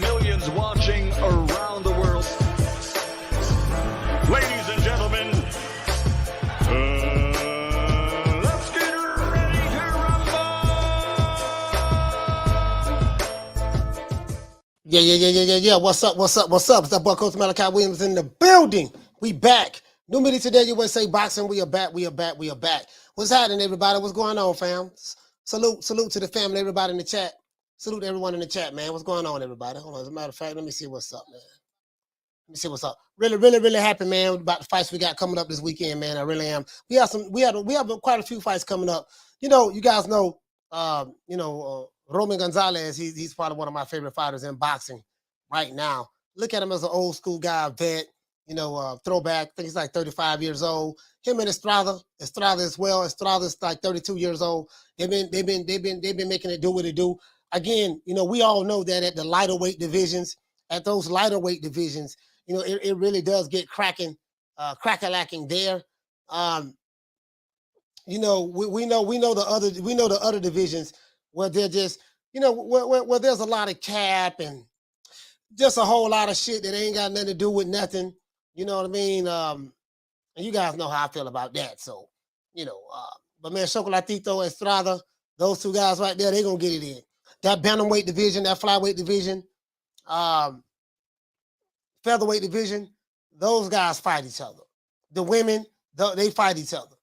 millions watching around the world. Ladies and gentlemen, let's get ready to rumble! Yeah. What's up? It's that boy Coach Malachi Williams in the building. We back. New media today, USA Boxing. We are back. What's happening, everybody? What's going on, fam? Salute to the family, everybody in the chat. Salute everyone in the chat, man. What's going on, everybody? Hold on. As a matter of fact, let me see what's up, man. Really happy, man, about the fights we got coming up this weekend, man. I really am. We have quite a few fights coming up. You know, you guys know, Roman Gonzalez. He's probably one of my favorite fighters in boxing right now. Look at him as an old school guy, vet. Throwback. I think he's like 35 years old. Him and Estrada as well. Estrada's like 32 years old. They've been making it do what it do. Again, we all know that at the lighter weight divisions, it really does get cracking, crack-a-lacking there. We know the other divisions where they're just, where there's a lot of cap and just a whole lot of shit that ain't got nothing to do with nothing. You know what I mean? And you guys know how I feel about that. So, but man, Chocolatito, Estrada, those two guys right there, they're going to get it in. That bantamweight division, that flyweight division, featherweight division, those guys fight each other. The women, they fight each other.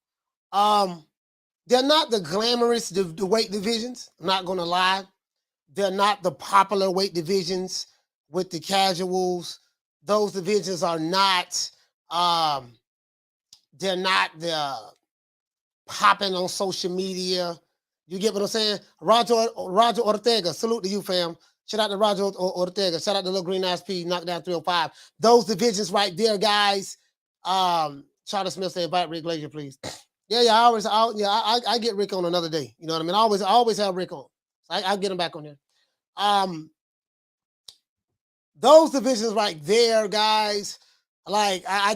They're not the glamorous the weight divisions. I'm not going to lie. They're not the popular weight divisions with the casuals. Those divisions are not, they're not the popping on social media. You get what I'm saying? Roger Ortega, salute to you, fam. Shout out to Roger Ortega. Shout out to Little Green Ass P, Knockdown 305. Those divisions right there, guys. Charlie Smith said, invite Rick Glazier, please. I get Rick on another day. You know what I mean? I always have Rick on. I get him back on there. Those divisions right there, guys. Like I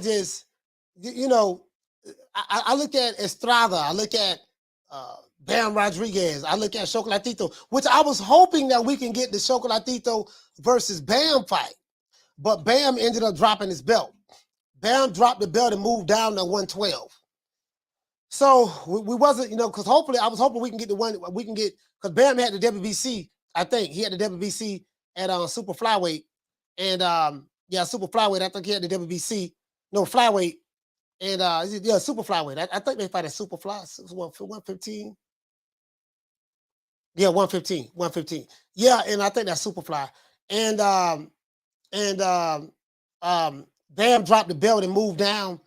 look at Estrada. I look at Bam Rodriguez. I look at Chocolatito, which I was hoping that we can get the Chocolatito versus Bam fight. But Bam ended up dropping his belt. Bam dropped the belt and moved down to 112. So we wasn't, because I was hoping we can get because Bam had the WBC, I think. He had the WBC at Super Flyweight. And Super Flyweight, I think he had the WBC. No, Flyweight. And Super Flyweight. I think they fight at Super Fly, 115. Yeah, 115. Yeah, and I think that's Superfly. And Bam dropped the belt and moved down.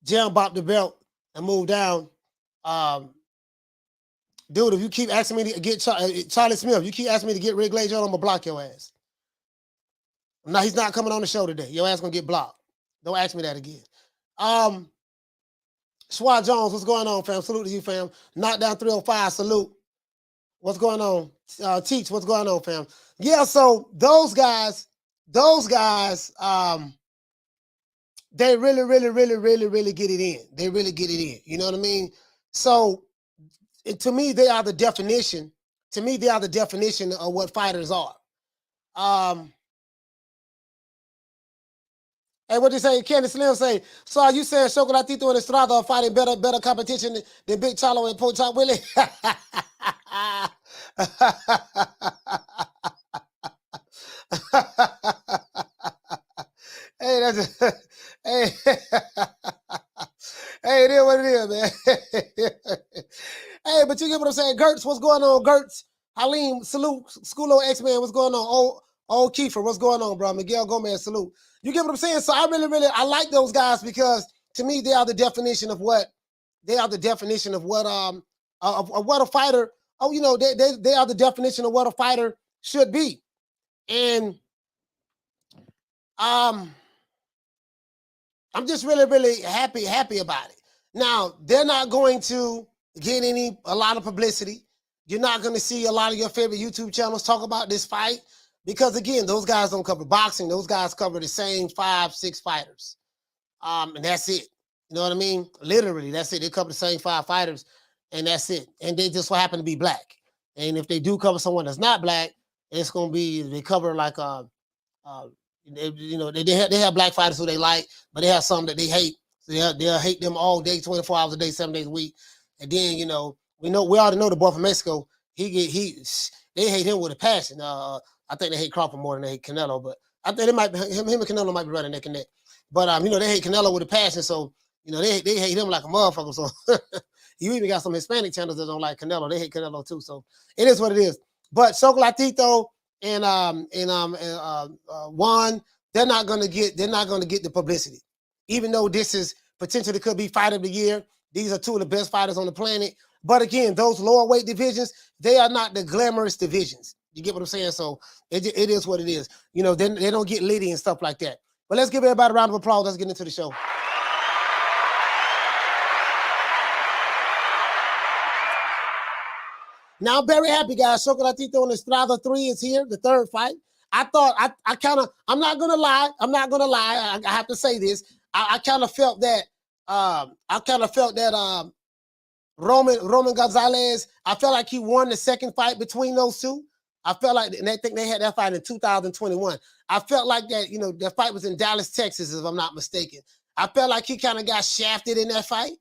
Jam bopped the belt and moved down. Dude, if you keep asking me to get Charlie Smith, you keep asking me to get Rick Glazier, I'm gonna block your ass. No, he's not coming on the show today. Your ass gonna get blocked. Don't ask me that again. Schwa Jones, what's going on, fam? Salute to you, fam. Knockdown 305, salute. What's going on? Teach, what's going on, fam? Yeah, so those guys, they really get it in. They really get it in. You know what I mean? So to me, they are the definition. To me, they are the definition of what fighters are. Hey, what you say? Candy Slim say, so are you saying Chocolatito and Estrada are fighting better competition than Big Charlo and Poach Top Willie? Hey, that's hey, hey, it is what it is, man. Hey, but you get what I'm saying? Gertz, what's going on, Gertz? Halim, salute. Schoolo X-Man, what's going on? Old Kiefer, what's going on, bro? Miguel Gomez, salute. You get what I'm saying? So I I like those guys because to me they are the definition of what of what a fighter. They are the definition of what a fighter should be, and I'm just really happy about it. Now they're not going to get a lot of publicity. You're not going to see a lot of your favorite YouTube channels talk about this fight. Because again, those guys don't cover boxing. Those guys cover the same 5-6 fighters. And that's it. You know what I mean? Literally, that's it. They cover the same 5 fighters, and that's it. And they just so happen to be black. And if they do cover someone that's not black, it's gonna be they cover like They have black fighters who they like, but they have some that they hate. So they'll hate them all day, 24 hours a day, 7 days a week. And then we already know the boy from Mexico. They hate him with a passion. I think they hate Crawford more than they hate Canelo, but I think him and Canelo might be running neck and neck. But they hate Canelo with a passion, so they hate him like a motherfucker. So you even got some Hispanic channels that don't like Canelo. They hate Canelo too. So it is what it is. But Chocolatito and Juan, they're not gonna get the publicity, even though this is potentially could be fight of the year. These are two of the best fighters on the planet. But again, those lower weight divisions, they are not the glamorous divisions. You get what I'm saying? So it is what it is. They don't get litty and stuff like that. But let's give everybody a round of applause. Let's get into the show. Now I'm very happy, guys. Chocolatito and Estrada 3 is here, the third fight. I thought I'm not gonna lie. I have to say this. I kind of felt that Roman Gonzalez, I felt like he won the second fight between those two. I felt like, and I think they had that fight in 2021. I felt like that, that fight was in Dallas, Texas, if I'm not mistaken. I felt like he kind of got shafted in that fight.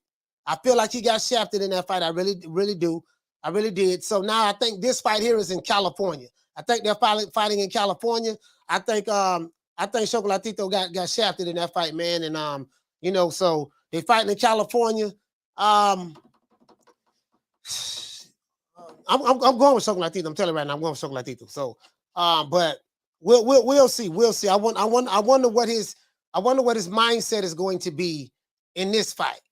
I feel like he got shafted in that fight. I really, really do. I really did. So now I think this fight here is in California. I think they're fighting in California. I think Chocolatito got shafted in that fight, man. And so they fighting in California. I'm going with Chocolatito. I'm telling you right now, I'm going with Chocolatito. So, but we'll see. We'll see. I wonder what his mindset is going to be in this fight.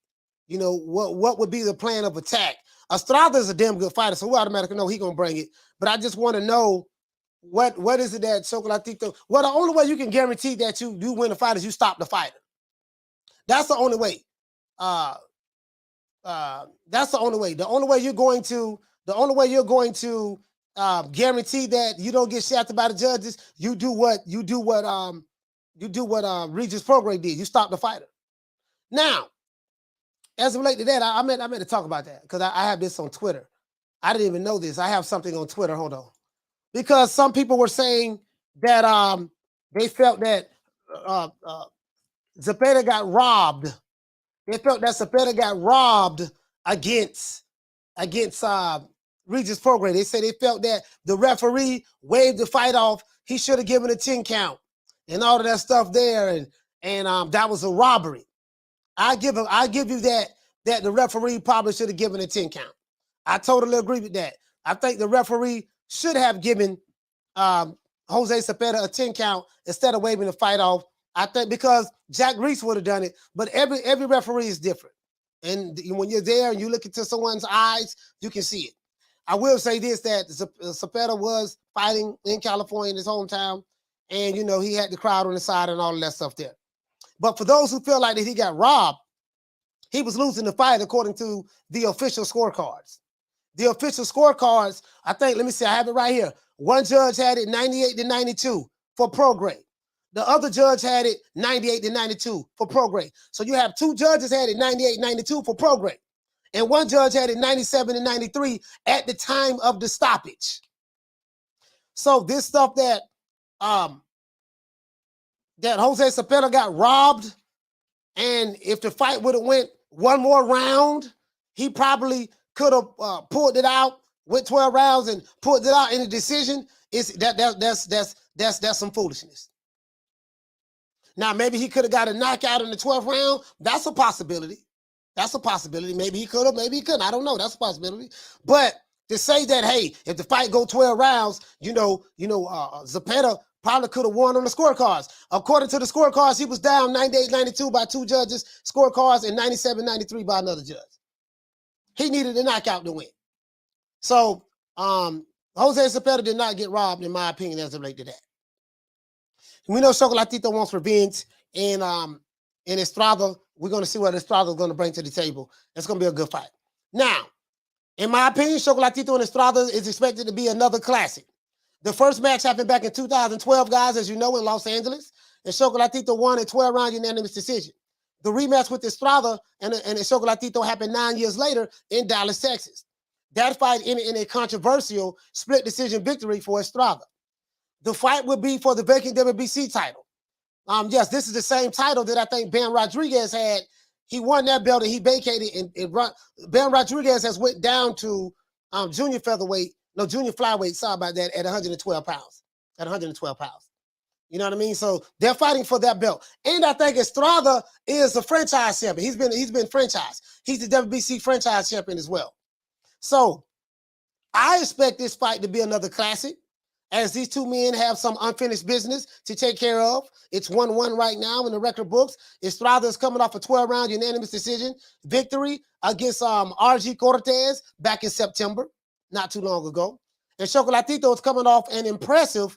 What would be the plan of attack? Estrada is a damn good fighter, so we automatically know he's gonna bring it. But I just want to know what is it that Chocolatito? Well, the only way you can guarantee that you win the fight is you stop the fighter. That's the only way. That's the only way. The only way you're going to guarantee that you don't get shafted by the judges. You do what Regis Prograis did. You stop the fighter. Now, as it relates to that, I meant to talk about that because I have this on Twitter. I didn't even know this. I have something on Twitter. Hold on. Because some people were saying that they felt that Zepeda got robbed. They felt that Zepeda got robbed against Regis Prograis. They said they felt that the referee waved the fight off. He should have given a 10 count and all of that stuff there. And that was a robbery. I give you that the referee probably should have given a 10 count. I totally agree with that. I think the referee should have given Jose Zepeda a 10 count instead of waving the fight off. I think because Jack Reese would have done it, but every referee is different. And when you're there and you look into someone's eyes, you can see it. I will say this, that Zepeda was fighting in California, in his hometown, and he had the crowd on the side and all of that stuff there. But for those who feel like that he got robbed, he was losing the fight according to the official scorecards. The official scorecards, I think, let me see, I have it right here. One judge had it 98-92 for Prograis. The other judge had it 98-92 for Prograis. So you have two judges had it 98-92 for Prograis. And one judge had it 97-93 at the time of the stoppage. So this stuff that Jose Zepeda got robbed, and if the fight would have went one more round, he probably could have pulled it out, went 12 rounds and pulled it out in a decision. That's some foolishness. Now, maybe he could have got a knockout in the 12th round. That's a possibility. That's a possibility. Maybe he could have, maybe he couldn't. I don't know. That's a possibility. But to say that, hey, if the fight go 12 rounds, Zepeda probably could have won on the scorecards. According to the scorecards, he was down 98-92 by two judges' scorecards and 97-93 by another judge. He needed a knockout to win. So Jose Zepeda did not get robbed, in my opinion, as it relates to that. We know Chocolatito wants revenge, and Estrada, we're going to see what Estrada is going to bring to the table. It's going to be a good fight. Now, in my opinion, Chocolatito and Estrada is expected to be another classic. The first match happened back in 2012, guys, as you know, in Los Angeles, and Chocolatito won a 12-round unanimous decision. The rematch with Estrada and Chocolatito happened 9 years later in Dallas, Texas. That fight ended in a controversial split decision victory for Estrada. The fight would be for the vacant WBC title. Yes, this is the same title that I think Ben Rodriguez had. He won that belt and he vacated. Ben Rodriguez has went down to junior flyweight. Sorry about that. At 112 pounds. At 112 pounds. You know what I mean? So they're fighting for that belt. And I think Estrada is a franchise champion. He's been franchised. He's the WBC franchise champion as well. So I expect this fight to be another classic, as these two men have some unfinished business to take care of. It's 1-1 right now in the record books. Estrada is coming off a 12-round unanimous decision victory against Argi Cortes back in September, not too long ago. And Chocolatito is coming off an impressive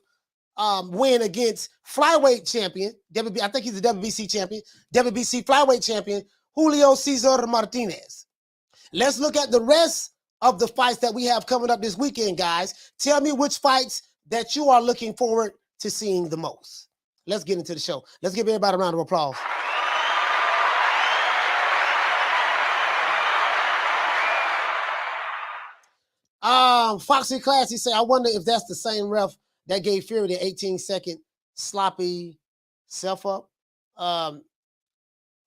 win against flyweight champion, I think he's the WBC champion, WBC flyweight champion, Julio Cesar Martinez. Let's look at the rest of the fights that we have coming up this weekend, guys. Tell me which fights that you are looking forward to seeing the most. Let's get into the show. Let's give everybody a round of applause. Foxy Classy say, I wonder if that's the same ref that gave Fury the 18-second sloppy self-up. Now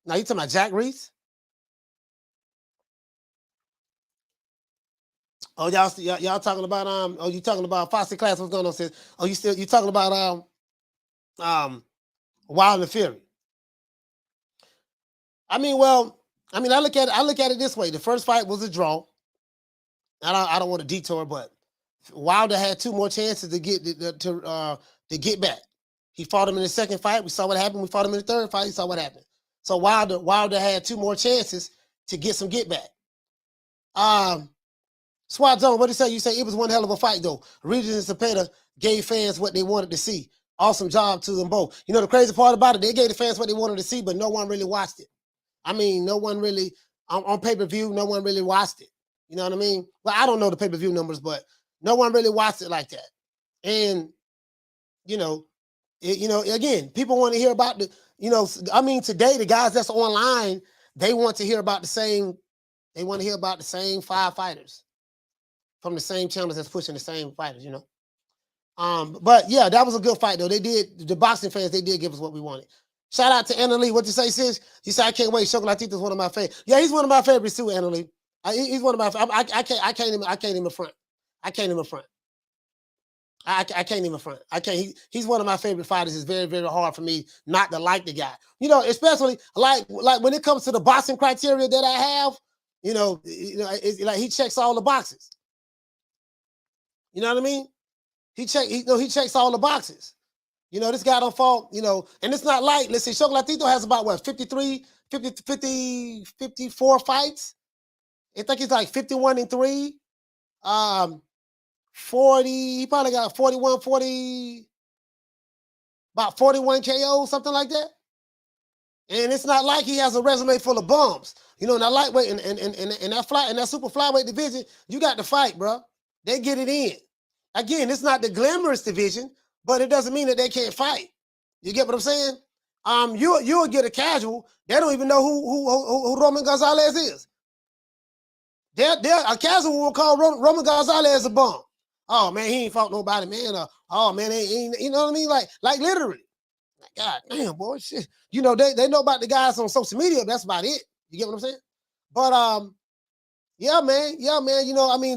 you talking about Jack Reese? Oh, y'all talking about you talking about Foxy Class? What's going on, sis? Oh, you talking about Wild and Fury? I look at it this way. The first fight was a draw. I don't want to detour, but Wilder had two more chances to get back. He fought him in the second fight. We saw what happened. We fought him in the third fight. We saw what happened. So Wilder had two more chances to get some get back. SWAT Zone, what did you say? You say it was one hell of a fight, though. Regis and Zepeda gave fans what they wanted to see. Awesome job to them both. You know, the crazy part about it, they gave the fans what they wanted to see, but no one really watched it. I mean, no one really, on pay-per-view, no one really watched it. You know what I mean? Well, I don't know the pay-per-view numbers, but no one really watched it like that. And, again, people want to hear about today, the guys that's online, they want to hear about the same five fighters from the same channels that's pushing the same fighters, But yeah, that was a good fight though. The boxing fans, they did give us what we wanted. Shout out to Anna Lee. What you say, sis? You say I can't wait. Chocolatito is one of my favorites. Yeah, he's one of my favorites too, Anna Lee. He's one of my. I can't even front. I can't even front. I can't even front. I can't. He's one of my favorite fighters. It's very, very hard for me not to like the guy. Especially like when it comes to the boxing criteria that I have. It's like he checks all the boxes. You know what I mean? He checks all the boxes. This guy don't fall, and it's not like, let's see, Chocolatito has about what, 54 fights? I think he's like 51-3. 40, he probably got 41 KOs, something like that. And it's not like he has a resume full of bums. In that lightweight and that super flyweight division, you got to fight, bro. They get it in. Again, it's not the glamorous division, but it doesn't mean that they can't fight. You get what I'm saying? You'll get a casual. They don't even know who Roman Gonzalez is. A casual will call Roman Gonzalez a bum. Oh man, he ain't fought nobody, man. Oh man, ain't you know what I mean? Like literally. Like, God damn, boy, shit. They know about the guys on social media. That's about it. You get what I'm saying? But yeah, man.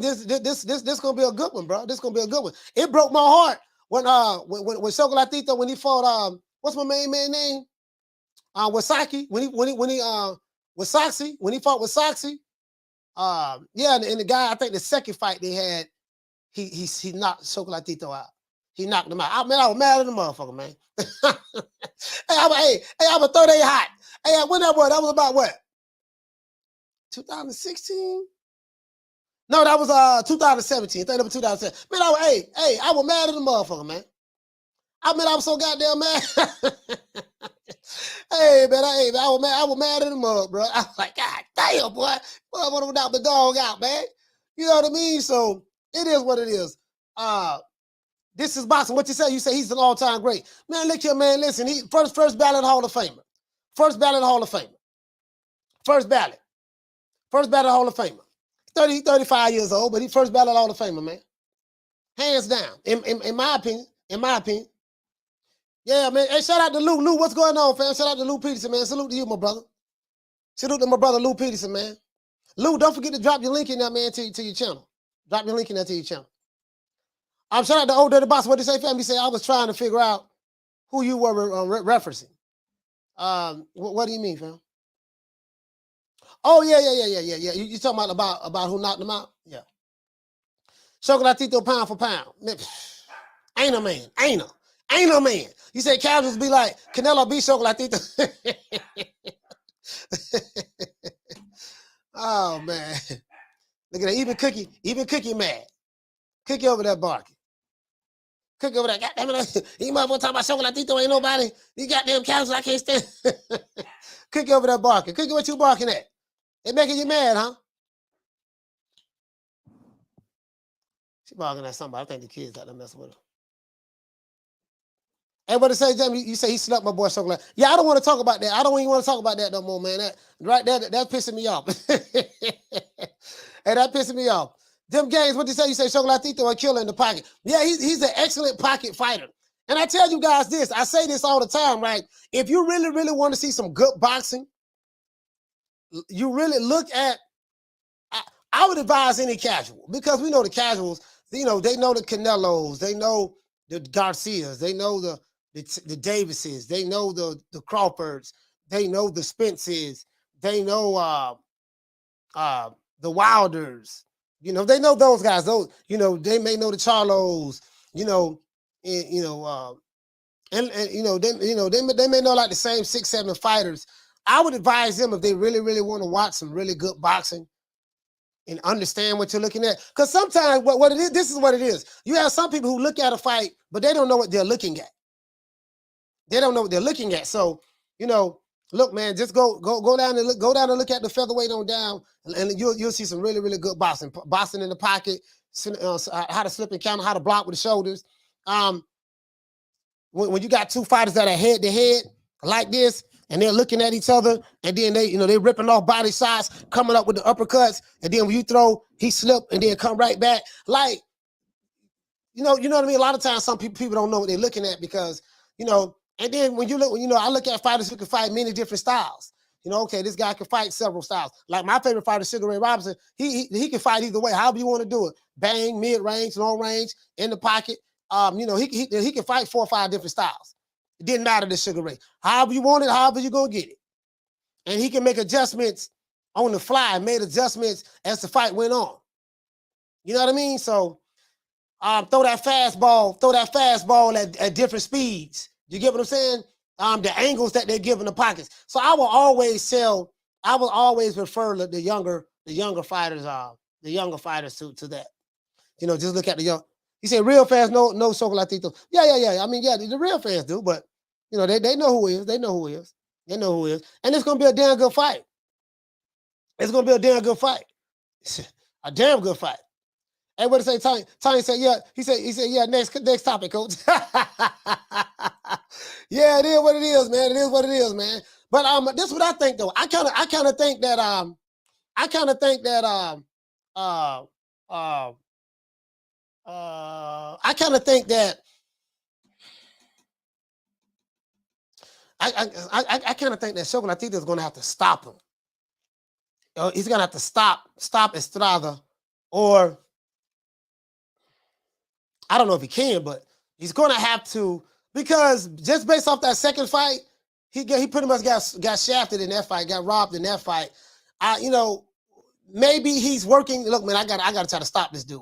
This gonna be a good one, bro. This gonna be a good one. It broke my heart when Chocolatito, when he fought what's my main man name? Wasaki, when he fought with Soxy. And the guy, I think the second fight they had, he knocked Chocolatito out. He knocked him out. I was mad at the motherfucker, man. hey, I'm gonna throw they hot. Hey, when that was? That was about what? 2016? No, that was 2017. I think that was 2017. Man, I was mad at the motherfucker, man. I was so goddamn mad. I was mad at the mother, bro. I was like, God damn, boy. Motherfucker without the dog out, man. You know what I mean? So it is what it is. This is boxing. What you say? You say he's an all-time great. Man, look here, man. Listen, he first ballot Hall of Famer. First ballot Hall of Famer. First ballot Hall of Famer. 35 years old, but he first ballot Hall of Famer, man. Hands down. In my opinion. in my opinion. Yeah, man. Hey, shout out to Lou. Lou, what's going on, fam? Shout out to Lou Peterson, man. Salute to you, my brother. Salute to my brother Lou Peterson, man. Lou, don't forget to drop your link in there, man, to your channel. Drop your link in there to your channel. Shout out to Old Dirty Boss. What did he say, fam? He said, I was trying to figure out who you were referencing. What do you mean, fam? Oh, yeah. You talking about who knocked him out? Yeah. Chocolatito pound for pound. Ain't a man. Ain't a man. You say casuals be like, Canelo beat Chocolatito. Oh, man. Look at that. Even Cookie mad. Cookie over there barking. Cookie over there. Goddamn it. You motherfucker talking about Chocolatito, ain't nobody. These goddamn casuals, I can't stand. Cookie over there barking. Cookie, what you barking at? They making you mad, huh? She barking at somebody. I think the kids out there messing with her. Hey, what to say, Jamie? You say he slept my boy Chocolate. Yeah, I don't want to talk about that. I don't even want to talk about that no more, man. That right there, that's pissing me off. Hey, that pissing me off. Them games, what you say? You say Chocolatito a killer in the pocket. Yeah, he's an excellent pocket fighter. And I tell you guys this, I say this all the time, right? If you really, really want to see some good boxing, you really look at, I would advise any casual, because we know the casuals, you know, they know the Canelos, they know the Garcias, they know the Davises, they know the Crawfords, they know the Spences, they know the Wilders, you know, they know those guys. Those, you know, they may know the Charlos, you know, and you know, they may know like the same 6-7 fighters. I would advise them, if they really, really want to watch some really good boxing and understand what you're looking at. Because sometimes what it is, this is what it is. You have some people who look at a fight, but they don't know what they're looking at. They don't know what they're looking at. So, you know, look, man, just go down and look at the featherweight on down, and you'll see some really, really good boxing. Boxing in the pocket, how to slip and counter, how to block with the shoulders. When you got two fighters that are head to head like this, and they're looking at each other, and then they're ripping off body shots, coming up with the uppercuts, and then when you throw, he slip and then come right back. Like, you know what I mean? A lot of times some people don't know what they're looking at, because, you know, and then when you look, you know, I look at fighters who can fight many different styles. You know, okay, this guy can fight several styles. Like my favorite fighter, Sugar Ray Robinson, he can fight either way, however you want to do it. Bang, mid-range, long range, in the pocket. You know, he can fight 4 or 5 different styles. It didn't matter to Sugar Ray. However you want it, however you gonna get it. And he can make adjustments on the fly, made adjustments as the fight went on. You know what I mean? So throw that fastball at different speeds. You get what I'm saying? The angles that they give in the pockets. So I will always refer the younger fighters, to that. You know, just look at the young. He said real fans no Chocolatito. Yeah. I mean, yeah, the real fans do, but you know, they know who he is. They know who he is. And it's gonna be a damn good fight. It's gonna be a damn good fight. A damn good fight. Hey, what did say? Tony said, yeah. He said, yeah. Next topic, coach. Yeah, it is what it is, man. It is what it is, man. But this is what I think, though. I kind of think that I kind of think that Chocolatito is going to have to stop him. He's going to have to stop Estrada, or I don't know if he can, but he's going to have to, because just based off that second fight, he pretty much got shafted in that fight, got robbed in that fight. You know, maybe he's working. Look, man, I got to try to stop this dude.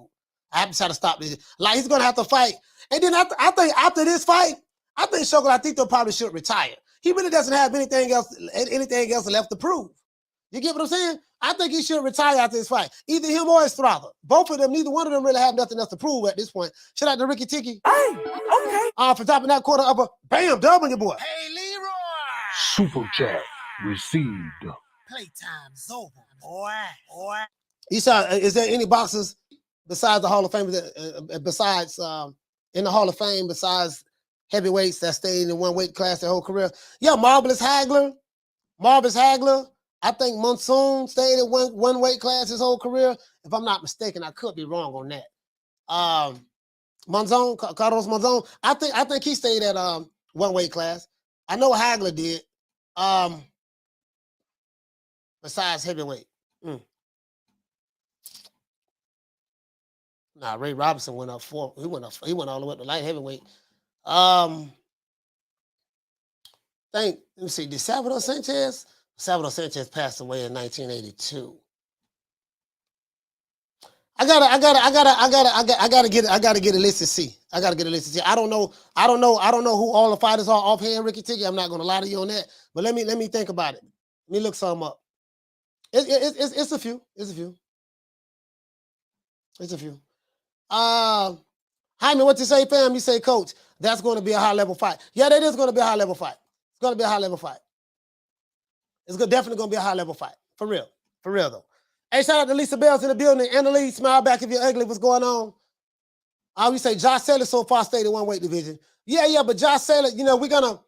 I have to try to stop this. Like, he's going to have to fight. And then I think after this fight, I think Chocolatito probably should retire. He really doesn't have anything else left to prove. You get what I'm saying? I think he should retire after this fight. Either him or Estrada. Both of them, neither one of them really have nothing else to prove at this point. Shout out to Ricky Tiki. Hey, okay. For dropping that quarter upper. Bam, double your boy. Hey, Leroy! Super chat received. Playtime's over, boy. You saw, is there any boxers besides the Hall of Fame, in the Hall of Fame, besides heavyweights that stayed in one weight class their whole career? Yeah, Marvelous Hagler. I think Monsoon stayed in one weight class his whole career. If I'm not mistaken, I could be wrong on that. Monzon, Carlos Monzon. I think he stayed at one weight class. I know Hagler did. Besides heavyweight. Nah, Ray Robinson went up 4. He went all the way up to light heavyweight. Let me see. Did Salvador Sanchez? Salvador Sanchez passed away in 1982. I gotta get a list to see. I don't know who all the fighters are offhand, Ricky Tiggy. I'm not gonna lie to you on that. But let me think about it. Let me look some up. It's a few. Jaime, what you say, fam? You say, coach, that's going to be a high level fight. Yeah, that is going to be a high level fight. It's going to be a high level fight. Definitely going to be a high level fight. For real though. Hey, shout out to Lisa Bell's in the building. Annalise, smile back if you're ugly. What's going on? We say Josh Saylor so far stayed in one weight division. Yeah, but Josh Saylor, the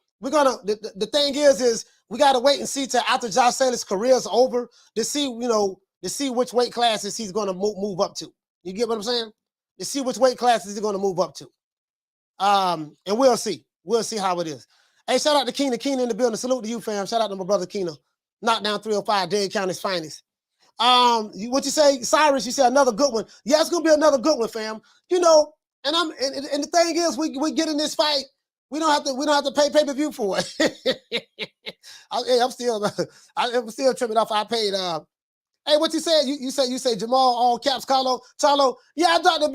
thing is we got to wait and see till after Josh Saylor's career is over to see which weight classes he's going to move up to. You get what I'm saying? To see which weight classes he's going to move up to. And we'll see. We'll see how it is. Hey, shout out to Keena. Keena in the building. Salute to you, fam. Shout out to my brother Keena. Knockdown 305, Dade County's finest. What you say, Cyrus? You said another good one. Yeah, it's gonna be another good one, fam. And the thing is, we get in this fight. We don't have to pay pay-per-view for it. I'm still tripping off. I paid. Hey, what you said? You say Jermall all caps Charlo. Yeah, I dropped the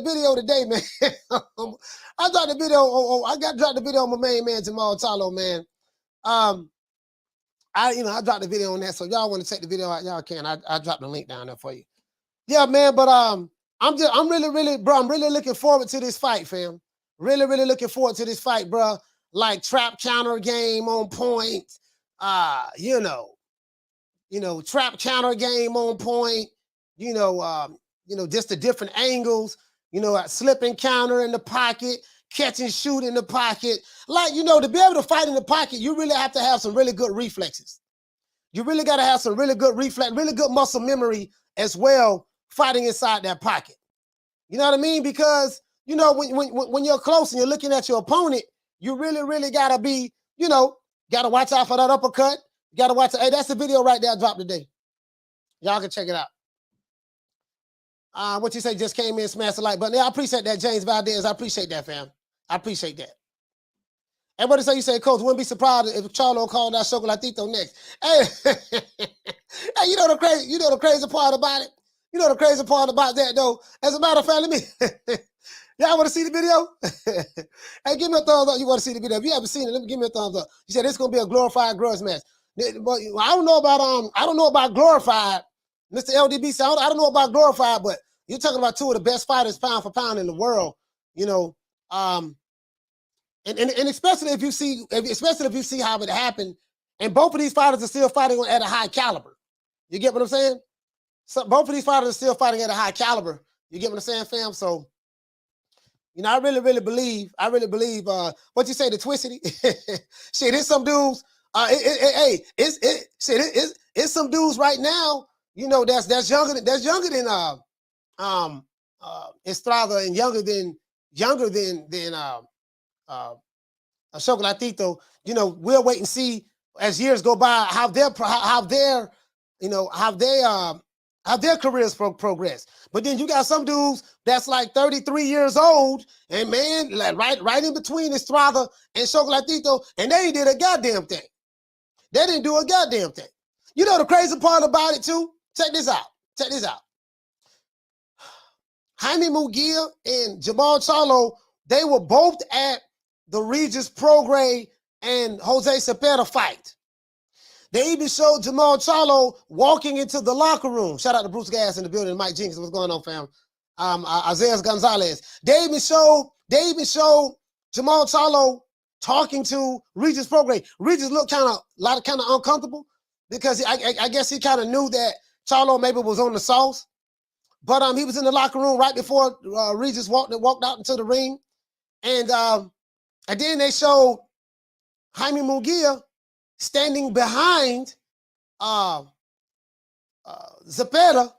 video today, man. I dropped the video. I dropped the video on my main man Jermall Charlo, man. I dropped the video on that, so y'all want to check the video out, y'all can. I dropped the link down there for you. Yeah, man, but I'm really looking forward to this fight, fam. Really looking forward to this fight, bro. Like trap counter game on point. Trap counter game on point. Just the different angles. Slipping counter in the pocket. Catch and shoot in the pocket. To be able to fight in the pocket, you really have to have some really good reflexes. You really got to have some really good reflex, really good muscle memory as well, fighting inside that pocket. You know what I mean? Because, when you're close and you're looking at your opponent, you really got to be, got to watch out for that uppercut. You got to watch it. Hey, that's the video right there I dropped today. Y'all can check it out. What you say just came in, smashed the like button. Yeah, I appreciate that, James Valdez. I appreciate that, fam. I appreciate that. And what you say, coach, wouldn't be surprised if Charlo called out Chocolatito next. Hey, hey, you know the crazy part about it? You know the crazy part about that, though? As a matter of fact, let me... Y'all want to see the video? Hey, give me a thumbs up. You want to see the video? If you haven't seen it, give me a thumbs up. You said it's gonna be a glorified grudge match. But I don't know about glorified. Mr. LDB said, I don't know about glorified, but you're talking about two of the best fighters pound for pound in the world, and especially if you see how it happened, and both of these fighters are still fighting at a high caliber. You get what I'm saying? So both of these fighters are still fighting at a high caliber. You get what I'm saying, fam? So, I really believe what you say, the twistity. Shit, it's some dudes. It's some dudes right now. That's younger than Estrada and younger than Chocolatito. We'll wait and see as years go by how their careers progress. But then you got some dudes that's like 33 years old, and man, like right in between Estrada and Chocolatito, and they ain't did a goddamn thing. They didn't do a goddamn thing. You know the crazy part about it too? Check this out. Jaime Munguia and Jermall Charlo, they were both at the Regis Prograis and Jose Zepeda fight. They even showed Jermall Charlo walking into the locker room. Shout out to Bruce Gas in the building, Mike Jenkins. What's going on, fam? Isaiah Gonzalez. They even showed Jermall Charlo talking to Regis Prograis. Regis looked kind of uncomfortable because I guess he kind of knew that Charlo maybe was on the sauce. But he was in the locker room right before Regis walked out into the ring. And then they showed Jaime Munguia standing behind Zepeda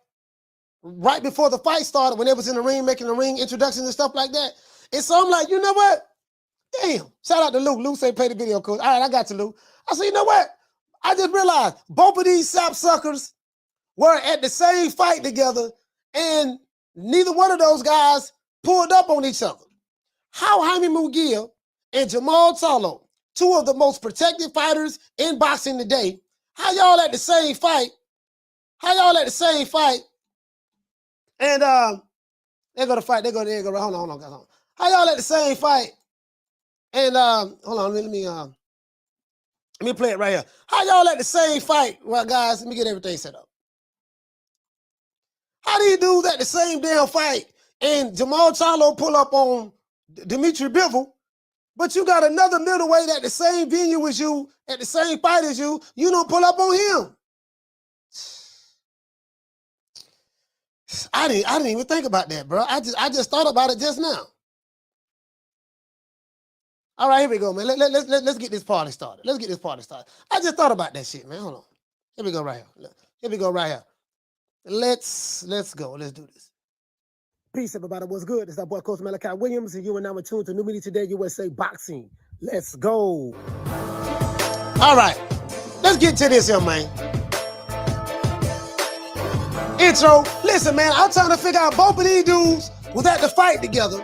right before the fight started, when they was in the ring, making the ring introductions and stuff like that. And so I'm like, you know what? Damn. Shout out to Lou. Lou said, pay the video, coach. All right, I got you, Lou. I said, you know what? I just realized both of these sapsuckers were at the same fight together, and neither one of those guys pulled up on each other. How Jaime Munguia and Jermall Charlo, two of the most protected fighters in boxing today, how y'all at the same fight? How y'all at the same fight? And they go to fight. They go. Hold on. How y'all at the same fight? And hold on. Let me play it right here. How y'all at the same fight? Well, guys, let me get everything set up. How do you do that the same damn fight? And Jermall Charlo pull up on Dimitri Bivol, but you got another middleweight at the same venue as you, at the same fight as you. You don't pull up on him. I didn't even think about that, bro. I just thought about it just now. All right, here we go, man. Let's get this party started. Let's get this party started. I just thought about that shit, man. Hold on. Here we go right here. Here we go right here. Let's go. Let's do this. Peace, everybody. What's good? It's our boy, Coach Malachi Williams, and you are now tuned to New Media Today USA Boxing. Let's go. All right. Let's get to this here, man. Intro. Listen, man, I'm trying to figure out both of these dudes was at the fight together.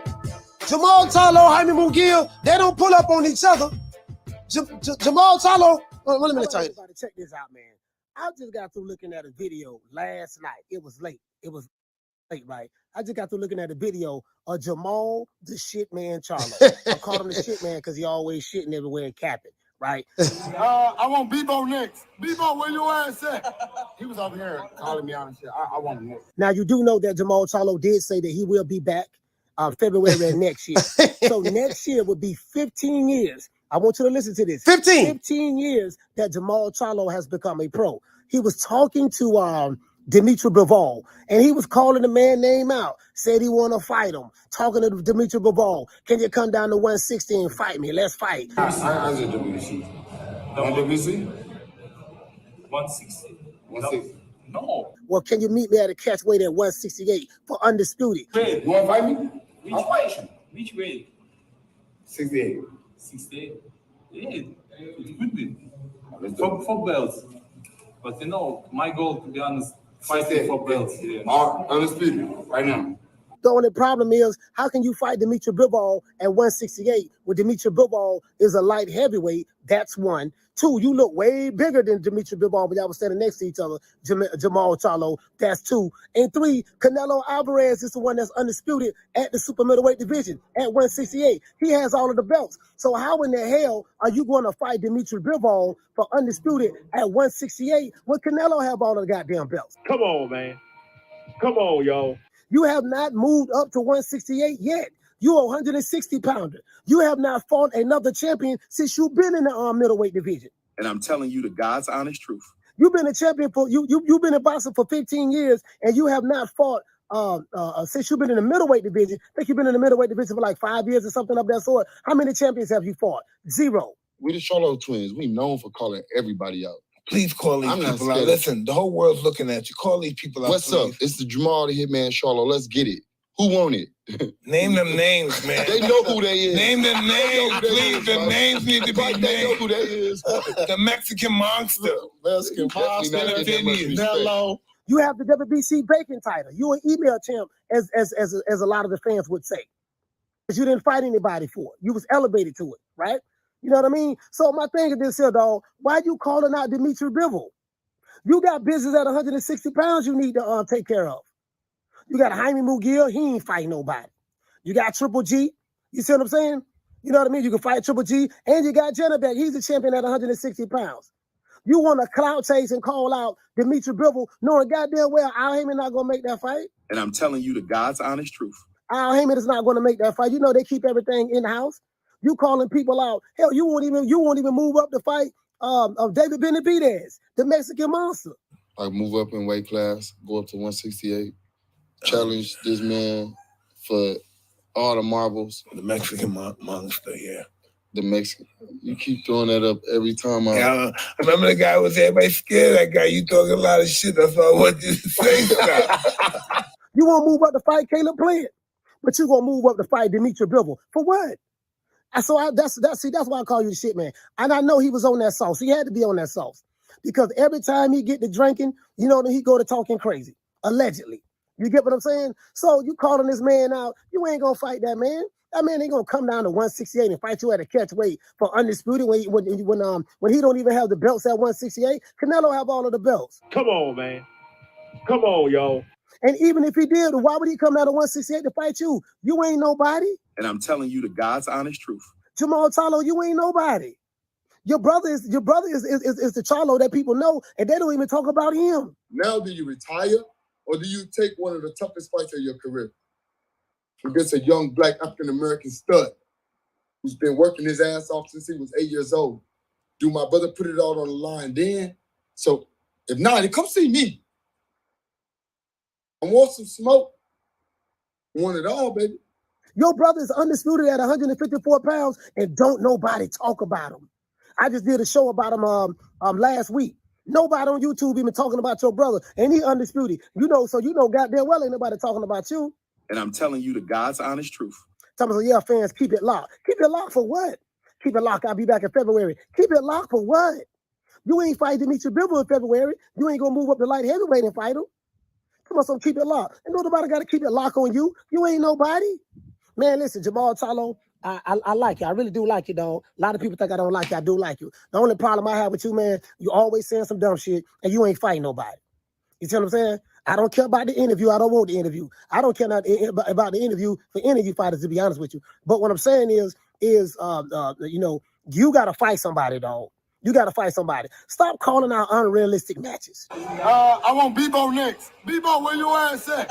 Jermall Charlo, Jaime Munguia, they don't pull up on each other. Jermall Charlo, let me tell you. Check this out, man. I just got through looking at a video last night. It was late. Right? I just got through looking at a video of Jermall the shit man Charlo. I called him the shit man because he always shitting everywhere and capping, right? I want Bivol next. Bivol, where your ass at? He was over here calling me out and shit. I want him next. Now, you do know that Jermall Charlo did say that he will be back February of next year. So next year would be 15 years. I want you to listen to this. 15 years that Jermall Charlo has become a pro. He was talking to Dimitri Bivol, and he was calling the man name out. Said he want to fight him. Talking to Dimitri Bivol. Can you come down to 160 and fight me? Let's fight. I did WC. WC? 160. 160. No. Well, can you meet me at a catch weight at 168 for undisputed? Wait, You want to fight me? which weight? Which weight? 68. 68. Yeah, it could be. Let's do it. For belts. But you know, my goal, to be honest, fighting for belts. Yeah. All right, undisputed, right now. The only problem is, how can you fight Dimitri Bivol at 168 when Dimitri Bivol is a light heavyweight? That's one. Two, you look way bigger than Dimitri Bivol when y'all was standing next to each other, Jermall Charlo. That's two. And three, Canelo Alvarez is the one that's undisputed at the super middleweight division at 168. He has all of the belts. So how in the hell are you going to fight Dimitri Bivol for undisputed at 168 when Canelo have all of the goddamn belts? Come on, man. Come on, y'all. You have not moved up to 168 yet. You're a 160 pounder. You have not fought another champion since you've been in the middleweight division. And I'm telling you the God's honest truth. You've been a champion for you've been in boxing for 15 years, and you have not fought since you've been in the middleweight division. I think you've been in the middleweight division for like 5 years or something of that sort. How many champions have you fought? Zero. We the Charlo twins. We known for calling everybody out. Please call these I'm not people out. scared. Listen, the whole world's looking at you. Call these people out. What's please. up? It's the Jermall the Hitman Charlo. Let's get it. Who want it? Name them names, man. They know who they is. Name them names, who they please. is, The bro. names need to be Right, they know named. who they is. The Mexican monster. Mexican Monster not getting that much opinion. respect. Hello. You have the WBC vacant title. You're an email champ, as a lot of the fans would say. Because you didn't fight anybody for it. You was elevated to it, right? You know what I mean? So my thing is this here, dog. Why you calling out Dimitri Bivol? You got business at 160 pounds you need to take care of. You got Jaime Munguia, he ain't fighting nobody. You got Triple G, you see what I'm saying? You know what I mean? You can fight Triple G, and you got Jennebeck, he's the champion at 160 pounds. You want to clout chase and call out Dimitri Bivol, knowing goddamn well Al Heyman not going to make that fight? And I'm telling you the God's honest truth. Al Heyman is not going to make that fight. You know they keep everything in the house. You calling people out. Hell, you won't even move up to fight of David Benavidez, the Mexican monster. Like move up in weight class, go up to 168, challenge this man for all the marbles. The Mexican monster, yeah. The Mexican. You keep throwing that up every time I remember the guy was everybody scared of that guy. You talking a lot of shit. That's all I want you to say. You won't move up to fight Caleb Plant, but you gonna move up to fight Dimitri Bivol. For what? That's why I call you the shit, man. And I know he was on that sauce. He had to be on that sauce. Because every time he get to drinking, he go to talking crazy. Allegedly. You get what I'm saying? So you calling this man out, you ain't gonna fight that man. That man ain't gonna come down to 168 and fight you at a catch weight for undisputed when he don't even have the belts at 168. Canelo have all of the belts. Come on, man. Come on, yo. And even if he did, why would he come down to 168 to fight you? You ain't nobody. And I'm telling you the God's honest truth. Jermall Charlo, you ain't nobody. Your brother is the Charlo that people know, and they don't even talk about him. Now, do you retire or do you take one of the toughest fights of your career against a young black African-American stud who's been working his ass off since he was 8 years old? Do my brother put it all on the line then? So if not, then come see me. I want some smoke. I want it all, baby. Your brother is undisputed at 154 pounds, and don't nobody talk about him. I just did a show about him last week. Nobody on YouTube even talking about your brother, and he undisputed. So goddamn well ain't nobody talking about you. And I'm telling you the God's honest truth. Some of yeah, fans, keep it locked. Keep it locked for what? Keep it locked. I'll be back in February. Keep it locked for what? You ain't fighting Dimitri Bivol in February. You ain't gonna move up to light heavyweight and fight him. Come on, so keep it locked. And nobody got to keep it locked on you. You ain't nobody. Man, listen, Jermall Charlo, I like you. I really do like you, dog. A lot of people think I don't like you. I do like you. The only problem I have with you, man, you always saying some dumb shit, and you ain't fighting nobody. You see what I'm saying? I don't care about the interview. I don't want the interview. I don't care about the interview for any of you fighters, to be honest with you. But what I'm saying is you got to fight somebody, dog. You got to fight somebody. Stop calling out unrealistic matches. I want Bivol next. Bivol, where your ass at?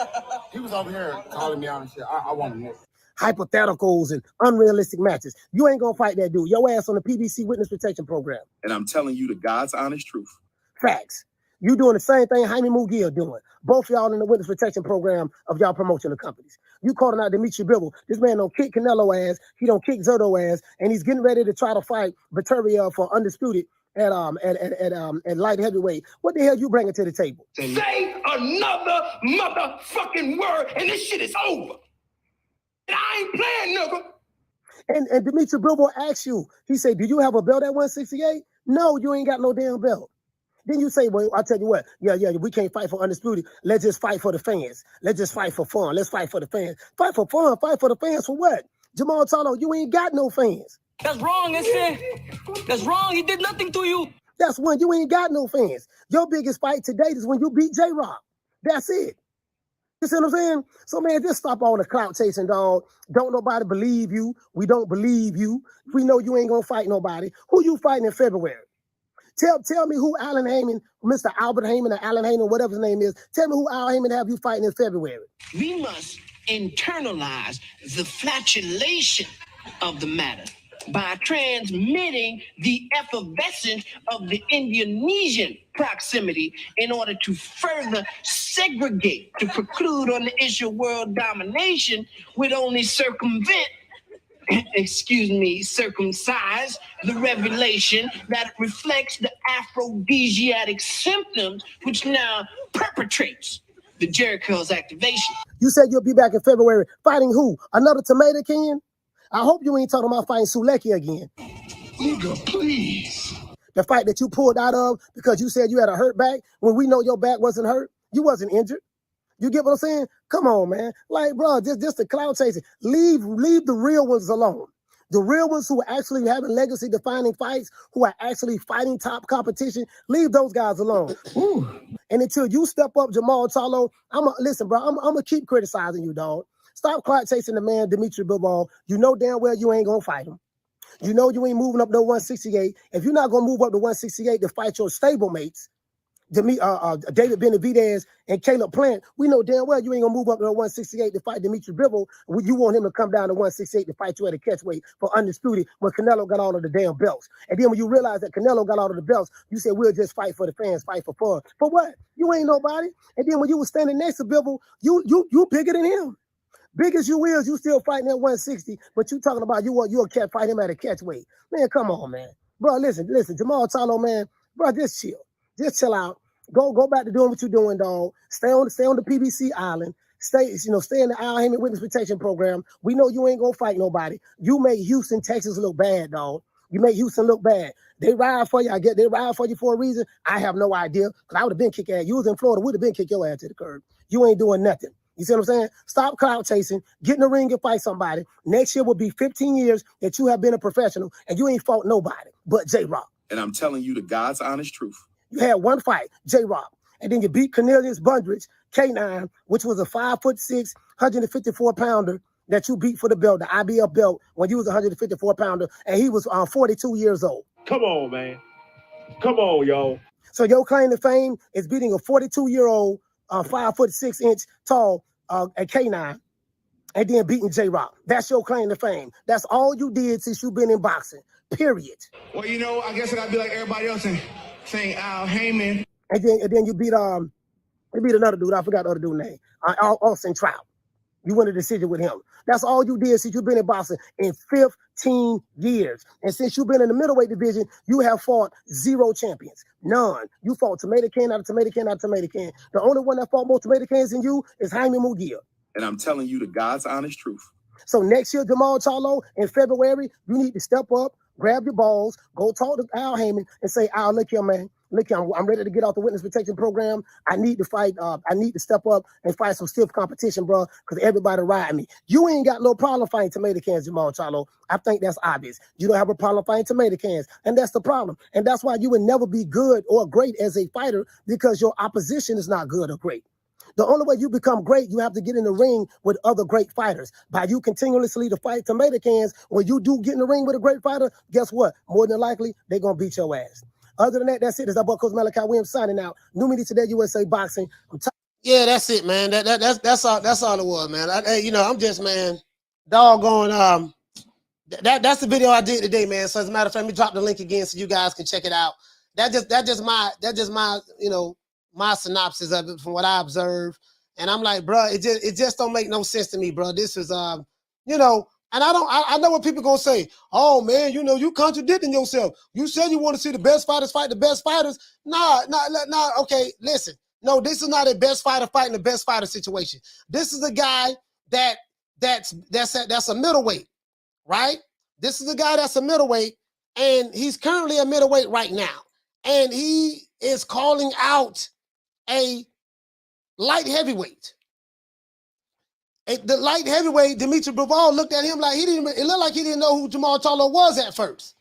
He was over here calling me out and shit. I want him next. Hypotheticals and unrealistic matches. You ain't gonna fight that dude. Your ass on the PBC Witness Protection Program. And I'm telling you the God's honest truth. Facts. You doing the same thing Jaime Mugia doing. Both y'all in the Witness Protection Program of y'all promotional companies. You calling out Dimitri Bivol. This man don't kick Canelo ass. He don't kick Zerto ass, and he's getting ready to try to fight Viteria for undisputed at light heavyweight. What the hell you bringing to the table? Say another motherfucking word and this shit is over. And I ain't playing, nigga. And Dimitri Bivol asks you, he say, do you have a belt at 168? No, you ain't got no damn belt. Then you say, well, I'll tell you what, yeah, we can't fight for undisputed. Let's just fight for the fans. Let's just fight for fun. Let's fight for the fans. Fight for fun, fight for the fans for what? Jermall Charlo, you ain't got no fans. That's wrong, that's wrong. He did nothing to you. That's when you ain't got no fans. Your biggest fight to date is when you beat J-Rock. That's it. You see what I'm saying? So, man, just stop all the clout chasing, dog. Don't nobody believe you. We don't believe you. We know you ain't going to fight nobody. Who you fighting in February? Tell me who Alan Heyman, Mr. Albert Heyman or Alan Heyman, whatever his name is. Tell me who Al Heyman have you fighting in February. We must internalize the flatulation of the matter by transmitting the effervescence of the Indonesian proximity in order to further segregate, to preclude on the issue of world domination would only circumcise the revelation that reflects the aphrodisiac symptoms which now perpetrates the Jericho's activation. You said you'll be back in February fighting who? Another tomato can? I hope you ain't talking about fighting Suleki again. Nigga, please. The fight that you pulled out of because you said you had a hurt back when we know your back wasn't hurt. You wasn't injured. You get what I'm saying? Come on, man. Like, bro, just the cloud chasing. Leave the real ones alone. The real ones who are actually having legacy-defining fights, who are actually fighting top competition, leave those guys alone. Ooh. And until you step up, Jermall Charlo, listen, bro, I'm gonna keep criticizing you, dog. Stop clout chasing the man, Dimitri Bivol. You know damn well you ain't gonna fight him. You know you ain't moving up to 168. If you're not gonna move up to 168 to fight your stablemates, David Benavidez and Caleb Plant, we know damn well you ain't gonna move up to 168 to fight Dimitri Bivol. You want him to come down to 168 to fight you at a catchweight for undisputed when Canelo got all of the damn belts. And then when you realize that Canelo got all of the belts, you said we'll just fight for the fans, fight for fun. For what? You ain't nobody. And then when you were standing next to Bivol, you bigger than him. Big as you is, you still fighting at 160, but you talking about you'll fight him at a catchweight. Man, come on, man. Bro, listen, Jermall Charlo, man, bro, just chill. Just chill out. Go back to doing what you're doing, dog. Stay on the PBC island. Stay in the Al Haymon Witness Protection Program. We know you ain't gonna fight nobody. You make Houston, Texas look bad, dog. You make Houston look bad. They ride for you. I get they ride for you for a reason. I have no idea. Because I would have been kicked ass. You was in Florida, would have been kicked your ass to the curb. You ain't doing nothing. You see what I'm saying? Stop clout chasing. Get in the ring and fight somebody. Next year will be 15 years that you have been a professional and you ain't fought nobody but J-Rock. And I'm telling you the God's honest truth. You had one fight, J-Rock. And then you beat Cornelius Bundridge, K9, which was a 5'6", 154-pounder that you beat for the belt, the IBF belt, when you was a 154-pounder, and he was 42 years old. Come on, man. Come on, y'all. So your claim to fame is beating a 42-year-old, 5'6" tall at K9, and then beating J-Rock. That's your claim to fame. That's all you did since you've been in boxing, period. Well, I guess I'd be like everybody else and saying Al Haymon. And then you beat another dude. I forgot the other dude's name. Austin Trout. You won a decision with him. That's all you did since you've been in boxing in 15 years. And since you've been in the middleweight division, you have fought 0 champions. None. You fought tomato can out of tomato can out of tomato can. The only one that fought more tomato cans than you is Jaime Munguia. And I'm telling you the God's honest truth. So next year, Jermall Charlo, in February, you need to step up, grab your balls, go talk to Al Haymon and say, Al, look here, man. Look here, I'm ready to get out the witness protection program. I need to fight. I need to step up and fight some stiff competition, bro, because everybody riding me. You ain't got no problem fighting tomato cans, Jermall Charlo. I think that's obvious. You don't have a problem fighting tomato cans, and that's the problem. And that's why you would never be good or great as a fighter, because your opposition is not good or great. The only way you become great, you have to get in the ring with other great fighters. By you continuously to fight tomato cans, when you do get in the ring with a great fighter, guess what? More than likely, they're going to beat your ass. Other than that, that's it. It's our boy Coach Malachi Williams signing out. New media today, USA Boxing. Yeah, that's it, man. That's all it was, man. I'm just, man, doggone. That's the video I did today, man. So as a matter of fact, let me drop the link again so you guys can check it out. That's just my my synopsis of it from what I observed. And I'm like, bro, it just don't make no sense to me, bro. This is and I know what people gonna say. Oh man, you contradicting yourself. You said you want to see the best fighters fight the best fighters. Nah. Okay, listen. No, this is not a best fighter fighting the best fighter situation. This is a guy that's a middleweight, right? This is a guy that's a middleweight, and he's currently a middleweight right now. And he is calling out a light heavyweight. The light heavyweight, Dimitri Bivol, looked at him like it looked like he didn't know who Jermall Charlo was at first.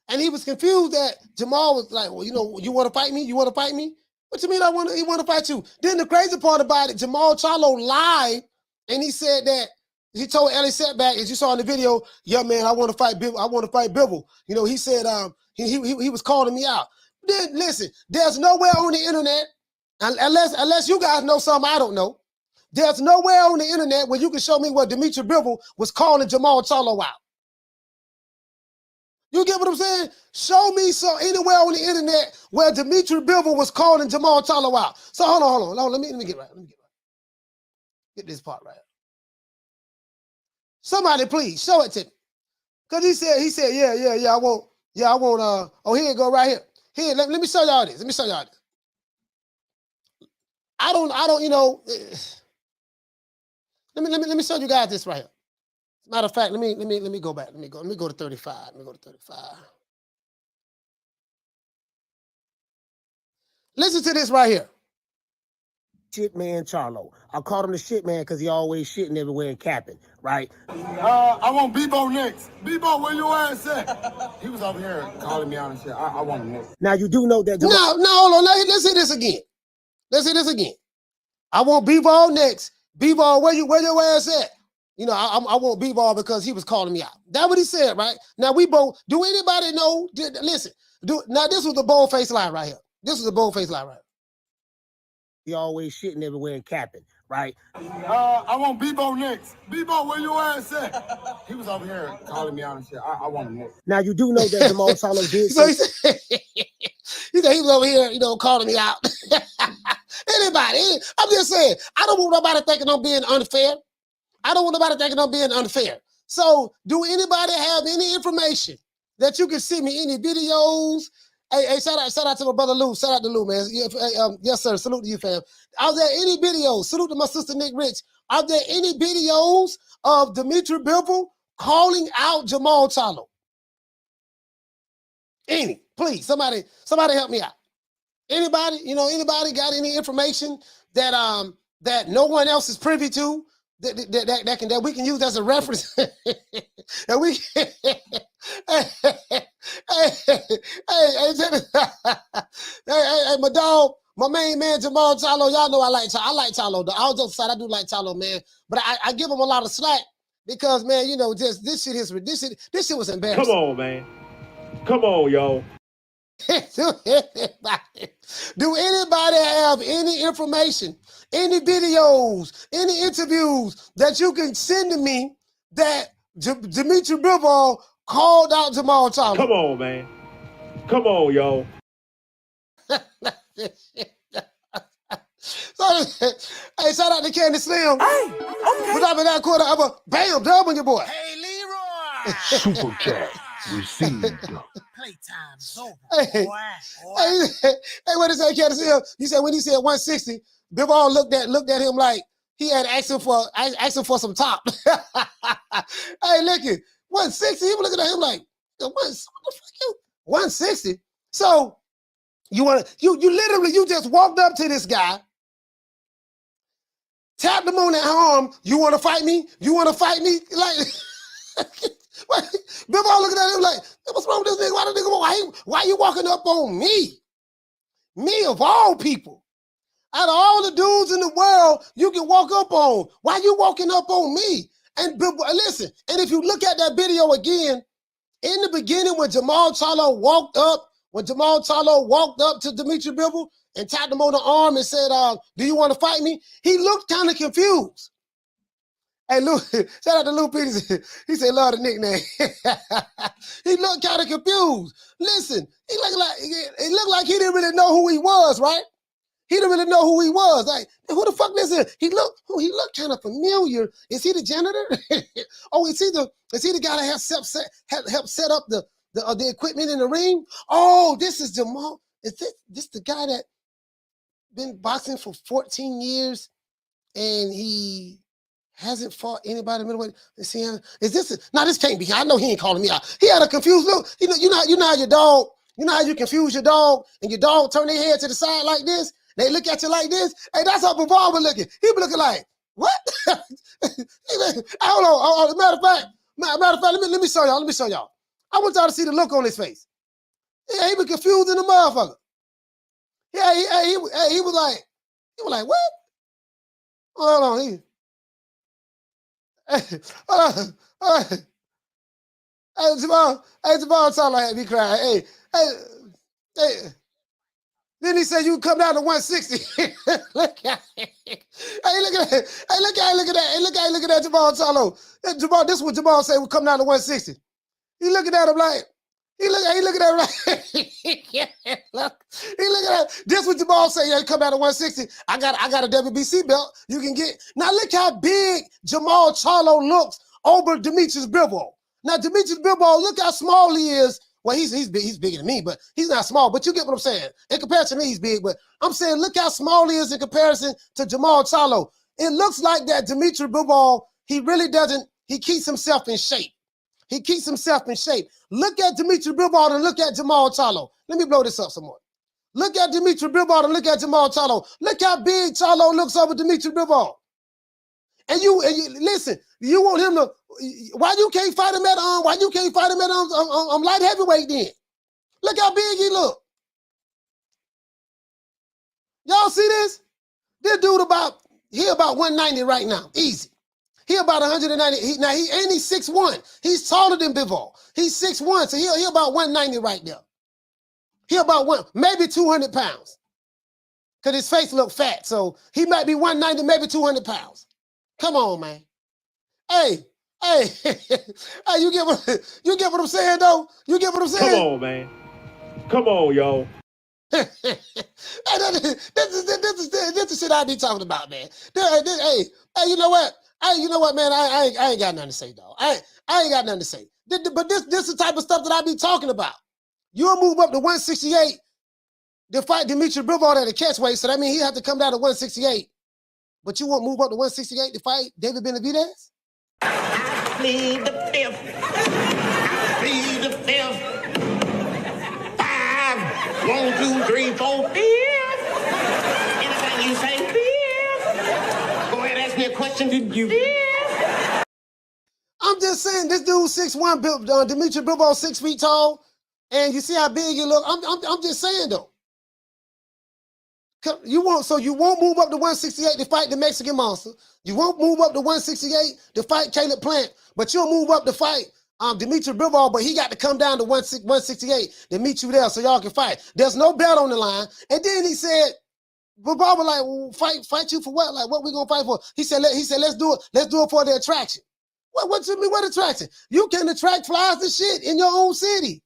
And he was confused that Jermall was like, well, you want to fight me? You want to fight me? What you mean he want to fight you? Then the crazy part about it, Jermall Charlo lied, and he said that he told Ellie Setback, as you saw in the video, yeah, man, I want to fight Bivol. I want to fight Bivol. He said he was calling me out. Then listen, there's nowhere on the internet, unless you guys know something I don't know. There's nowhere on the internet where you can show me where Dimitri Bivol was calling Jermall Charlo out. You get what I'm saying? Show me anywhere on the internet where Dimitri Bivol was calling Jermall Charlo out. So hold on. Let me get right. Get this part right. Somebody please show it to me. Because he said, yeah, I want, oh, here it go right here. Here, let me show y'all this. I don't, let me show you guys this right here. Matter of fact, let me go back. Let me go to 35. Listen to this right here. Shit man Charlo. I called him the shit man because he always shitting everywhere and capping, right? I want Bivol next. Bivol, where your ass at? He was over here calling me out and shit. I want him next. Now you do know that. No, hold on. Let's hear this again. I want Bivol next. Bivol, where your ass at? I want Bivol because he was calling me out. That's what he said, right? Now we both. Do anybody know? Listen. Now this was the bold-faced lie right here. He always shitting everywhere and capping, right? I want Bivol next. Bivol, where your ass at? He was over here calling me out and shit. I want him next. Now you do know that Jermall Charlo did. So he said he was over here, calling me out. Anybody? I'm just saying, I don't want nobody thinking I'm being unfair. So do anybody have any information that you can send me, any videos, Hey, shout out to my brother Lou. Shout out to Lou, man. Yes, sir. Salute to you, fam. Are there any videos? Salute to my sister Nick Rich. Are there any videos of Dimitri Bivol calling out Jermall Charlo? Any? Please, somebody help me out. Anybody? Anybody got any information that that no one else is privy to that we can use as a reference? And we hey, my dog, my main man Jermall Charlo. Y'all know I like Charlo. The all jokes aside, I do like Charlo, man. But I give him a lot of slack because, man, just this shit was embarrassing. Come on, man. Come on, y'all. Do anybody have any information, any videos, any interviews that you can send to me that Dimitri Bivol called out Jermall Charlo? Come on, man. Come on, y'all. Hey, shout out to Candy Slim. Hey, okay. Without that quarter of a bam, dub on your boy. Hey, Leroy. Super chat received. Playtime's over, Hey, boy. hey, what did he say, Candy Slim? He said when he said 160, Bivol looked at him like he had asked him for some top. Hey, look at 160. He was looking at him like, what the fuck you? 160. So you literally just walked up to this guy, tapped him on that arm. You want to fight me? You want to fight me? Like, Bivol looking at him like, what's wrong with this nigga? Why you walking up on me? Me of all people. Out of all the dudes in the world, you can walk up on. Why you walking up on me? And listen, and if you look at that video again, in the beginning when Jermall Charlo walked up to Dimitri Bivol and tapped him on the arm and said, do you want to fight me? He looked kind of confused. Hey, Lou, shout out to Lou Peters. He said, love the nickname. He looked kind of confused. Listen, it looked like he didn't really know who he was, right? He didn't really know who he was. Like, who the fuck this is? He looked kind of familiar. Is he the janitor? Oh, is he the guy that helped set up the equipment in the ring? Oh, this is Jermall. Is this the guy that been boxing for 14 years and he hasn't fought anybody in the middleweight? This can't be. I know he ain't calling me out. He had a confused look. You know how your dog, how you confuse your dog and your dog turn their head to the side like this? They look at you like this. Hey, that's how Bivol was looking. He was looking like, what? Hold on. Matter of fact, let me show y'all. I want y'all to see the look on his face. Yeah, he was confused in the motherfucker. Yeah, he was like, what? Hold on. Hold on. Hey, Jermall Charlo had me crying. Hey. Then he said, you come down to 160. Look at it. Hey, look at that. Hey, look at that Jermall Charlo. This is what Jermall said would come down to 160. He looking at him like, he looking at him like, he looking at this what Jermall say, yeah, come down to 160. I got a WBC belt you can get. Now look how big Jermall Charlo looks over Dimitri Bivol. Now Dimitri Bivol, look how small he is. Well, he's bigger than me, but he's not small. But you get what I'm saying. In comparison to me, he's big. But I'm saying, look how small he is in comparison to Jermall Charlo. It looks like that Dimitri Bivol, he really doesn't. He keeps himself in shape. Look at Dimitri Bivol and look at Jermall Charlo. Let me blow this up some more. Look at Dimitri Bivol and look at Jermall Charlo. Look how big Charlo looks over Dimitri Bivol. And you listen. You want him to? Why you can't fight him at light heavyweight then? Look how big he look. Y'all see this? This dude about 190 right now, easy. He about 190. He's 6'1". He's taller than Bivol. He's 6'1", so he about 190 right there. He about maybe 200 pounds. Because his face look fat, so he might be 190, maybe 200 pounds. Come on, man. Hey, you get what I'm saying, though? You get what I'm saying? Come on, man. Come on, y'all. Hey, this is shit I be talking about, man. Hey, you know what? Man? I ain't got nothing to say, dog. I ain't got nothing to say. But this is the type of stuff that I be talking about. You'll move up to 168 to fight Dimitri Bivol at a catchweight. So that means he have to come down to 168. But you won't move up to 168 to fight David Benavidez? I plead the fifth. I plead the fifth. 5, 1, 2, 3, 4, 5. Anything you say, 5. Go ahead, ask me a question. Did you? 5. I'm just saying, this dude 6'1", Dimitri Bivol 6 feet tall, and you see how big you look. I'm just saying though. You won't move up to 168 to fight the Mexican Monster. You won't move up to 168 to fight Caleb Plant, but you'll move up to fight Dimitri Bivol, but he got to come down to 168 to meet you there so y'all can fight. There's no belt on the line. And then he said, Bivol was like, well, fight you for what? Like, what we gonna fight for? He said, let's do it for the attraction. What you mean, what attraction? You can attract flies and shit in your own city.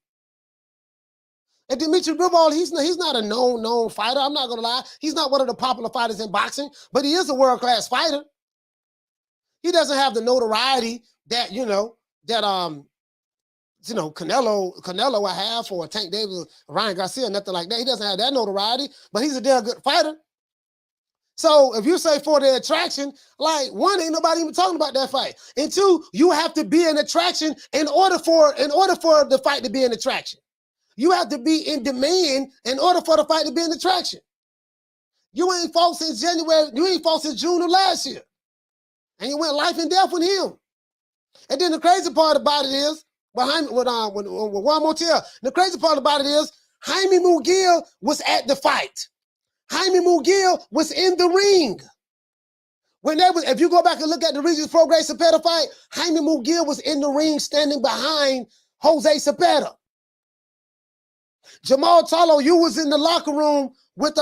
And Dimitri Bivol, he's not a known fighter. I'm not gonna lie. He's not one of the popular fighters in boxing, but he is a world-class fighter. He doesn't have the notoriety that Canelo I have, or Tank Davis, or Ryan Garcia, nothing like that. He doesn't have that notoriety, but he's a damn good fighter. So if you say for the attraction, like, one, ain't nobody even talking about that fight. And two, you have to be an attraction in order for the fight to be an attraction. You have to be in demand in order for the fight to be an attraction. You ain't fought since January. You ain't fought since June of last year. And you went life and death with him. And then the crazy part about it is, with Juan Montiel, the crazy part about it is, Jaime Mugiel was at the fight. Jaime Mugiel was in the ring. If you go back and look at the Regis Prograis Zepeda fight, Jaime Mugiel was in the ring standing behind Jose Zepeda. Jermall Charlo, you was in the locker room with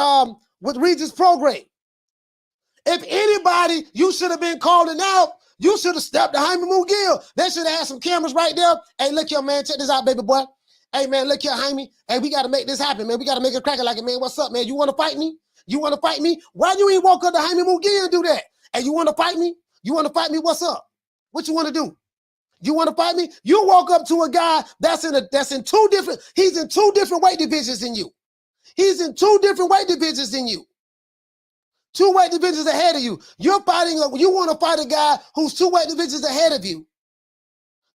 Regis Prograis. If anybody you should have been calling out, you should have stepped to Jaime Mugiel. They should have had some cameras right there. Hey, look here, man. Check this out, baby boy. Hey, man, look here, Jaime. Hey, we got to make this happen, man. We got to make it crack like it, man. What's up, man? You want to fight me? You want to fight me? Why you ain't walk up to Jaime Mugiel and do that? Hey, you want to fight me? You want to fight me? What's up? What you want to do? You want to fight me? You walk up to a guy he's in two different weight divisions than you. He's in 2 different weight divisions than you. 2 weight divisions ahead of you. You want to fight a guy who's 2 weight divisions ahead of you.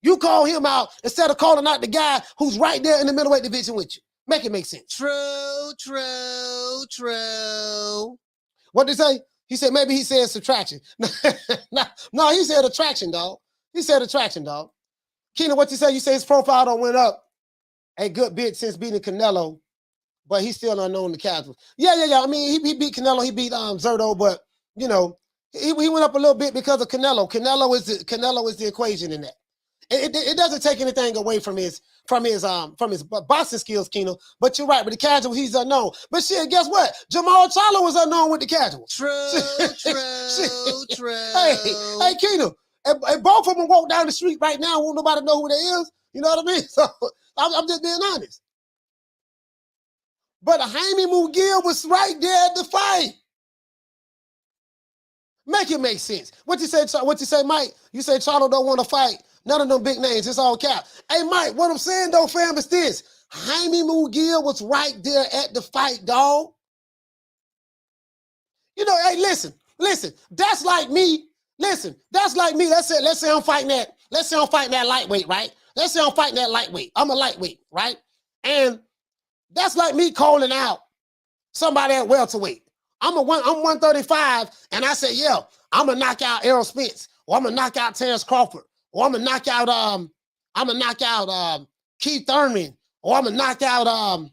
You call him out instead of calling out the guy who's right there in the middleweight division with you. Make it make sense. True. What did he say? He said maybe he said subtraction. No, he said attraction, dog. He said attraction, dog. Keenan, what you say? You say his profile don't went up a good bit since beating Canelo, but he's still unknown to casuals. Yeah. I mean, he beat Canelo. He beat Zerto, but you know, he went up a little bit because of Canelo. Canelo is the equation in that. It doesn't take anything away from his boxing skills, Keno. But you're right, with the casual, he's unknown. But shit, guess what? Jermall Charlo was unknown with the casual. True. Hey, Keno. And both of them walk down the street right now, won't nobody know who they is. You know what I mean? So I'm just being honest. But Jaime Mugiel was right there at the fight. Make it make sense. What you say, Mike? You say Charlo don't want to fight. None of them big names. It's all cap. Hey, Mike, what I'm saying, though, fam, is this. Jaime Mugiel was right there at the fight, dog. You know, hey, listen. That's like me. Listen, that's like me. Let's say I'm fighting that lightweight, right? Let's say I'm fighting that lightweight. I'm a lightweight, right? And that's like me calling out somebody at welterweight. I'm 135, and I say, yeah, I'm gonna knock out Errol Spence, or I'm gonna knock out Terrence Crawford, or I'm gonna knock out Keith Thurman, or I'm gonna knock out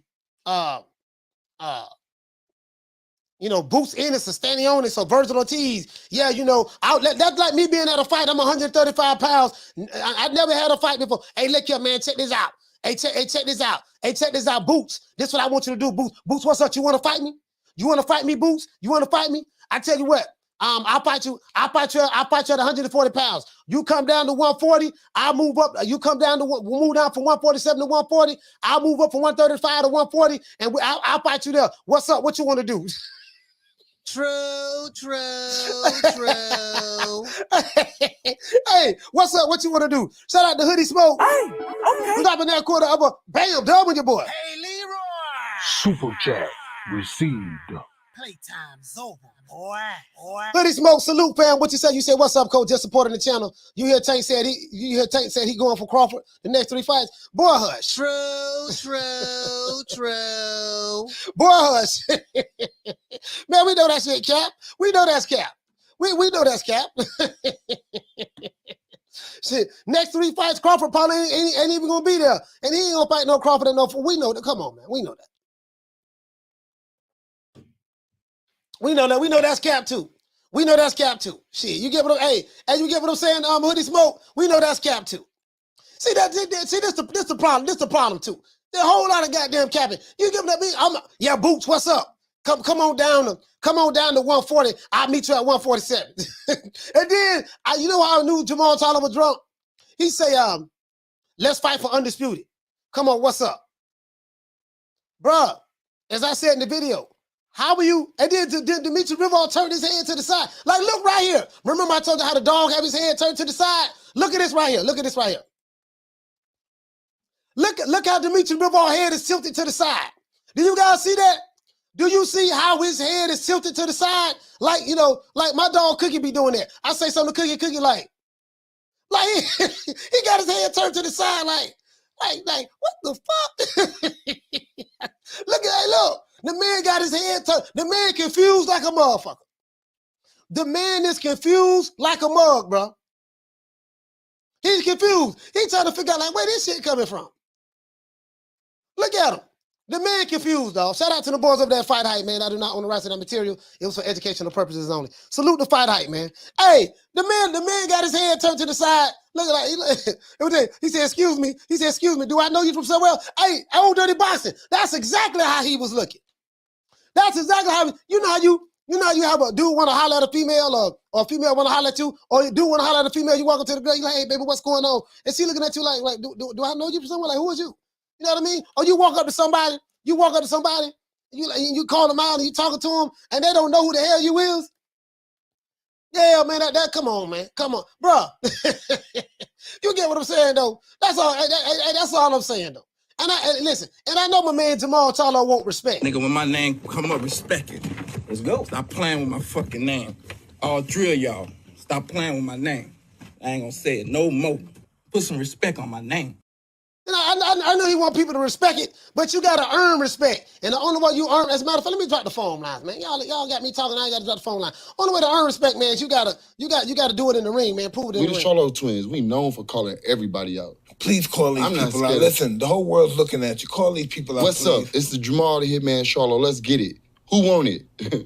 Boots Ennis or Stanionis or Virgil Ortiz. Yeah, that's like me being at a fight. I'm 135 pounds. I never had a fight before. Hey, look here, man, check this out. Hey, check this out. Hey, check this out, Boots. This is what I want you to do, Boots. Boots, what's up? You want to fight me? You want to fight me, Boots? You want to fight me? I tell you what. I'll fight you at 140 pounds. You come down to 140, I'll move up. We'll move down from 147 to 140. I'll move up from 135 to 140, and I'll fight you there. What's up? What you want to do? True. Hey, what's up? What you want to do? Shout out to Hoodie Smoke. Hey, okay. Dropping that quarter of a bam, double your boy. Hey, Leroy. Super chat received. Playtime's over, boy. Hoodie Smoke, salute, fam. What you say? You said, what's up, coach? Just supporting the channel. You hear Tank said he going for Crawford the next 3 fights. Boy, hush. True. Boy, hush. Man, we know that shit, Cap. We know that's Cap. We know that's Cap. Shit, next 3 fights, Crawford probably ain't even gonna be there, and he ain't gonna fight no Crawford and no. We know that. Come on, man. We know that. We know that's Cap too. We know that's Cap too. Shit, you get what I'm, you get what I'm saying? Hoodie Smoke. We know that's Cap too. See that? See this the problem. This the problem too. There's a whole lot of goddamn capping. You giving that me? Yeah, Boots. What's up? Come on down to 140. I'll meet you at 147. And then you know how I knew Jermall Charlo was drunk? He say, let's fight for undisputed. Come on, what's up? Bruh, as I said in the video, how are you? And then Dimitri Bivol turned his head to the side. Like, look right here. Remember I told you how the dog have his head turned to the side? Look at this right here. Look at this right here. Look how Dimitri Bivol's head is tilted to the side. Do you guys see that? Do you see how his head is tilted to the side? Like, you know, like my dog Cookie be doing that. I say something to Cookie like he got his head turned to the side, like what the fuck? Look. The man got his head turned. The man confused like a motherfucker. The man is confused like a mug, bro. He's confused. He's trying to figure out like where this shit coming from. Look at him. The man confused, dog. Shout out to the boys of that Fight Hype, man. I do not own the rights to that material. It was for educational purposes only. Salute the Fight Hype, man. Hey, the man got his head turned to the side. Look at he said, excuse me. He said, excuse me. Do I know you from somewhere else? Hey, old dirty boxing. That's exactly how he was looking. That's exactly how you have a dude want to holler at a female or a female want to holler at you, or you do want to holler at a female, you walk up to the girl, you like, hey baby, what's going on? And she looking at you like do I know you from somewhere? Like, who is you? You know what I mean? Or you walk up to somebody, you call them out and you talking to them, and they don't know who the hell you is. Yeah, man, that come on, man. Come on, bro. You get what I'm saying, though. That's all I'm saying, though. And listen, and I know my man Jermall Charlo won't respect. Nigga, when my name come up, respect it. Let's go. Stop playing with my fucking name. All three of y'all, stop playing with my name. I ain't gonna say it no more. Put some respect on my name. You know, I know you want people to respect it, but you gotta earn respect. And the only way you earn, as a matter of fact, let me drop the phone lines, man. Y'all got me talking. I ain't gotta drop the phone line. Only way to earn respect, man, is you gotta do it in the ring, man. Prove it in the ring. We the Charlo twins. We known for calling everybody out. Please call these people out. Listen, the whole world's looking at you. Call these people out. What's up? It's the Jermall the Hitman Charlo. Let's get it. Who want it?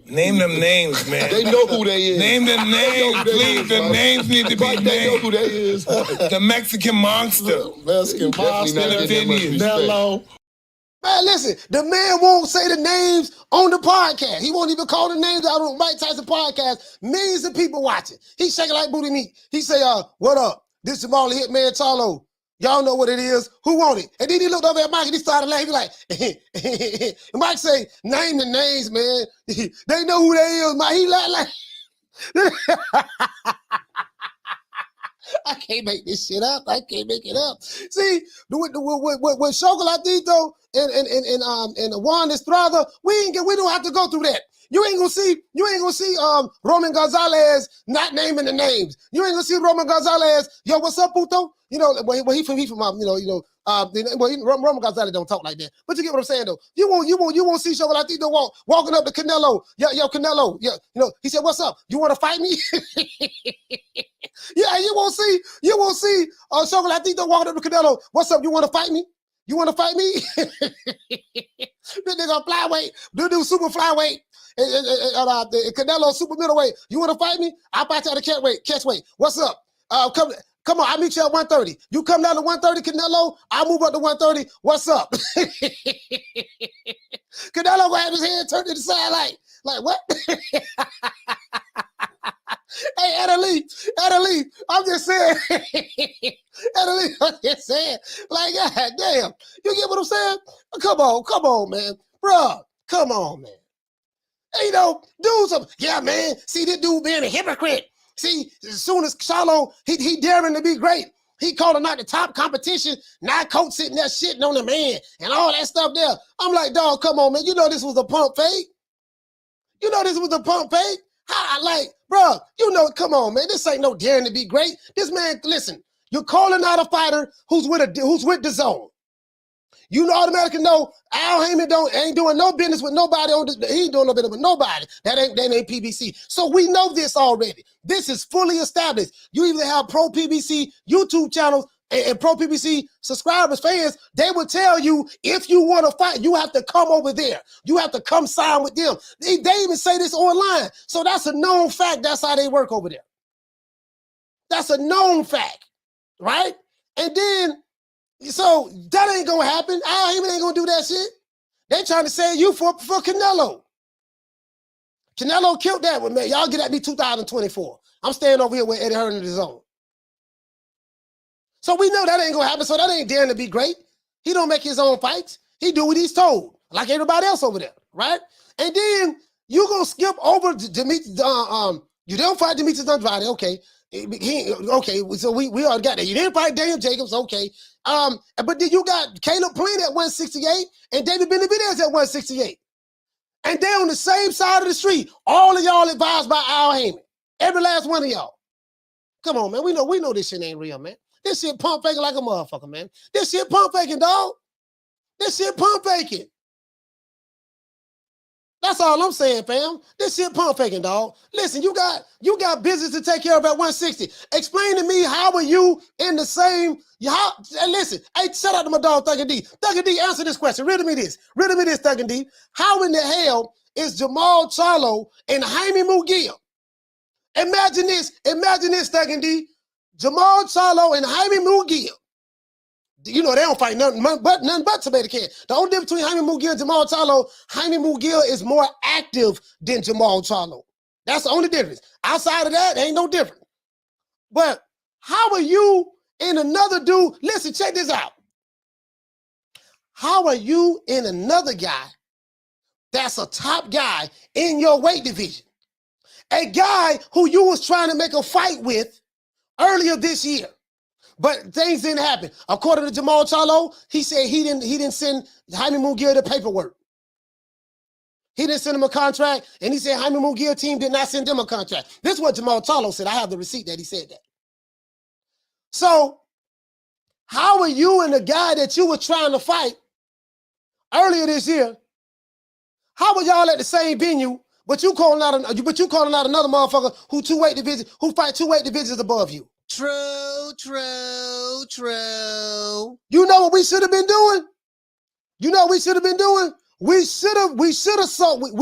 Name them names, man. They know who they is. Name them names, please. The names need to be named. They know who they is. The Mexican monster. Mexican monster. Canelo. Man, listen, the man won't say the names on the podcast. He won't even call the names out on Mike Tyson podcast. Millions of people watching. He's shaking like booty meat. He say, what up? This is Jermall the Hitman Charlo. Y'all know what it is. Who want it? And then he looked over at Mike and he started laughing. He like, and Mike say, name the names, man. They know who they is, Mike. He like, I can't make this shit up. I can't make it up. See, with Chocolatito and Juan Estrada, we don't have to go through that. You ain't gonna see Roman Gonzalez not naming the names. You ain't gonna see Roman Gonzalez, yo, what's up, puto? You know, well, he from Roman Gonzalez don't talk like that. But you get what I'm saying though. You won't see Chocolatito walking up to Canelo. Yo, Canelo. Yeah, you know, he said, what's up? You wanna fight me? Yeah, you won't see Chocolatito walking up to Canelo. What's up? You wanna fight me? You wanna fight me? This nigga Flyweight, do super Flyweight. Canelo super middleweight. You want to fight me? I'll fight you at the catch weight. What's up? Come on, I'll meet you at 130. You come down to 130, Canelo. I'll move up to 130. What's up? Canelo gonna have his head turned to the side like what? Hey, Italy, I'm just saying. Italy, I'm just saying. Like, God damn. You get what I'm saying? Come on, man. Bruh, come on, man. You know, dudes are, yeah, man. See, this dude being a hypocrite. See, as soon as Charlo, he daring to be great. He calling out the top competition. Now coach sitting there shitting on the man and all that stuff there. I'm like, dog, come on, man. You know this was a pump fake. You know this was a pump fake. Bro, you know, come on, man. This ain't no daring to be great. This man, listen, you're calling out a fighter who's with the zone. You automatically know Al Heyman ain't doing no business with nobody on this. He ain't doing no business with nobody. That ain't PBC. So we know this already. This is fully established. You either have pro PBC YouTube channels and pro PBC subscribers, fans. They will tell you if you want to fight, you have to come over there. You have to come sign with them. They even say this online. So that's a known fact. That's how they work over there. That's a known fact, right? And then. So that ain't gonna happen. Al Heyman ain't gonna do that shit. They trying to say you for Canelo. Canelo killed that with me. Y'all get at me 2024. I'm staying over here with Eddie Hearn in the zone. So we know that ain't gonna happen. So that ain't daring to be great. He don't make his own fights. He do what he's told, like everybody else over there, right? And then you gonna skip over Demetrius. You don't fight Demetrius Andrade, okay? Okay, so we already got that. You didn't fight Daniel Jacobs, okay. But then you got Caleb Plant at 168 and David Benavidez at 168. And they on the same side of the street. All of y'all advised by Al Heyman. Every last one of y'all. Come on, man. We know this shit ain't real, man. This shit pump faking like a motherfucker, man. This shit pump faking, dog. This shit pump faking. That's all I'm saying, fam. This shit pump faking, dog. Listen, you got business to take care of at 160. Explain to me how are you in the same? Listen, hey, shout out to my dog Thugger D. Thugger D, answer this question. Riddle me this, Thugger D. How in the hell is Jermall Charlo and Jaime Munguia? Imagine this, Thugger D. Jermall Charlo and Jaime Munguia. You know, they don't fight nothing but Zepeda can. The only difference between Jaime Munguia and Jermall Charlo, Jaime Munguia is more active than Jermall Charlo. That's the only difference. Outside of that, ain't no difference. But how are you in another dude? Listen, check this out. How are you in another guy that's a top guy in your weight division? A guy who you was trying to make a fight with earlier this year. But things didn't happen. According to Jermall Charlo, he said he didn't send Jaime Munguia the paperwork. He didn't send him a contract, and he said Jaime Munguia team did not send him a contract. This is what Jermall Charlo said. I have the receipt that he said that. So, how are you and the guy that you were trying to fight earlier this year? How are y'all at the same venue? But you calling out another motherfucker who fight two weight divisions above you? True. You know what we should have been doing? We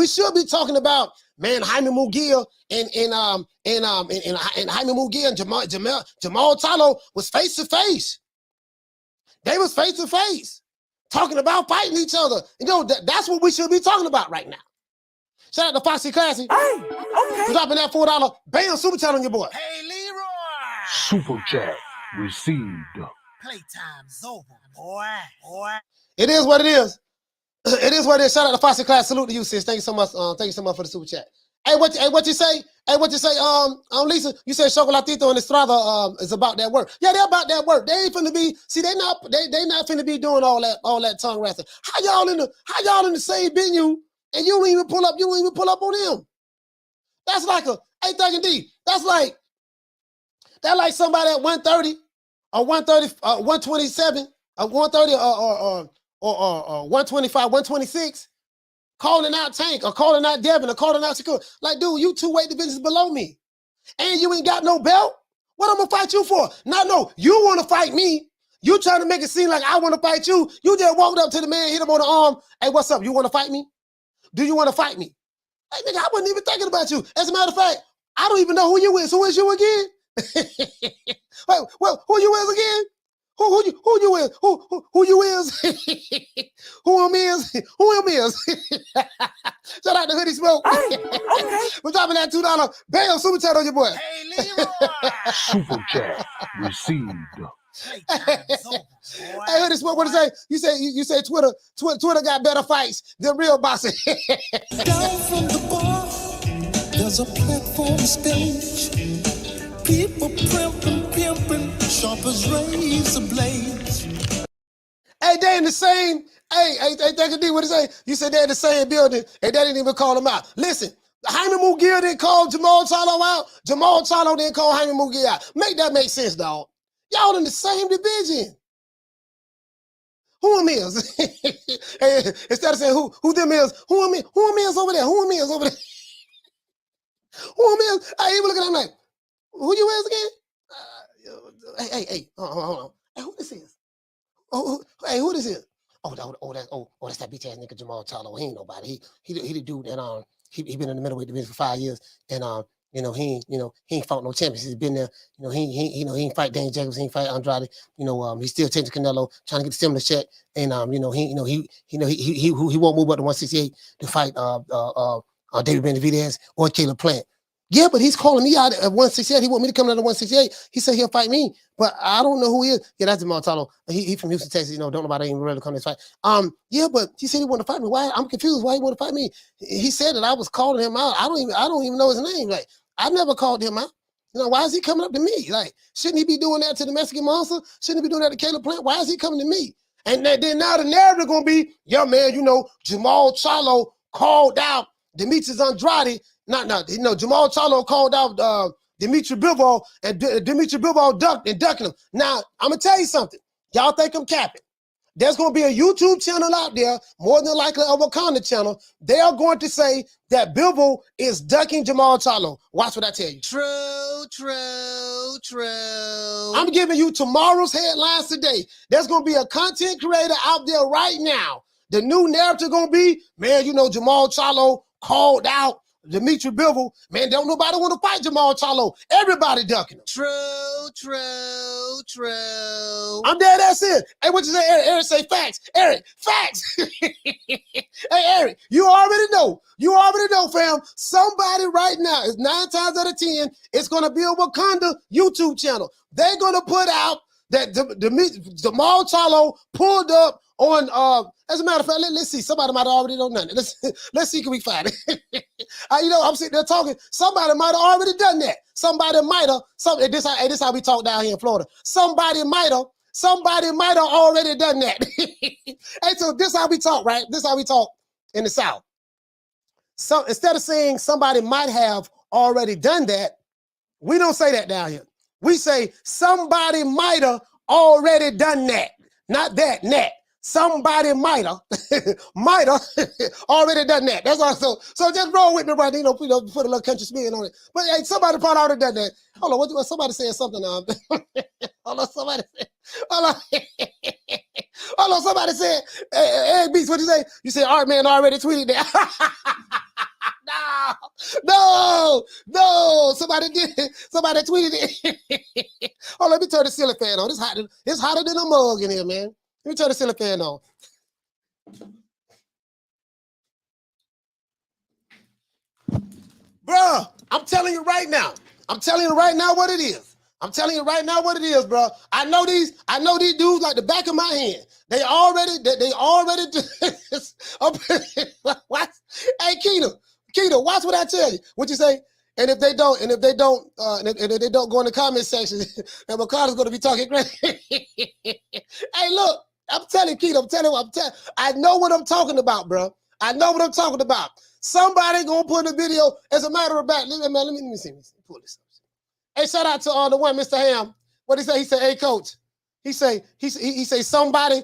should be talking about, man, Jaime Munguia and Jaime Munguia and Jermall Charlo was face to face. They was face to face, talking about fighting each other. You know, that's what we should be talking about right now. Shout out to Foxy Classy. Hey, okay. For dropping that $4 bam super chat on your boy. Hey, Leroy. Super chat received. Playtime's over, boy. It is what it is. It is what it is. Shout out to Foxy Class. Salute to you, sis. Thank you so much. Thank you so much for the super chat. Hey, what you say? Lisa, you said Chocolatito and Estrada is about that work. Yeah, they're about that work. They ain't finna be. See, they not finna be doing all that tongue wrestling. How y'all in the same venue and you don't even pull up on them? That's like hey, Thugger D. That's like somebody at 130 or 130, 127 or 130 or 125, 126 calling out Tank or calling out Devin or calling out Shakur. Like, dude, you two weight divisions below me. And you ain't got no belt? What I'm gonna fight you for? No, you wanna fight me. You trying to make it seem like I wanna fight you. You just walked up to the man, hit him on the arm. Hey, what's up? You wanna fight me? Do you wanna fight me? Hey, nigga, I wasn't even thinking about you. As a matter of fact, I don't even know who you is. Who is you again? Wait, well, who you is again? Who you is? Who you is? Who him is? Shout out to Hoodie Smoke. Hey, okay. We're dropping that $2 bam super chat on your boy. Hey, Leroy. Super chat received. Playtime's over, boy. Hey, hear this what it say? You say Twitter got better fights than real boxing. Down from the bar, there's a platform stage. People pimping, sharp as razor blades. Hey, they in the same. Hey, D, what it say? You said they're in the same building, and they didn't even call them out. Listen, Jaime Munguia didn't call Jermall Charlo out. Jermall Charlo didn't call Jaime Munguia out. Make that make sense, dog. Y'all in the same division. Who am is? Hey, instead of saying who them is, who am is over there? Who am is over there? Who am is? I even looking at him like, who you is again? Hey, hold on. Hey, who this is? Hey, who this is? That's that bitch ass nigga Jermall Charlo. He ain't nobody. He the dude that he been in the middleweight division for 5 years, and he ain't fought no champions. He's been there. He ain't fight Danny Jacobs. He ain't fight Andrade. He's still chasing Canelo, trying to get the stimulus check, and he won't move up to 168 to fight David Benavidez or Caleb Plant. Yeah, but he's calling me out at 168. He want me to come down to 168. He said he'll fight me, but I don't know who he is. Yeah, that's Jermall Charlo. He from Houston, Texas. Don't nobody even really come to this fight. Yeah, but he said he wanted to fight me. Why? I'm confused. Why he want to fight me? He said that I was calling him out. I don't even know his name. Like, I never called him out. Why is he coming up to me? Like, shouldn't he be doing that to the Mexican Monster? Shouldn't he be doing that to Caleb Plant? Why is he coming to me? And then now the narrative gonna be, yeah, man, Jermall Charlo called out Demetrius Andrade. Jermall Charlo called out Dimitri Bivol, and Dimitri Bivol ducking him. Now, I'm going to tell you something. Y'all think I'm capping. There's going to be a YouTube channel out there, more than likely a Wakanda channel. They are going to say that Bivol is ducking Jermall Charlo. Watch what I tell you. True. I'm giving you tomorrow's headlines today. There's going to be a content creator out there right now. The new narrative going to be, man, Jermall Charlo called out Dimitri Bivol. Man, don't nobody want to fight Jermall Charlo. Everybody ducking him. True. I'm dead, that's it. Hey, what you say, Eric? Eric say facts. Eric, facts. Hey, Eric, you already know. Fam. Somebody right now, it's 9 times out of 10, it's going to be a Wakanda YouTube channel. They're going to put out that Jermall Charlo pulled up on, as a matter of fact, let's see. Somebody might have already done nothing. Let's see, can we find it? I'm sitting there talking. Somebody might have already done that. Somebody might have. This how we talk down here in Florida. Somebody might have already done that. Hey, so this how we talk, right? This how we talk in the South. So instead of saying somebody might have already done that, we don't say that down here. We say somebody might have already done that. Not that, net. Somebody might have already done that. That's all. So just roll with me, right? Put a little country spin on it. But hey, somebody probably already done that. Hold on, somebody saying something now. Hold on, somebody said. Hold on, somebody said. Hey, Beats, what you say? You said, Art Man already tweeted that. No. Somebody did. Somebody tweeted it. Oh, let me turn the ceiling fan on. It's hotter than a mug in here, man. Let me turn the ceiling fan on. Bruh, I'm telling you right now what it is. Bro. I know these dudes like the back of my hand. They already do this. What? Hey, Keto, watch what I tell you. What you say? And if they don't go in the comment section, then McCarter's going to be talking great. Hey, look, I'm telling Keto, I know what I'm talking about, bro. I know what I'm talking about. Somebody gonna put a video. As a matter of fact, let me see. Pull this up. Hey, shout out to the one, Mr. Ham. What he say? He said, "Hey, coach." He say somebody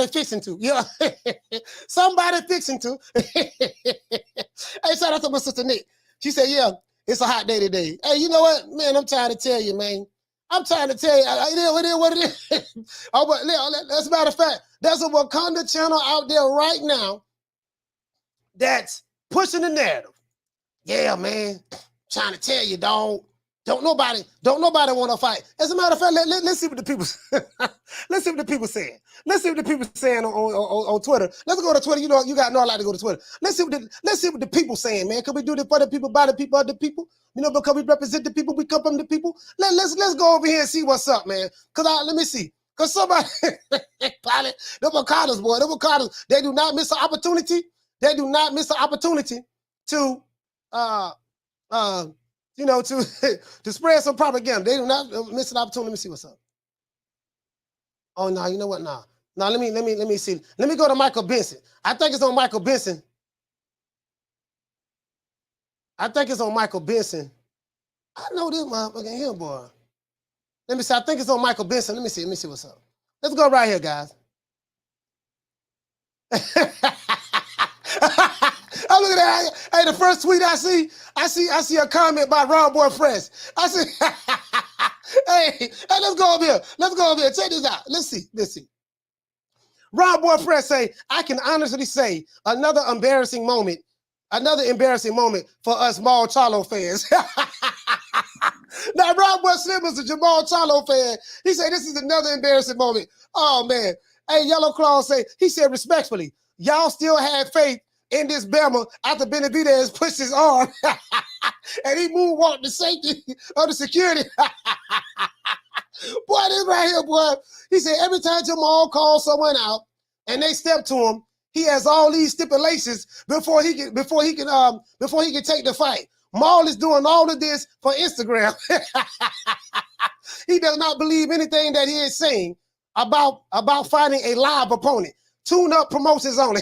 fixing to. Yeah, somebody fixing to. Hey, shout out to my sister Nick. She said, "Yeah, it's a hot day today." Hey, you know what, man? I'm trying to tell you, man. I'm trying to tell you, it is what it is. Oh, but as a matter of fact, there's a Wakanda channel out there right now that's pushing the narrative. Yeah, man. Trying to tell you, dog. Don't nobody want to fight. As a matter of fact, let's see what the people let's see what the people saying. Let's see what the people saying on Twitter. Let's go to Twitter. You know I like to go to Twitter. Let's see what the people saying, man. Can we do this for the people, by the people, other people? You know, because we represent the people, we come from the people. Let's go over here and see what's up, man. Let me see. Cause somebody pilot, them Okadas, boy, them Okadas, they do not miss an opportunity. They do not miss an opportunity to you know, to spread some propaganda. They do not miss an opportunity. Let me see what's up. Oh no, you know what? No, let me see. Let me go to Michael Benson. I think it's on Michael Benson. I think it's on Michael Benson. I know this motherfucking here, boy. Let me see. I think it's on Michael Benson. Let me see what's up. Let's go right here, guys. Oh, look at that. Hey, the first tweet I see a comment by Rob Boy Fresh. I see, hey, let's go over here. Check this out. Let's see. Rob Boy Fresh say, I can honestly say another embarrassing moment for us Jermall Charlo fans. Now, Rob Boy Slim is a Jermall Charlo fan. He said, this is another embarrassing moment. Oh, man. Hey, Yellow Claw he said, respectfully, y'all still had faith in this Bama after Benavidez pushed his arm and he moonwalked the safety of the security. Boy, this right here, boy. He said every time Jermall calls someone out and they step to him, he has all these stipulations before he can take the fight. Maul is doing all of this for Instagram. He does not believe anything that he is saying about finding a live opponent. Tune up promotions only.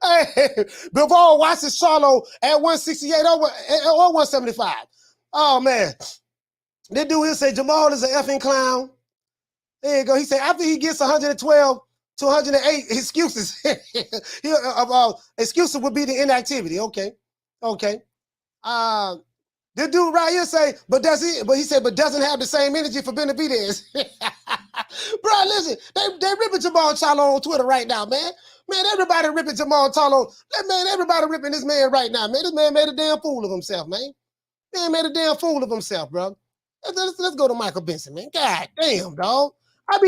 Hey, Bivol watches Charlo at 168 or 175. Oh, man. This dude here say Jermall is an effing clown. There you go. He said after he gets 112 to 108 excuses, excuses would be the inactivity. Okay. This dude right here say, but doesn't have the same energy for Benavidez. Bro, listen, they ripping Jermall Charlo on Twitter right now, man. Man, everybody ripping Jermall Charlo. Everybody ripping this man right now, man. This man made a damn fool of himself, man. Bro. Let's go to Michael Benson, man. God damn, dog. I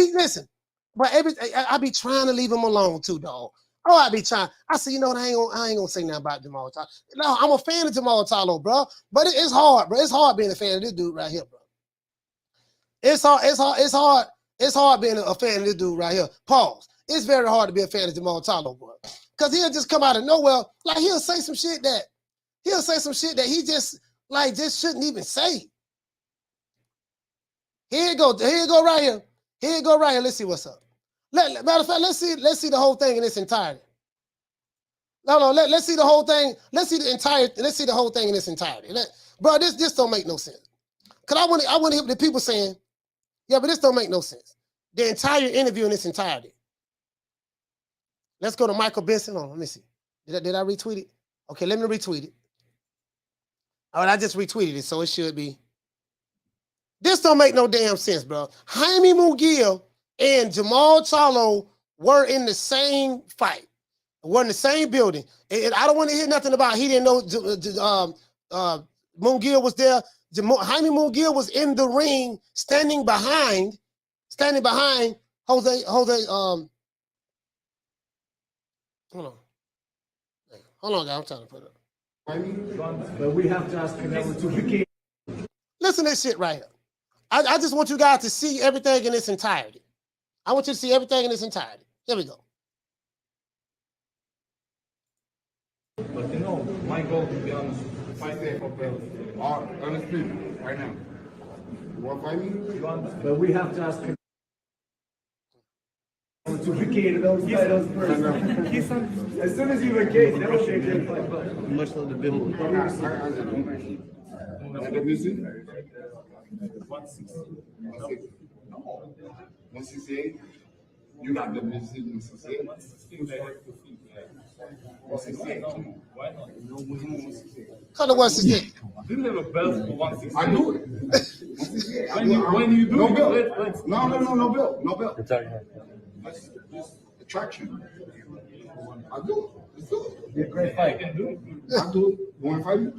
be trying to leave him alone too, dog. Oh, I be trying. I say, you know what? I ain't gonna say nothing about Jermall Charlo. No, I'm a fan of Jermall Charlo, bro. But it's hard, bro. It's hard being a fan of this dude right here, bro. It's hard being a fan of this dude right here. Pause. It's very hard to be a fan of Jermall Charlo, bro. Because he'll just come out of nowhere. Like he'll say some shit that he just shouldn't even say. Here you go right here. Let's see what's up. Matter of fact, let's see the whole thing in its entirety. Let's see the whole thing. Let's see the whole thing in its entirety. Bro, this don't make no sense. Cause I want to hear the people saying, yeah, but this don't make no sense. The entire interview in its entirety. Let's go to Michael Benson. Let me see. Did I retweet it? Okay, let me retweet it. All right, I just retweeted it, so it should be. This don't make no damn sense, bro. Jaime Munguia and Jermall Charlo were in the same fight. Were in the same building. And I don't want to hear nothing about he didn't know Munguia was there. Jaime Munguia was in the ring, standing behind Jose. Hold on, guys. I'm trying to put it up. But we have to ask Canelo to begin. Listen to this shit right here. I just want you guys to see everything in its entirety. I want you to see everything in its entirety. Here we go. But you know, my goal, to be honest, fight there for belt. Honestly, right now. You want to fight me? But we have to ask Canelo to vacate those titles first. As soon as you vacate, that will shake your fight. Much love to Bivol. And the music? 168? You got the music 168? 168. Why not? Come to 168. Didn't have a belt for 168. I do it. When you do no it, belt. No belt. No belt. Let's traction. I do it. Let's do it. Be a great fight. I do it. You want to fight me?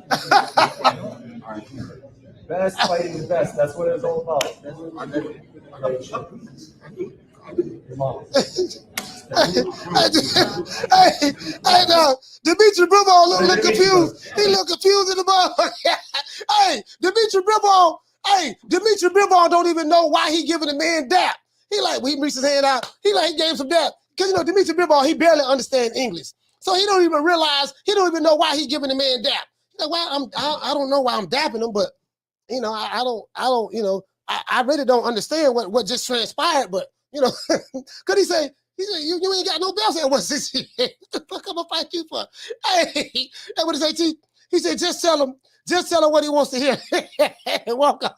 All right, come here. Best fighting the best. That's what it's all about. I do it. Come on. Hey, no, Dimitri Bivol look confused. He look confused in the ball. Hey, Dimitri Bivol don't even know why he giving the man dap. He like, when he reached his hand out, he gave him some dap. Because, Dimitri Bivol, he barely understands English. So he don't even realize, he don't even know why he giving the man dap. He's like, well, I don't know why I'm dapping him, but, I really don't understand what just transpired, but, could he say, you ain't got no belts at 160. What the fuck am I fight you for? Hey, what did he say, T? He said, just tell him what he wants to hear. And walk on.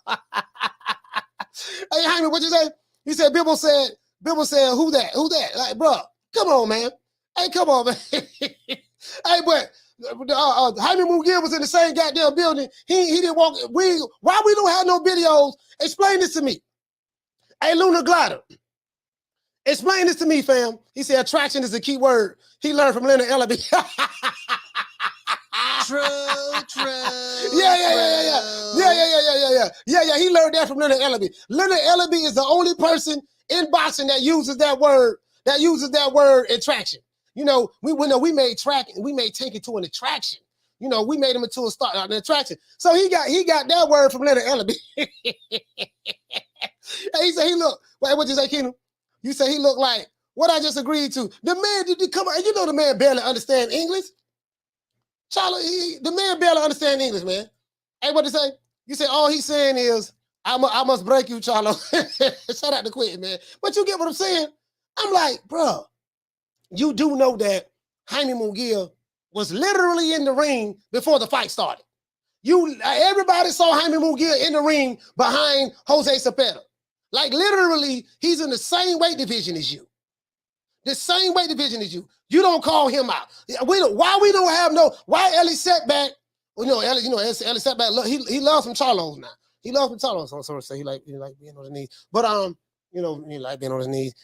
Hey, Jaime, what you say? He said, Bibble said, who that? Like, bro, come on, man. Hey, come on, man. Hey, but Jaime Munguia was in the same goddamn building. He didn't walk. Why we don't have no videos? Explain this to me. Hey, Lunar Glider. Explain this to me, fam. He said attraction is the key word. He learned from Leonard Ellaby. True. Yeah. He learned that from Leonard Ellaby. Leonard Ellaby is the only person in boxing that uses that word. Attraction. We made tank into an attraction. We made him into an attraction. So he got that word from Leonard Ellaby. He said he look. Wait, what you say, Keenum? You say he looked like what I just agreed to. The man did come on. The man barely understand English. Charlo, the man barely understand English, man. Hey, what you say? You say all he's saying is I must break you, Charlo. Shout out to Quentin, man. But you get what I'm saying? I'm like, bro, you do know that Jaime Munguia was literally in the ring before the fight started. Everybody saw Jaime Munguia in the ring behind Jose Zepeda. Like literally, he's in the same weight division as you. The same weight division as you. You don't call him out. Why Ellie Setback? Ellie Setback, he loves some Charlos now. He loves some Charlos. Some sources say he like being on his knees. But he like being on his knees.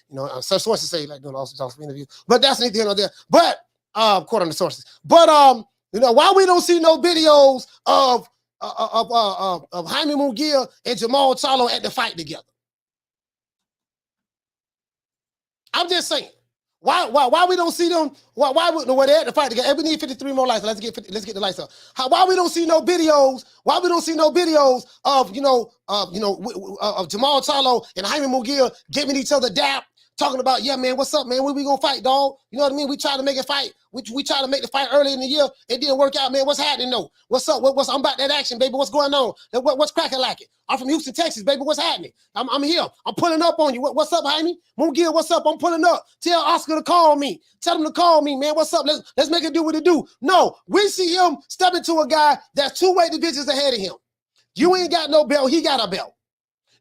Some sources say he like doing all sorts of interviews. But that's neither here nor there. But according to sources. But why we don't see no videos of Jaime Munguia and Jermall Charlo at the fight together? I'm just saying. Why we don't see them? Why they at the fight together? We need 53 more lights. Let's get the lights up. Why we don't see no videos? Why we don't see no videos of of Jermall Charlo and Jaime Munguia giving each other dap, talking about, yeah, man, what's up, man? When we gonna fight, dog? You know what I mean? We try to make a fight. We try to make the fight early in the year. It didn't work out, man. What's happening, though? What's up? I'm about that action, baby. What's going on? What's cracking like it? I'm from Houston, Texas, baby. What's happening? I'm here. I'm pulling up on you. What's up, Jaime? Munguia, what's up? I'm pulling up. Tell Oscar to call me. Tell him to call me, man. What's up? Let's make it do what it do. No, we see him step into a guy that's 2 weight divisions ahead of him. You ain't got no belt. He got a belt.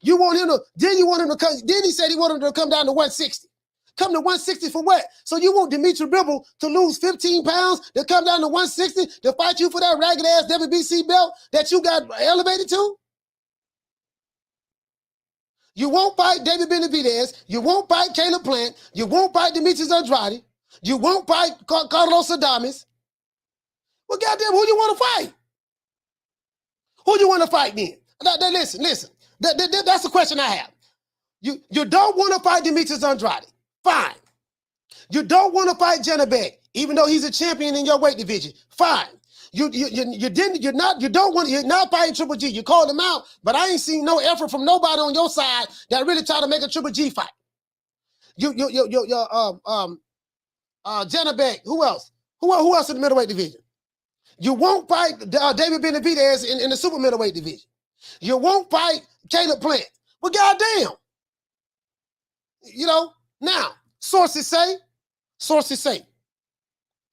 You want him to, then he said he wanted him to come down to 160. Come to 160 for what? So you want Dimitri Bivol to lose 15 pounds to come down to 160 to fight you for that ragged-ass WBC belt that you got elevated to? You won't fight David Benavidez. You won't fight Caleb Plant. You won't fight Demetrius Andrade. You won't fight Carlos Adames. Well, goddamn, who you want to fight? Who you want to fight then? Listen. That's the question I have. You don't want to fight Demetrius Andrade. Fine. You don't want to fight Janabek, even though he's a champion in your weight division. Fine. You're not fighting Triple G. You called him out, but I ain't seen no effort from nobody on your side that really try to make a Triple G fight. Janabek. Who else? Who else in the middleweight division? You won't fight David Benavidez in the super middleweight division. You won't fight Caleb Plant. Well, goddamn. Now, sources say,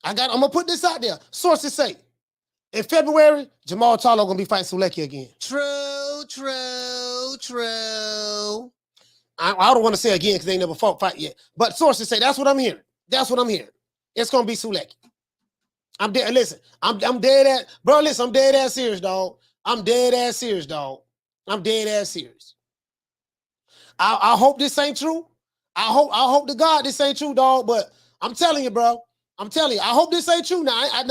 I'm gonna put this out there. Sources say, in February, Jermall Charlo gonna be fighting Sulecki again. True. I don't want to say again because they never fought fight yet. But sources say that's what I'm hearing. It's gonna be Sulecki. I'm dead. Listen, I'm dead at bro. Listen, I'm dead ass serious, dog. I'm dead ass serious. I hope this ain't true. I hope to God this ain't true, dog. But I'm telling you, bro. I'm telling you. I hope this ain't true. Now, I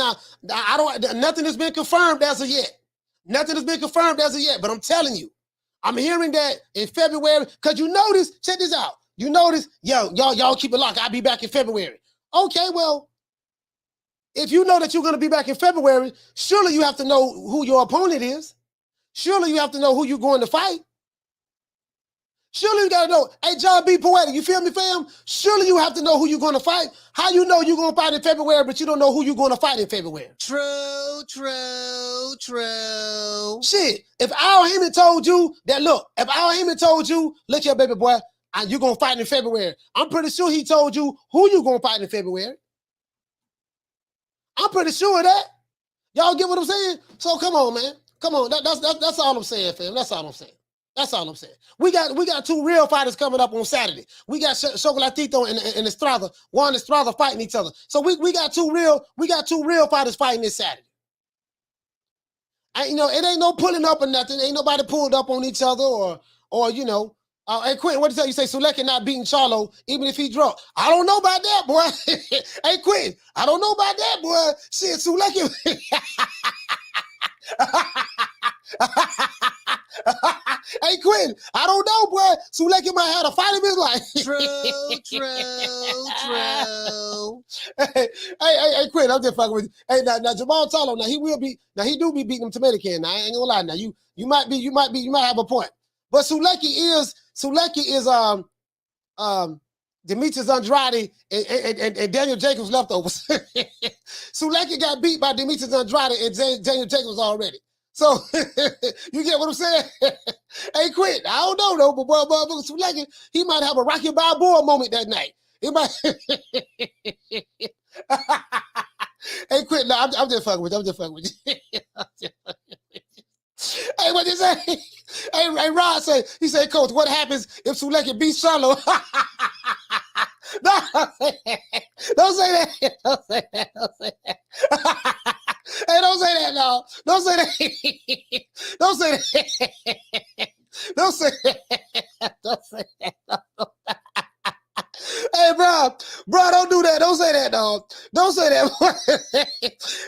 don't. Nothing has been confirmed as of yet. Nothing has been confirmed as of yet. But I'm telling you, I'm hearing that in February. Cause you notice. Check this out. You notice, y'all keep it locked. I'll be back in February. Okay, well, if you know that you're gonna be back in February, surely you have to know who your opponent is. Surely you have to know who you're going to fight. Surely you gotta know, hey, John B. Poetic, you feel me, fam? Surely you have to know who you're gonna fight. How you know you're gonna fight in February, but you don't know who you're gonna fight in February? True. Shit, if Al Heyman told you that, look here, baby boy, you're gonna fight in February. I'm pretty sure he told you who you gonna fight in February. I'm pretty sure of that. Y'all get what I'm saying? So come on, man. Come on. That's all I'm saying, fam. That's all I'm saying. That's all I'm saying. We got two real fighters coming up on Saturday. We got Chocolatito and Estrada, Juan Estrada fighting each other. So we got two real fighters fighting this Saturday. And, it ain't no pulling up or nothing. Ain't nobody pulled up on each other or hey, Quentin, what did you say? You say Sulek not beating Charlo even if he drunk. I don't know about that, boy. Hey, Quentin, I don't know about that, boy. Shit, Sulek. Hey, Quentin, I don't know, boy. Sulek might have a fight of his life. True. Hey, Quentin, I'm just fucking with you. Hey, now Jermall Charlo, he do be beating him tomato can. Now I ain't gonna lie. Now you might have a point. But Suleki is Demetrius Andrade and Daniel Jacobs leftovers. Suleki got beat by Demetrius Andrade and Daniel Jacobs already. So you get what I'm saying? Hey, Quint, I don't know though, but Suleki, he might have a Rocky Balboa moment that night. He might. Hey, Quint, no, I'm just fucking with you. Hey, what you say? Hey, Rod he said, Coach, what happens if Suleki beats Charlo? No, don't say that. Don't say that. Hey, don't say that, no. Don't say that. Don't say that. Don't say that. Don't say that. No. Hey, bro, don't do that. Don't say that, dog. Don't say that.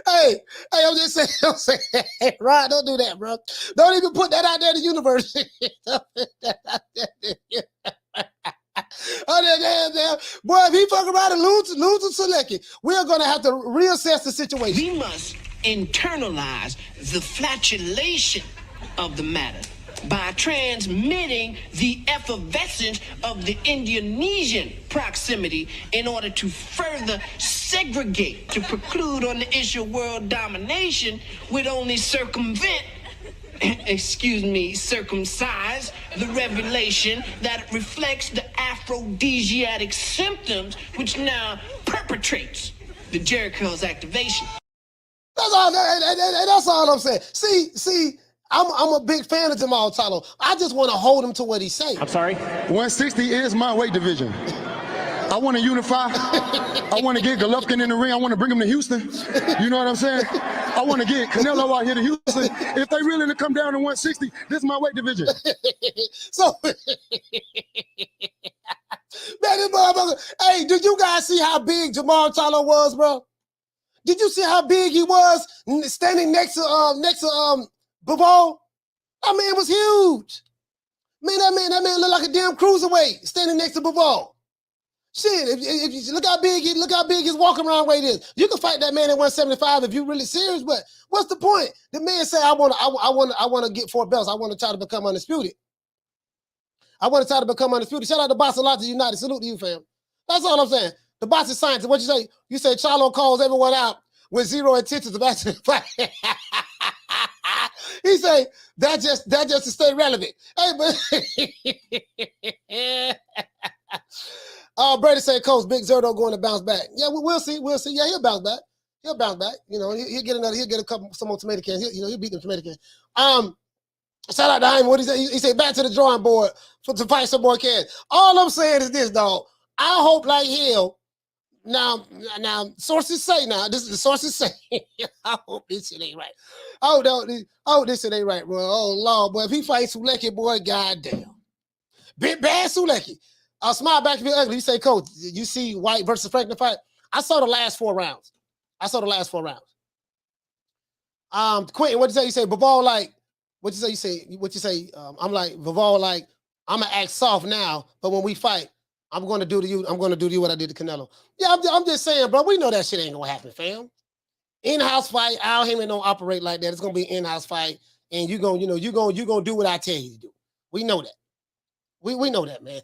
Hey, I'm just saying, don't say that. Hey, Rod, don't do that, bro. Don't even put that out there in the universe. Boy, if he fuck around and lose to Suleki, we're going to have to reassess the situation. We must internalize the flatulation of the matter by transmitting the effervescence of the Indonesian proximity in order to further segregate, to preclude on the issue of world domination would only circumvent, circumcise the revelation that reflects the aphrodisiac symptoms which now perpetrates the Jericho's activation. That's all I'm saying. See, I'm a big fan of Jermall Charlo. I just want to hold him to what he's saying. I'm sorry? 160 is my weight division. I want to unify. I want to get Golovkin in the ring. I want to bring him to Houston. You know what I'm saying? I want to get Canelo out here to Houston. If they really to come down to 160, this is my weight division. So, man, this motherfucker. Hey, did you guys see how big Jermall Charlo was, bro? Did you see how big he was standing next to Bivol? That man was huge. Man, that man looked like a damn cruiserweight standing next to Bivol. Shit, if you look how big his walking around weight is. You can fight that man at 175 if you're really serious, but what's the point? The man said, I want to get 4 belts. I want to try to become undisputed. Shout out to Barcelona United. Salute to you, fam. That's all I'm saying. The boxing science. What you say? You say Charlo calls everyone out with zero intentions of actually fighting. He say that just to stay relevant. Hey, but Brady said, Coach, Big Zerdo going to bounce back. Yeah, we'll see. Yeah, he'll bounce back. You know, he'll get some more tomato cans. He'll beat them tomato cans. Shout out to Hyman. What he say? He said back to the drawing board to fight some more cans. All I'm saying is this, dog. I hope like hell. Now, sources say this is the sources say. I hope this shit ain't right. This shit ain't right, bro. Oh, Lord, boy. If he fights Suleki, boy, goddamn. Big bad Suleki. Smile back to be ugly. You say, Coach, you see White versus Franklin fight? I saw the last 4 rounds. Quentin, what you say? You say Bivol like, what you say? I'm like, Bivol like, I'm gonna act soft now, but when we fight, I'm gonna do to you what I did to Canelo. Yeah, I'm just saying, bro, we know that shit ain't gonna happen, fam. In-house fight, Al Heyman don't operate like that. It's gonna be an in-house fight, and you're gonna do what I tell you to do. We know that. We know that, man.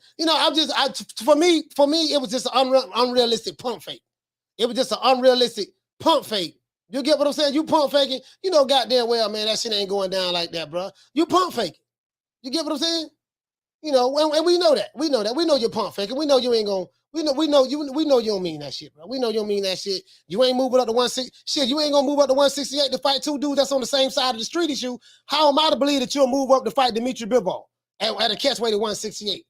For me, it was just an unrealistic pump fake. It was just an unrealistic pump fake. You get what I'm saying? You pump faking, goddamn well, man, that shit ain't going down like that, bro. You pump faking. You get what I'm saying? And we know that. We know that. We know you're pump faking. We know you ain't gonna. We know you don't mean that shit, bro. We know you don't mean that shit. You ain't moving up to 160. Shit, you ain't gonna move up to 168 to fight 2 dudes that's on the same side of the street as you. How am I to believe that you'll move up to fight Dimitri Bivol at a catchweight at 168?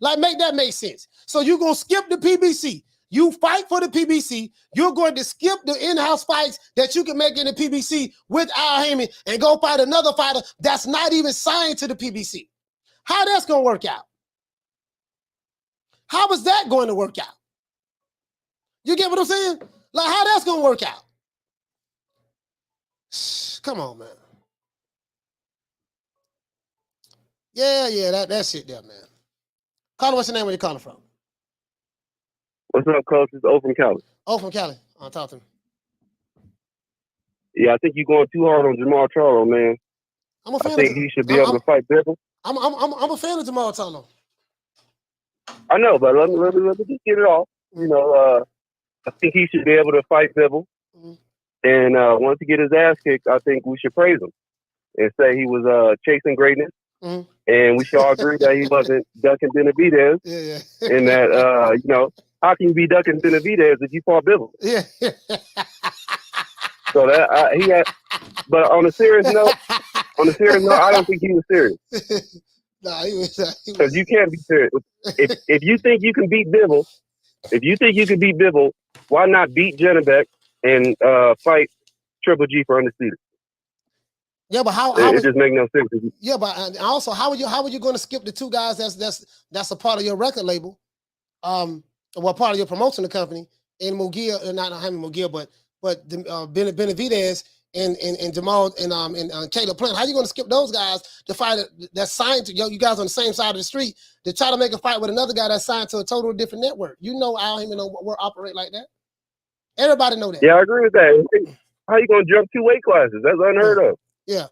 Like, make that make sense. So you're gonna skip the PBC. You fight for the PBC. You're going to skip the in-house fights that you can make in the PBC with Al Heyman and go fight another fighter that's not even signed to the PBC. How that's going to work out? How is that going to work out? You get what I'm saying? Like, how that's going to work out? Come on, man. Yeah, that shit there, man. Caller, what's your name? Where you calling from? What's up, Coach? It's O from Cali. O from Cali. I'll talk to him. Yeah, I think you're going too hard on Jermall Charlo, man. I'm a fan I think he should be able to fight Bivol. I'm a fan of Jermall Charlo. I know, but let me just get it off. I think he should be able to fight Bivol. And once he get his ass kicked, I think we should praise him and say he was chasing greatness. And we should all agree that he wasn't ducking Benavidez. Yeah. And that, how can you be ducking Benavidez if you fought Bivol? Yeah. So that he had, but on a serious note, I don't think he was serious. Nah, he was. Because you can't be serious. If you think you can beat Bivol, why not beat Jennebeck and fight Triple G for undisputed? Yeah, but how it just makes no sense. Yeah, but also how are you going to skip the 2 guys that's a part of your record label, part of your promotional company in Mugia, not Jaime Mugia, but Benavidez and Jamal and Caleb Plant. How you going to skip those guys to fight that's signed to you guys on the same side of the street to try to make a fight with another guy that's signed to a totally different network? Al Heyman don't operate like that. Everybody know that. Yeah, I agree with that. How you going to jump 2 weight classes? That's unheard of. Yeah.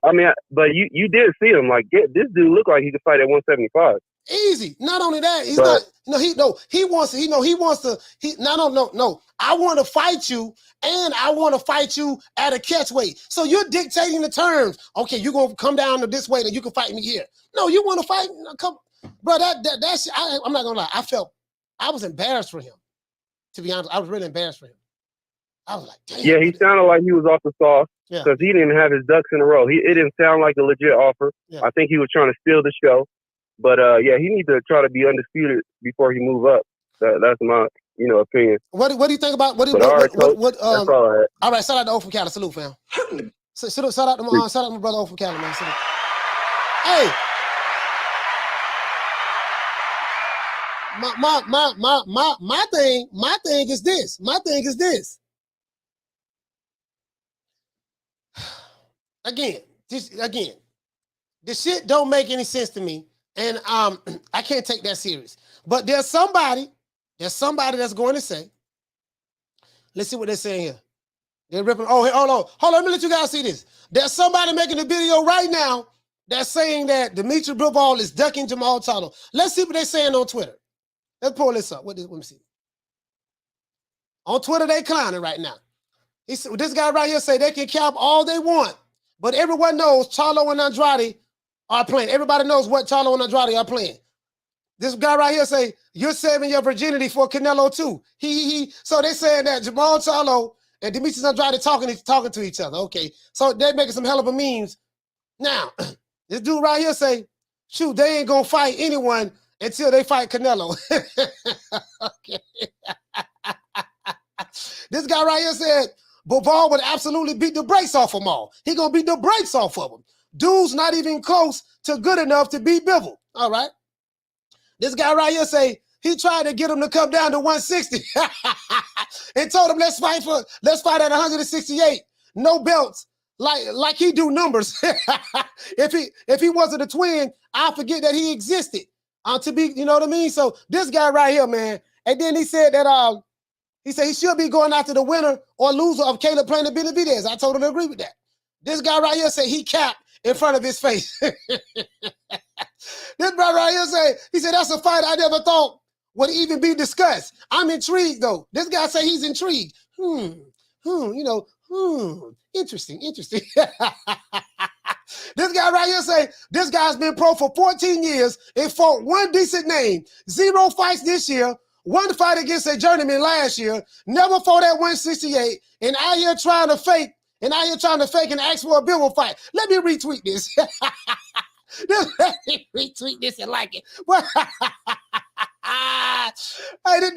I mean, but you did see him. Like, this dude looked like he could fight at 175. Easy. Not only that, he wants to. I want to fight you, and I want to fight you at a catch weight. So you're dictating the terms. Okay, you're gonna come down to this weight, and you can fight me here. No, you want to fight? Come, bro. That's. I'm not gonna lie. I was embarrassed for him. To be honest, I was really embarrassed for him. I was like, damn. Yeah, he sounded like he was off the sauce because he didn't have his ducks in a row. It didn't sound like a legit offer. Yeah. I think he was trying to steal the show. But he needs to try to be undisputed before he move up. That's my opinion. What do you think about what? That's all I had. All right, shout out to O from Cali. Salute, fam. Shout out to my brother O from Cali, man. Salute. Hey. My thing is this. Again, this shit don't make any sense to me, and I can't take that serious. But there's somebody that's going to say, let's see what they're saying here. They're ripping. Oh, hold on. Let me let you guys see this. There's somebody making a video right now that's saying that Dimitri Bivol is ducking Jermall Charlo. Let's see what they're saying on Twitter. Let's pull this up. Let me see. On Twitter, they clowning right now. This guy right here say they can cap all they want, but everyone knows Charlo and Andrade are playing. Everybody knows what Charlo and Andrade are playing. This guy right here say, you're saving your virginity for Canelo too. So they saying that Jermall Charlo and Demetrius Andrade talking to each other. Okay, so they're making some hell of a memes. Now, this dude right here say, shoot, they ain't gonna fight anyone until they fight Canelo. Okay. This guy right here said, Bivol would absolutely beat the brakes off them all. He gonna beat the brakes off of them. Dude's not even close to good enough to beat Bivol. All right. This guy right here say he tried to get him to come down to 160 and told him let's fight at 168. No belts. Like he do numbers. if he wasn't a twin, I forget that he existed. To be, you know what I mean? So this guy right here, man. And then he said that he said he should be going after the winner or loser of Caleb playing the Benavidez. I totally agree with that. This guy right here said he capped in front of his face. This brother right here he said that's a fight I never thought would even be discussed. I'm intrigued though. This guy say he's intrigued. Interesting. This guy right here say this guy's been pro for 14 years and fought one decent name, 0 fights this year, 1 fight against a journeyman last year, never fought at 168, and out here trying to fake and ask for a Bivol fight. Let me retweet this. Let me retweet this and like it. Hey, this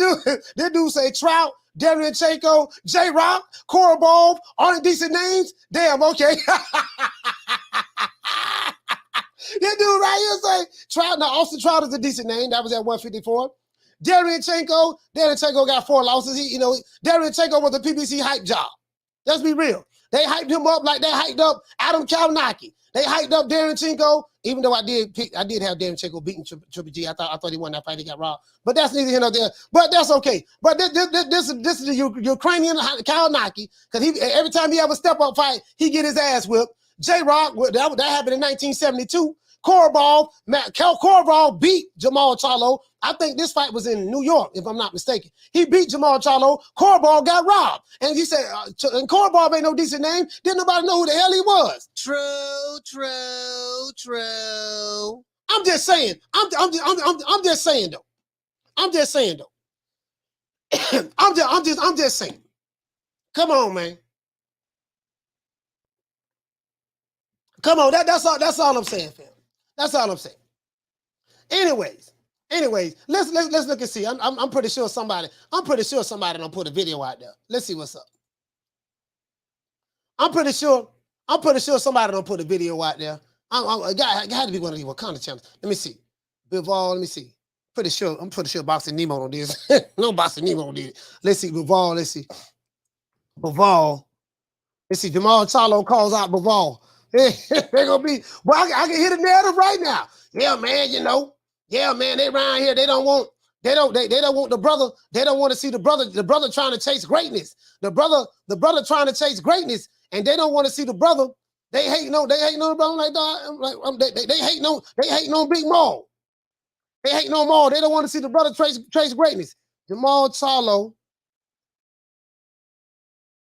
dude say Trout, Derrinchenko, J-Rock, Korobov, aren't decent names? Damn, okay. This dude right here say Trout. Now, Austin Trout is a decent name. That was at 154. Derrinchenko got 4 losses. Derrinchenko was a PBC hype job. Let's be real. They hyped him up like they hyped up Adam Kalnaki. They hyped up Derrinchenko, even though I did have Derrinchenko beating Triple G. I thought he won that fight. He got robbed. But that's neither here nor there. But that's okay. But this is the Ukrainian Kalnaki, because every time he have a step-up fight, he get his ass whipped. J-Rock, that happened in 1972. Korobov beat Jermall Charlo. I think this fight was in New York, if I'm not mistaken. He beat Jermall Charlo. Korobov got robbed. And he said, and Korobov ain't no decent name. Didn't nobody know who the hell he was. True. I'm just saying. I'm just saying though. I'm just saying. Come on, man. Come on. That's all I'm saying, fam. That's all I'm saying. Anyways, let's look and see. I'm pretty sure somebody don't put a video out there. Let's see what's up. I'm pretty sure somebody don't put a video out there. I got to be one of these Wakanda channels. Let me see. Bivol, let me see. I'm pretty sure Boxing Nemo don't do this. No Boxing Nemo don't do it. Let's see, Bivol, let's see. Bivol. Let's see, Jermall Charlo calls out Bivol. They're gonna be, well, I can hear the narrative right now. Yeah, man, they around here, they don't want the brother, they don't want to see the brother trying to chase greatness. The brother trying to chase greatness, and they don't want to see the brother. They hating on the brother like that. They hating on Big Maul. They hating on Maul. They don't want to see the brother trace greatness. Jermall Charlo.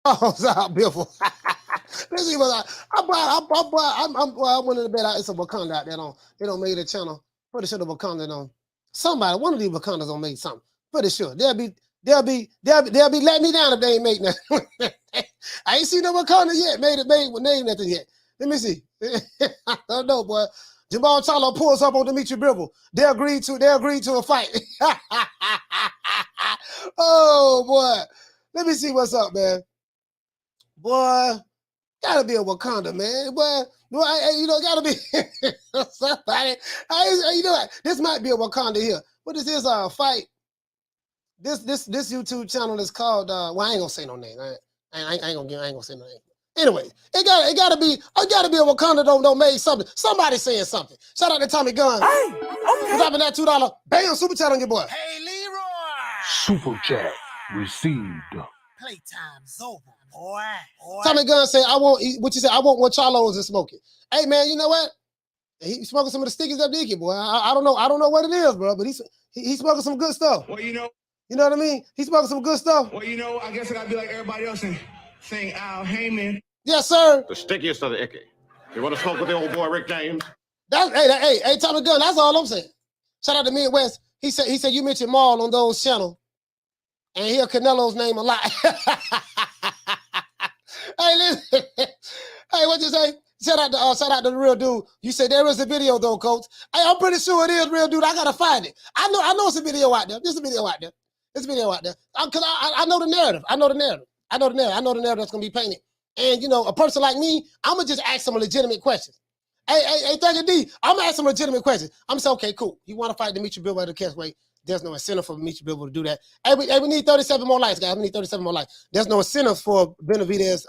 Oh, sorry, Bivol. Let's see what I went to bed. It's a Wakanda out there. They don't make the channel. Pretty sure the Wakanda don't. Somebody, one of these Wakandas don't make something. Pretty sure they'll be letting me down if they ain't make nothing. I ain't seen no Wakanda yet. Made nothing yet. Let me see. I don't know, boy. Jermall Charlo pulls up on Dimitri Bivol. They agreed to a fight. Oh boy. Let me see what's up, man. Boy, gotta be a Wakanda, man. Boy, gotta be somebody. This might be a Wakanda here. But this is a fight. This YouTube channel is called well, I ain't gonna say no name. I ain't gonna say no name. Anyway, it gotta be a Wakanda don't make something. Somebody saying something. Shout out to Tommy Gunn. Hey, okay. Dropping that $2 bam super chat on your boy. Hey, Leroy. Super chat received. Playtime's over, boy. Tommy Gunn said, I want what Charlo is smoking. Hey man, you know what? He's smoking some of the stickies up Dicky, boy. I don't know what it is, bro, but he's smoking some good stuff. Well, you know what I mean? He's smoking some good stuff. Well, I guess I gotta be like everybody else and saying Al Heyman. Yes, sir. The stickiest of the icky. You want to smoke with the old boy Rick James? Hey, Tommy Gunn, that's all I'm saying. Shout out to Midwest. He said you mentioned Maul on those channels. And hear Canelo's name a lot. Hey, listen. Hey, what you say? Shout out to the real dude. You said there is a video though, coach. Hey, I'm pretty sure it is real dude. I gotta find it. I know it's a video out there. There's a video out there. Because I know the narrative. I know the narrative that's gonna be painted. And a person like me, I'm gonna just ask some legitimate questions. Hey, thank you, D. I'm asking a legitimate question. I'm saying, okay, cool. You want to fight Dimitri Bivol at the catchweight? There's no incentive for Dimitri Bivol to do that. Hey, we need 37 more likes, guys. We need 37 more likes. There's no incentive for Benavidez,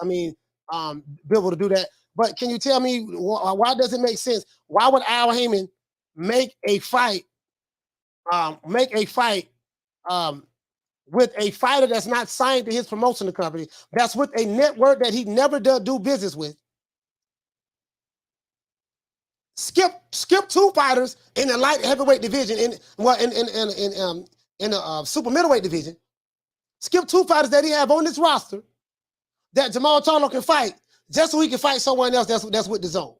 Bivol to do that. But can you tell me why does it make sense? Why would Al Heyman make a fight with a fighter that's not signed to his promotional company, that's with a network that he never does do business with? Skip 2 fighters in the light heavyweight division, in the super middleweight division. Skip 2 fighters that he have on this roster that Jermall Charlo can fight just so he can fight someone else that's with the zone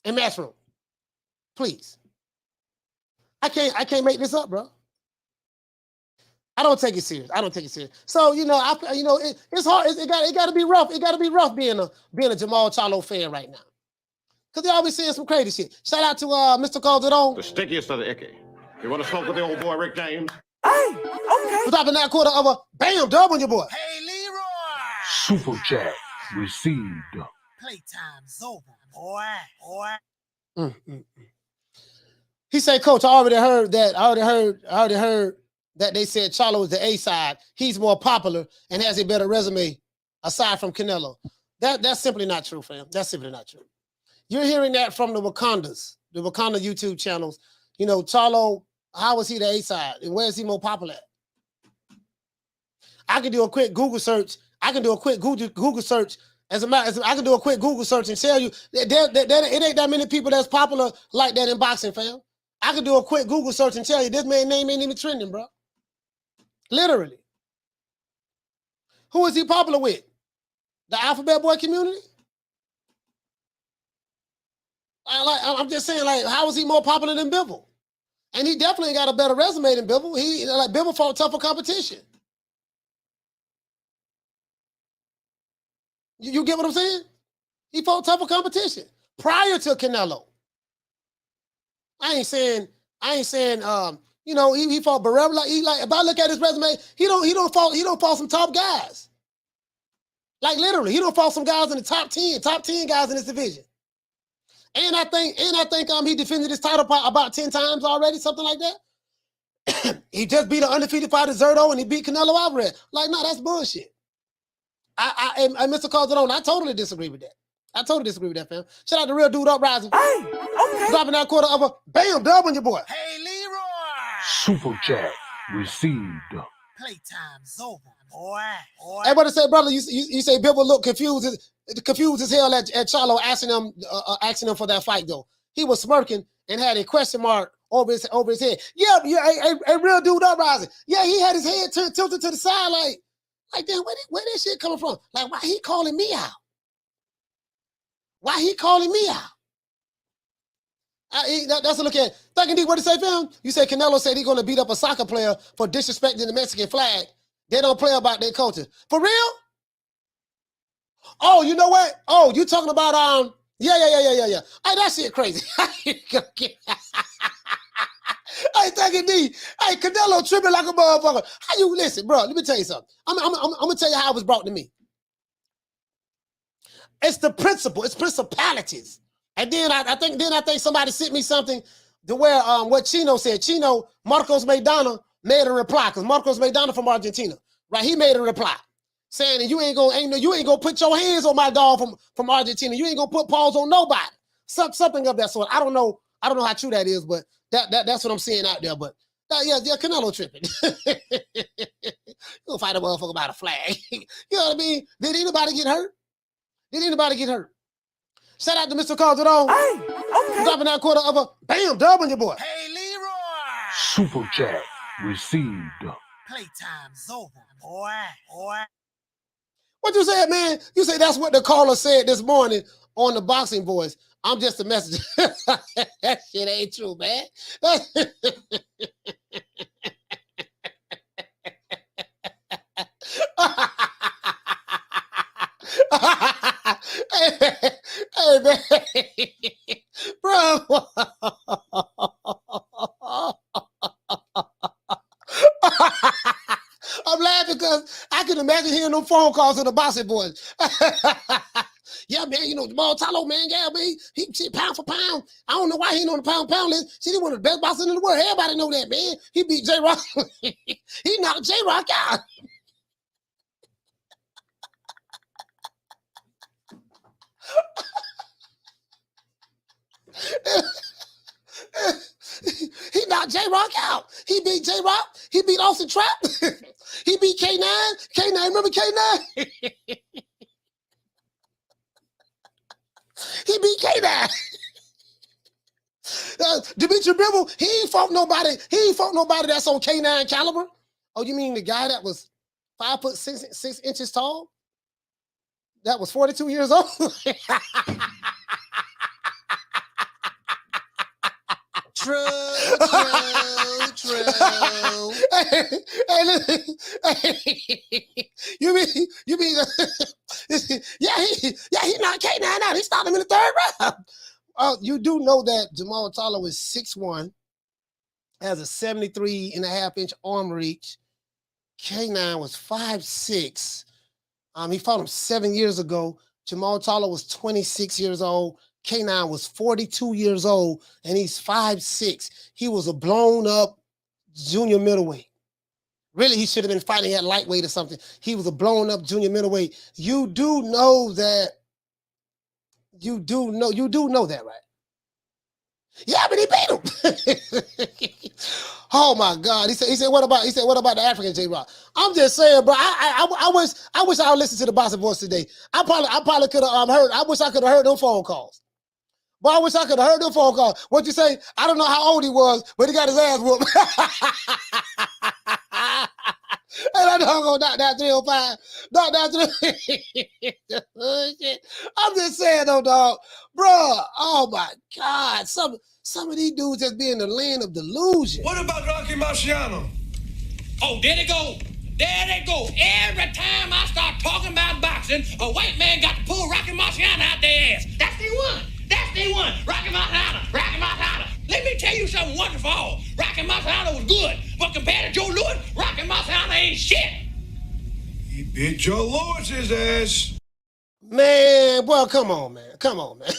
in Matchroom. Please. I can't make this up, bro. I don't take it serious. So it's hard. It got to be rough. It got to be rough being a Jermall Charlo fan right now, because they always saying some crazy shit. Shout out to Mr. Calderon. The stickiest of the icky. You want to smoke with the old boy Rick James? Hey, okay. We're dropping that quarter of a bam dub on your boy. Hey, Leroy. Super chat received. Playtime's over, boy. He said, Coach, I already heard that they said Charlo is the A side. He's more popular and has a better resume aside from Canelo. That's simply not true, fam. That's simply not true. You're hearing that from the Wakanda YouTube channels. Charlo, how is he the A side? And where is he more popular at? I can do a quick Google search. I can do a quick Google search. I can do a quick Google search and tell you that it ain't that many people that's popular like that in boxing, fam. I can do a quick Google search and tell you this man's name ain't even trending, bro. Literally. Who is he popular with? The Alphabet Boy community? I'm just saying, how is he more popular than Bivol? And he definitely got a better resume than Bivol. Bivol fought tougher competition. You get what I'm saying? He fought tougher competition prior to Canelo. I ain't saying he fought Barrera. If I look at his resume, he don't fought some top guys. Like literally, he don't fought some guys in the top 10 guys in this division. And I think he defended his title about 10 times already, something like that. He just beat an undefeated fighter, Zerto, and he beat Canelo Alvarez. No, that's bullshit. I Mr. Calderon, I totally disagree with that. Fam. Shout out to Real Dude Uprising. Hey, okay. Dropping that quarter of a bam dub on your boy. Hey, Leroy. Super chat received. Playtime's over, boy. Hey, what to say, brother? You say Bivol looked confused as hell at Charlo asking him for that fight though. He was smirking and had a question mark over his head. Yeah, a Real Dude Uprising. Yeah, he had his head tilted to the side like damn, where that shit coming from? Like, why he calling me out? That's a look at. Thinking D, what to say, fam? You say Canelo said he's going to beat up a soccer player for disrespecting the Mexican flag. They don't play about their culture. For real? Oh, you know what? Oh, you talking about, yeah. Hey, that shit crazy. Hey, thinking D. Hey, Canelo tripping like a motherfucker. How you listen, bro? Let me tell you something. I'm gonna tell you how it was brought to me. It's the principle. It's principalities. And then I think somebody sent me something to where what Chino said. Marcos Maidana made a reply because Marcos Maidana from Argentina, right? He made a reply saying that you ain't gonna put your hands on my dog from Argentina. You ain't gonna put paws on nobody. Something of that sort. I don't know how true that is, but that's what I'm seeing out there. But yeah, Canelo tripping. You gonna fight a motherfucker about a flag? You know what I mean? Did anybody get hurt? Shout out to Mr. Calderon. Hey, okay. Dropping that quarter of a bam dub on your boy. Hey, Leroy. Super chat received. Playtime's over, boy. What you said, man? You say that's what the caller said this morning on the Boxing Voice. I'm just a messenger. That shit ain't true, man. Hey, man. Bro. I'm laughing because I can imagine hearing them phone calls to the Boxing Boys. Yeah, man, you know, Jermall Charlo, man, yeah, man, he pound for pound. I don't know why he ain't on the pound list. See, he one of the best boxers in the world. Everybody know that, man. He beat J-Rock. He knocked J-Rock out. He knocked J-Rock out. He beat J-Rock. He beat Austin Trap. He beat K9. K9, remember K9? He beat K9. Dimitri Bivol, he ain't fought nobody. He ain't fought nobody that's on K9 caliber. Oh, you mean the guy that was 5'6" tall? That was 42 years old. True. Hey, listen. You mean yeah, he knocked K9 out. He stopped him in the third round. You do know that Jermall Charlo is 6'1", has a 73.5-inch arm reach. K9 was 5'6". He fought him 7 years ago. Jermall Charlo was 26 years old. K9 was 42 years old, and he's 5'6". He was a blown up junior middleweight. Really, he should have been fighting at lightweight or something. He was a blown up junior middleweight. You do know that. You do know that, right? Yeah, but he beat him. Oh my God. He said, what about the African J-Rock? I'm just saying, bro. I wish I would listen to the Boxing Voice today. I probably could have heard. I wish I could have heard them phone calls. But I wish I could have heard them phone calls. What you say? I don't know how old he was, but he got his ass whooped. And I know I'm gonna knock that 305. Knock that 3. I'm just saying though, dog. Bro, oh my God. Some of these dudes just be in the land of delusion. What about Rocky Marciano? Oh, there they go. There they go. Every time I start talking about boxing, a white man got to pull Rocky Marciano out their ass. That's the one. That's the one. Rocky Marciano. Rocky Marciano. Let me tell you something wonderful. Rocky Marciano was good, but compared to Joe Louis, Rocky Marciano ain't shit. He beat Joe Louis's ass. Man, boy, come on, man. Come on, man.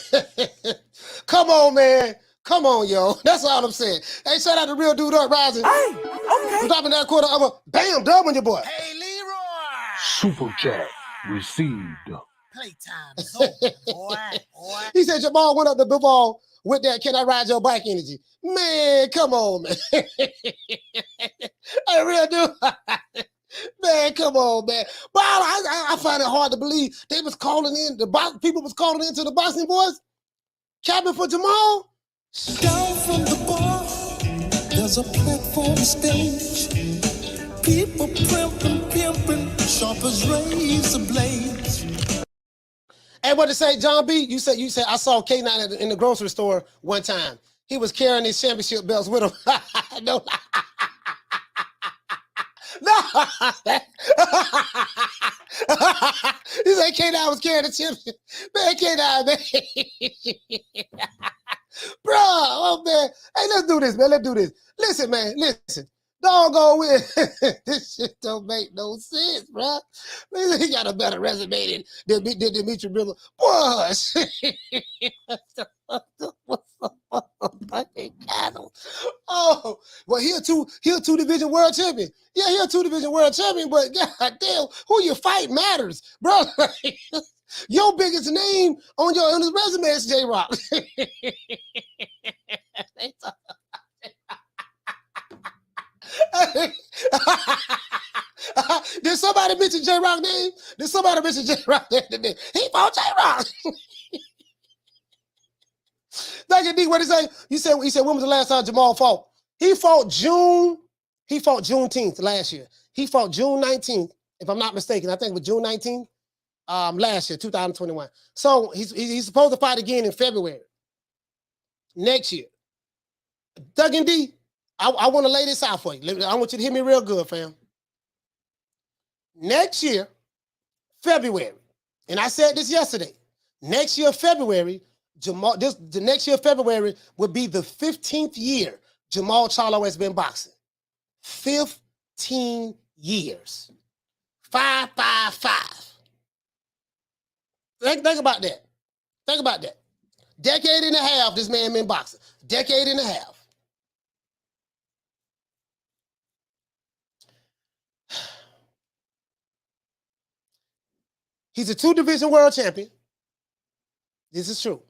Come on, man. Come on, yo. That's all I'm saying. Hey, shout out to Real Dude Up Rising. Hey, okay. For dropping that quarter of a bam dub on your boy. Hey, Leroy. Super chat received. Playtime's over, boy. He said Jermall went up to Bivol with that "Can I ride your bike" energy. Man, come on, man. Hey, Real Dude. Man, come on, man. But I find it hard to believe they was calling in, people was calling into the Boxing Voice, capping for Jermall. Down from the bar, there's a platform stage. People pimping, sharp as razor blades. Hey, what to say, John B? You said I saw K9 in the grocery store one time. He was carrying his championship belts with him. No. No. He said K9 was carrying the championship. Man, K9, man. Bro, oh man. Hey, let's do this, man. Let's do this. Listen, man, listen. Doggone with this shit don't make no sense, bro. He got a better resume than Dimitri Bivol. Boy, oh, well, he a two division world champion. Yeah, he a 2-division world champion, but god damn, who you fight matters, bro. Your biggest name on his resume is J-Rock. Did somebody mention J-Rock name? Did somebody mention J-Rock name? He fought J-Rock. Thank you, D. What did he say? He said, when was the last time Jermall fought? He fought Juneteenth last year. He fought June 19th, if I'm not mistaken. I think it was June 19th last year, 2021. So he's supposed to fight again in February next year. Doug and D, I want to lay this out for you. I want you to hear me real good, fam. Next year, February, and I said this yesterday, next year, February, the next year, February, would be the 15th year Jermall Charlo has been boxing. 15 years. 555. Think about that. Think about that. Decade and a half, this man been boxing. Decade and a half. He's a 2-division world champion. This is true.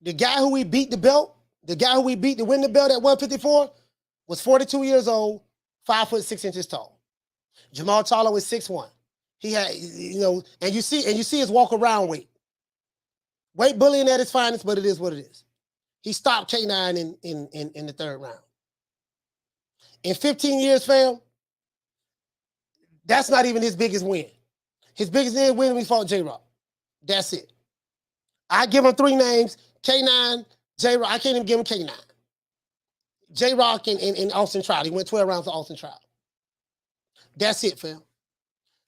The guy who we beat the belt, the guy who we beat to win the belt at 154 was 42 years old, 5 foot 6 inches tall. Jermall Charlo is 6'1". He had, and you see his walk around weight. Weight bullying at its finest, but it is what it is. He stopped K9 in the third round. In 15 years, fam, that's not even his biggest win. His biggest win when we fought J-Rock. That's it. I give him 3 names, K9, J-Rock. I can't even give him K9. J-Rock and Austin Trout. He went 12 rounds to Austin Trout. That's it, fam.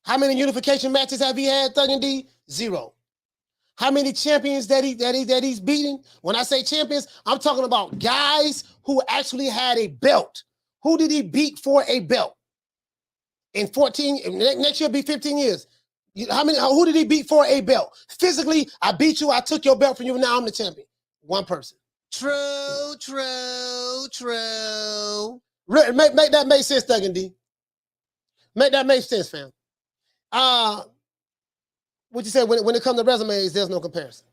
How many unification matches have he had, Thug and D? 0. How many champions that he's beating? When I say champions, I'm talking about guys who actually had a belt. Who did he beat for a belt? In 14, next year will be 15 years. Who did he beat for a belt? Physically, I beat you, I took your belt from you, now I'm the champion. One person. True, true, true. Make that make sense, Thug and D. Make that make sense, fam. What you say when it comes to resumes, there's no comparison.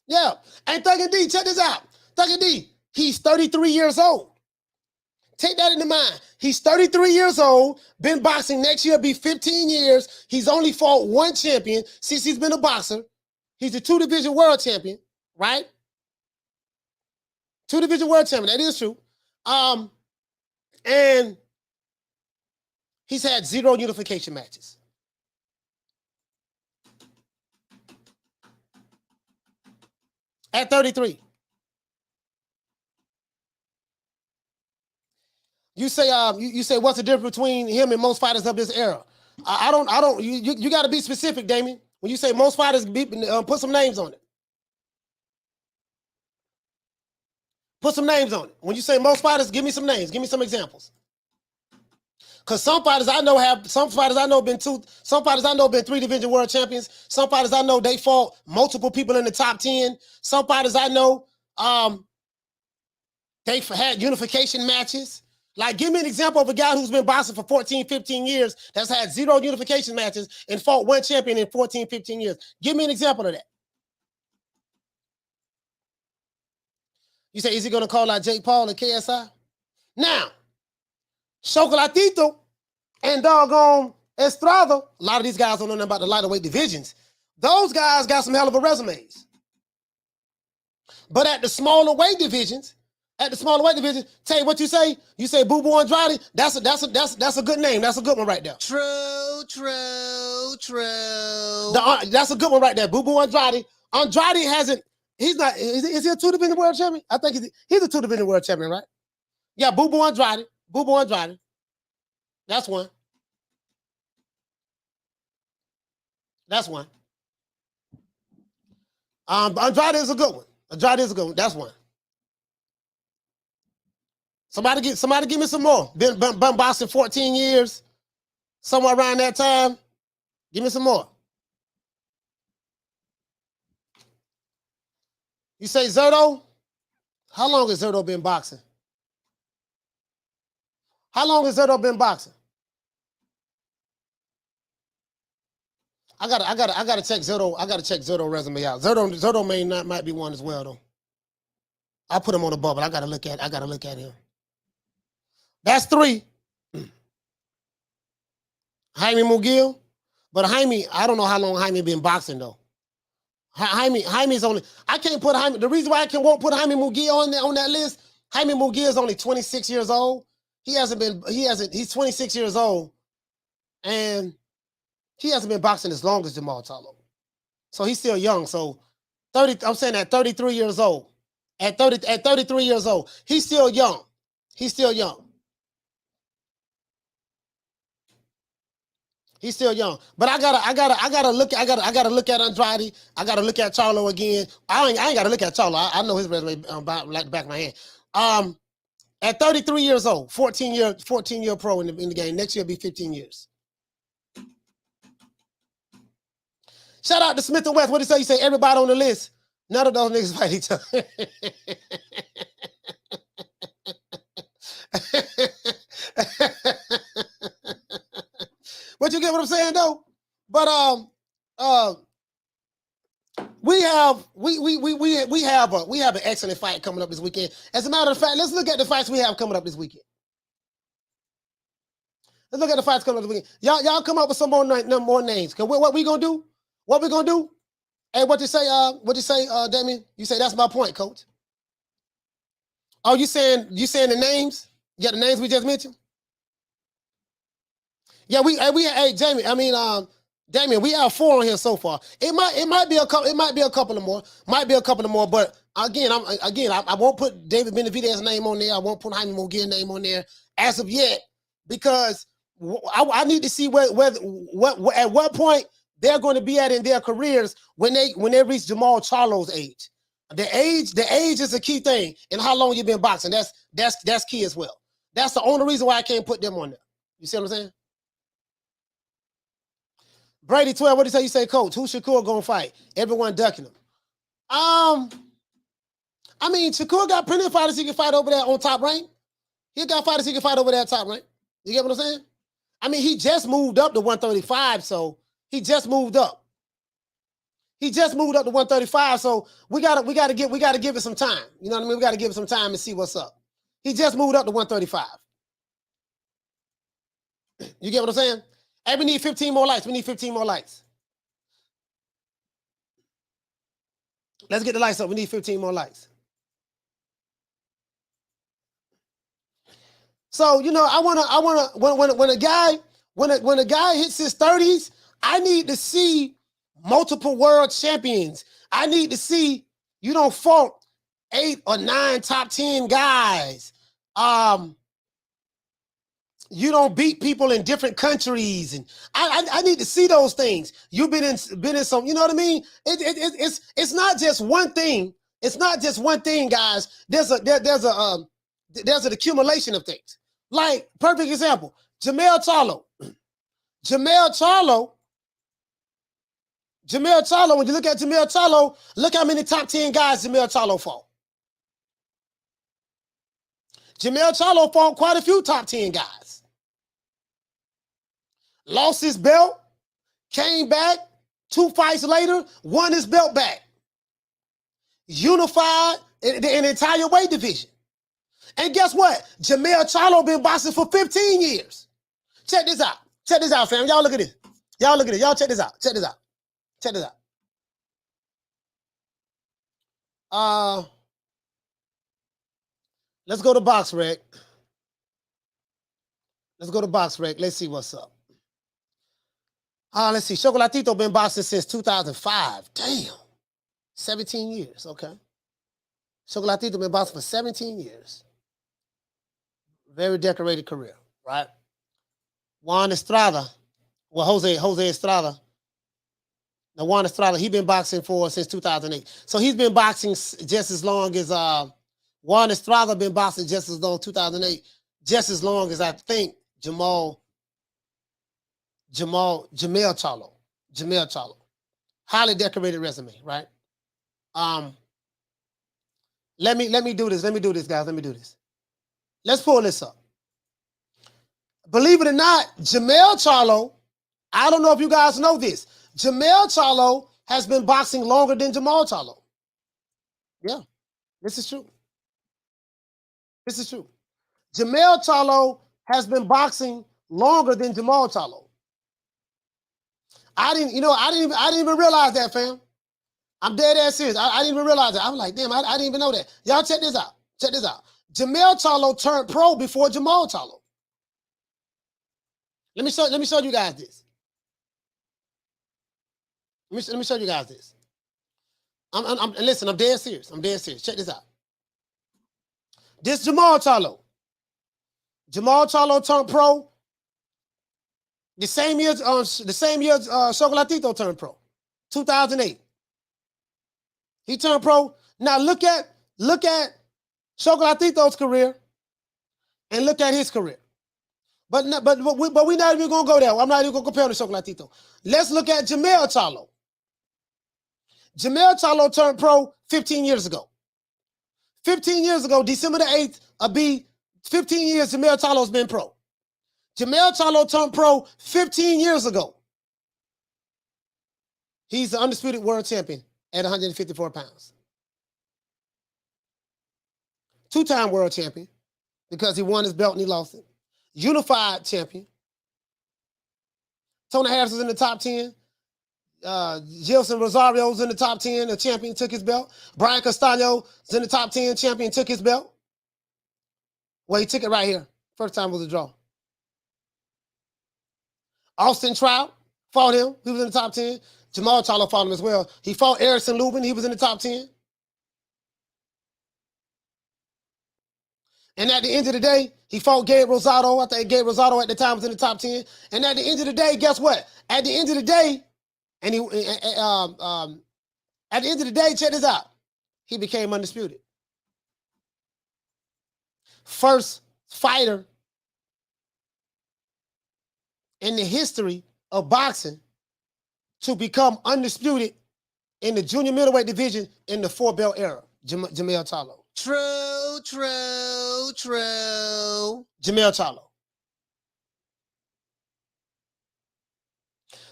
Yeah. And Thug and D, check this out. Thug and D, he's 33 years old. Take that into mind. He's 33 years old, been boxing. Next year be 15 years. He's only fought 1 champion since he's been a boxer. He's a 2-division world champion, right? 2-division world champion, that is true. And he's had 0 unification matches. At 33. You say what's the difference between him and most fighters of this era? You got to be specific, Damien. When you say most fighters, put some names on it. Put some names on it. When you say most fighters, give me some names. Give me some examples. Because some fighters I know been 3-division world champions. Some fighters I know they fought multiple people in the top 10. Some fighters I know they've had unification matches. Like, give me an example of a guy who's been boxing for 14, 15 years that's had 0 unification matches and fought 1 champion in 14, 15 years. Give me an example of that. You say, is he going to call out Jake Paul and KSI? Now, Chocolatito and doggone Estrada, a lot of these guys don't know nothing about the lighter weight divisions. Those guys got some hell of a resumes. But at the smaller weight divisions, tell you what you say. You say Boo Boo Andrade. That's a good name. That's a good one right there. True, true, true. That's a good one right there. Boo Boo Andrade. Andrade hasn't. He's not. Is he a 2-division world champion? I think he's a 2-division world champion, right? Yeah, Boo Boo Andrade. Boo Boo Andrade. That's one. That's one. Andrade is a good one. That's one. Somebody give me some more. Been boxing 14 years, somewhere around that time. Give me some more. You say Zerto? How long has Zerto been boxing? How long has Zerto been boxing? I gotta check Zerto. I gotta check Zerto resume out. Zerto might be one as well though. I'll put him on the bubble. I gotta look at him. That's 3. Jaime Mugiel. But Jaime, I don't know how long Jaime been boxing though. Jaime's only, I can't put Jaime, the reason why won't put Jaime Mugiel on that list, Jaime Mugiel is only 26 years old. He's 26 years old. And he hasn't been boxing as long as Jermall Charlo. So he's still young. So I'm saying at 33 years old. At 33 years old, he's still young. He's still young. He's still young. But I gotta look at Andrade. I gotta look at Charlo again. I ain't gotta look at Charlo. I know his resume like the back of my hand. At 33 years old, 14 year pro in the game. Next year will be 15 years. Shout out to Smith and West. What did he say? You say everybody on the list. None of those niggas fight each other. But you get what I'm saying though? But we have an excellent fight coming up this weekend. As a matter of fact, let's look at the fights we have coming up this weekend. Let's look at the fights coming up this weekend. Y'all come up with some more names. Cause what we gonna do? What we gonna do? Hey, what you say, Damien? You say that's my point, coach. Oh, you saying the names? Yeah, the names we just mentioned? Yeah, hey Jamie, Damien, we have 4 on here so far. It might be a couple of more. But again, I won't put David Benavidez's name on there. I won't put Jaime Munguia's name on there as of yet, because I need to see at what point they're going to be at in their careers when they reach Jermall Charlo's age. The age is a key thing, and how long you've been boxing. That's key as well. That's the only reason why I can't put them on there. You see what I'm saying? Brady 12, what did you say? You say, coach, who Shakur gonna fight? Everyone ducking him. Shakur got plenty of fighters he can fight over there on Top Rank. He got fighters he can fight over there at Top Rank. You get what I'm saying? He just moved up to 135, so he just moved up. He just moved up to 135, so we gotta give it some time. You know what I mean? We gotta give it some time and see what's up. He just moved up to 135. You get what I'm saying? Hey, we need 15 more lights. We need 15 more lights. Let's get the lights up. We need 15 more lights. So, I wanna when a guy hits his 30s, I need to see multiple world champions. I need to see you don't fought 8 or 9 top 10 guys. You don't beat people in different countries, and I need to see those things. You've been in some, you know what I mean? It's not just one thing. It's not just one thing, guys. There's an accumulation of things. Like, perfect example, Jermall Charlo. Jermall Charlo, when you look at Jermall Charlo, look how many top 10 guys Jermall Charlo fought. Jermall Charlo fought quite a few top 10 guys. Lost his belt, came back, 2 fights later, won his belt back. Unified an entire weight division. And guess what? Jermall Charlo been boxing for 15 years. Check this out. Check this out, fam. Y'all look at this. Y'all look at it. Y'all check this out. Check this out. Check this out. Let's go to BoxRec. Let's go to BoxRec. Let's see what's up. Let's see. Chocolatito been boxing since 2005. Damn. 17 years. Okay. Chocolatito been boxing for 17 years. Very decorated career, right? Juan Estrada. Well, Jose Estrada. Now, Juan Estrada, he been boxing since 2008. So he's been boxing just as long as Juan Estrada been boxing just as long, 2008, just as long as I think Jermall Charlo. Jermall Charlo. Highly decorated resume, right? Let me do this. Let me do this, guys. Let me do this. Let's pull this up. Believe it or not, Jermall Charlo, I don't know if you guys know this. Jermall Charlo has been boxing longer than Jermall Charlo. Yeah, this is true. This is true. Jermall Charlo has been boxing longer than Jermall Charlo. I didn't even realize that, fam. I'm dead ass serious. I didn't even realize that. I'm like, damn, I didn't even know that. Y'all check this out. Check this out. Jermall Charlo turned pro before Jermall Charlo. Let me show you guys this. Let me show you guys this. Listen, I'm dead serious. I'm dead serious. Check this out. This Jermall Charlo. Jermall Charlo turned pro the same year Chocolatito turned pro. 2008. He turned pro. Now look at Chocolatito's career and look at his career. But we're not even gonna go there. I'm not even gonna compare him to Chocolatito. Let's look at Jermall Charlo. Jermall Charlo turned pro 15 years ago. 15 years ago, December the 8th, will be 15 years Jermall Charlo's been pro. Jermall Charlo turned pro 15 years ago. He's the undisputed world champion at 154 pounds. Two-time world champion because he won his belt and he lost it. Unified champion. Tony Harrison's in the top 10. Gilson Rosario's in the top 10. The champion took his belt. Brian Castaño's in the top 10. Champion took his belt. Well, he took it right here. First time was a draw. Austin Trout fought him. He was in the top 10. Jermall Charlo fought him as well. He fought Erickson Lubin. He was in the top 10. And at the end of the day, he fought Gabe Rosado. I think Gabe Rosado at the time was in the top 10. And at the end of the day, guess what? At the end of the day, at the end of the day, check this out. He became undisputed. First fighter in the history of boxing to become undisputed in the junior middleweight division in the 4-belt era. Jermall Charlo. True. Jermall Charlo.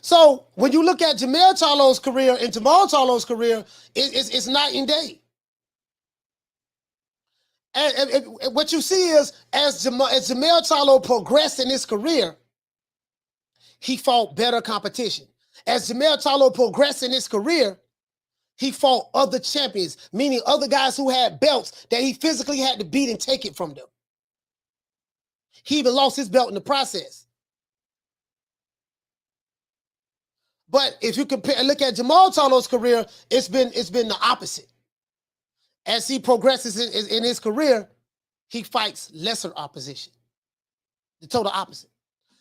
So when you look at Jermall Charlo's career and Jermall Charlo's career, it's night and day. And what you see is as Jermall Charlo progressed in his career, he fought better competition. As Jermall Charlo progressed in his career, he fought other champions, meaning other guys who had belts that he physically had to beat and take it from them. He even lost his belt in the process. But if you compare and look at Jermall Charlo's career, it's been the opposite. As he progresses in his career, he fights lesser opposition. The total opposite.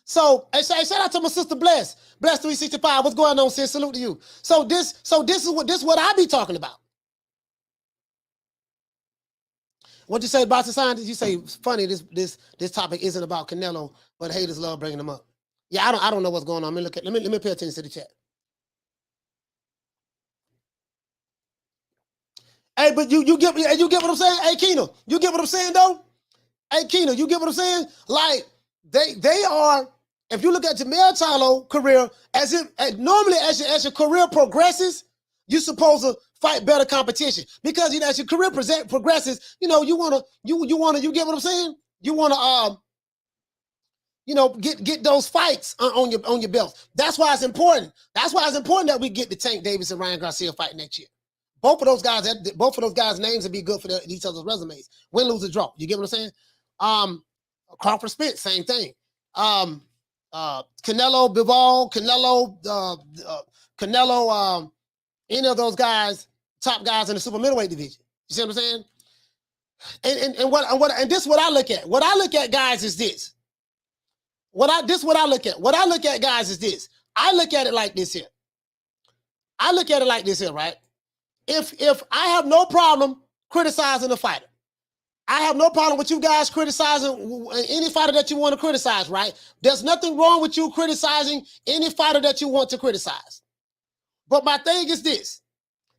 So, shout out to my sister Bless. Bless 365. What's going on, sis? Salute to you. So this is what I be talking about. What you say about the scientist? You say it's funny. This topic isn't about Canelo, but haters love bringing them up. Yeah, I don't know what's going on. Let me pay attention to the chat. Hey, but you get what I'm saying? Hey, Keno, you get what I'm saying though? Hey, Keno, you get what I'm saying? Like they are. If you look at Jermall Charlo career, normally as your career progresses, you're supposed to fight better competition because as your career progresses, you get what I'm saying? You wanna get those fights on your belt. That's why it's important. That's why it's important that we get the Tank Davis and Ryan Garcia fight next year. Both of those guys' names would be good for each other's resumes. Win, lose, or draw. You get what I'm saying? Crawford Spence, same thing. Canelo, Bivol, Canelo, any of those guys, top guys in the super middleweight division. You see what I'm saying? And this is what I look at. What I look at, guys, is this. What I look at. What I look at, guys, is this. I look at it like this here. Right? If I have no problem criticizing a fighter, I have no problem with you guys criticizing any fighter that you want to criticize, right? There's nothing wrong with you criticizing any fighter that you want to criticize. But my thing is this.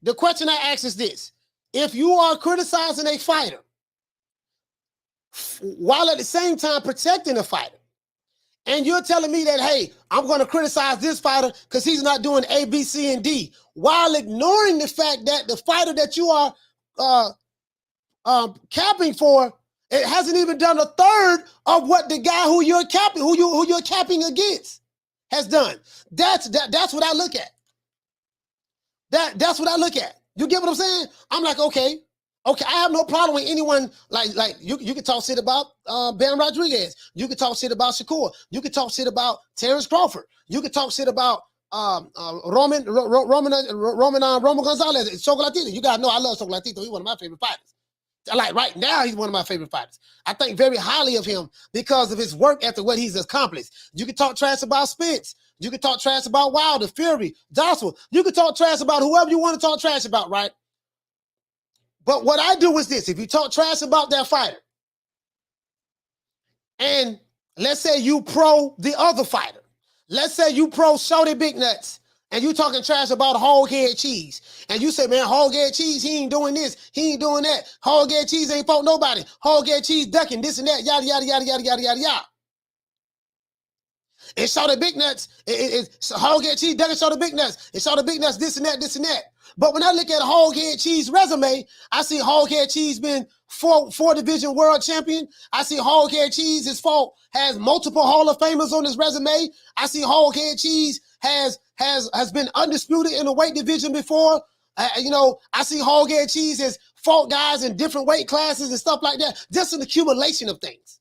The question I ask is this. If you are criticizing a fighter while at the same time protecting a fighter, and you're telling me that, hey, I'm going to criticize this fighter because he's not doing A, B, C, and D, while ignoring the fact that the fighter that you are capping for, it hasn't even done a third of what the guy who you're capping against has done. That's what I look at. That's what I look at. You get what I'm saying? I'm like, okay, I have no problem with anyone. Like you can talk shit about Bam Rodriguez. You can talk shit about Shakur. You can talk shit about Terrence Crawford. You can talk shit about Roman Gonzalez, Chocolatito. You gotta know I love Chocolatito. He's one of my favorite fighters. Like right now, he's one of my favorite fighters. I think very highly of him because of his work after what he's accomplished. You can talk trash about Spence. You can talk trash about Wilder, Fury, Joshua. You can talk trash about whoever you want to talk trash about, right? But what I do is this. If you talk trash about that fighter, and let's say you pro the other fighter, let's say you pro Shorty Big Nuts, and you talking trash about hog head cheese, and you say, man, hog head cheese, he ain't doing this, he ain't doing that. Hog head cheese ain't fought nobody. Hog head cheese ducking this and that, yada, yada, yada, yada, yada, yada, yada. And saw the big nuts, hog head cheese ducking, saw the big nuts, and saw the big nuts, this and that, this and that. But when I look at hog head cheese resume, I see hog head cheese been four division world champion. I see hog head cheese, his fault, has multiple Hall of Famers on his resume. I see hog head cheese has been undisputed in the weight division before. You know, I see hog head cheese has fought guys in different weight classes and stuff like that. Just an accumulation of things.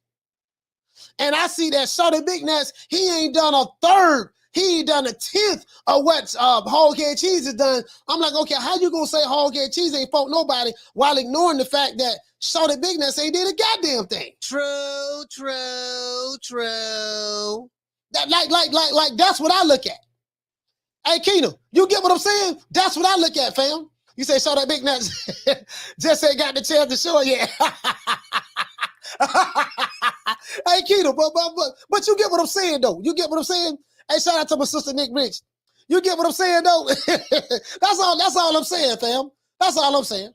And I see that Shorty Big Nuts, he ain't done a third. He ain't done a 10th of what hog head cheese has done. I'm like, okay, how you gonna say hog head cheese ain't fought nobody while ignoring the fact that Shorty Big Nuts ain't did a goddamn thing? True, true, true. That like that's what I look at. Hey, Keena, you get what I'm saying? That's what I look at, fam. You say Shorty Big Nuts just ain't got the chance to show it yet. Hey, Keena, but you get what I'm saying, though. You get what I'm saying? Hey, shout out to my sister Nick Rich. You get what I'm saying, though? That's all I'm saying, fam. That's all I'm saying.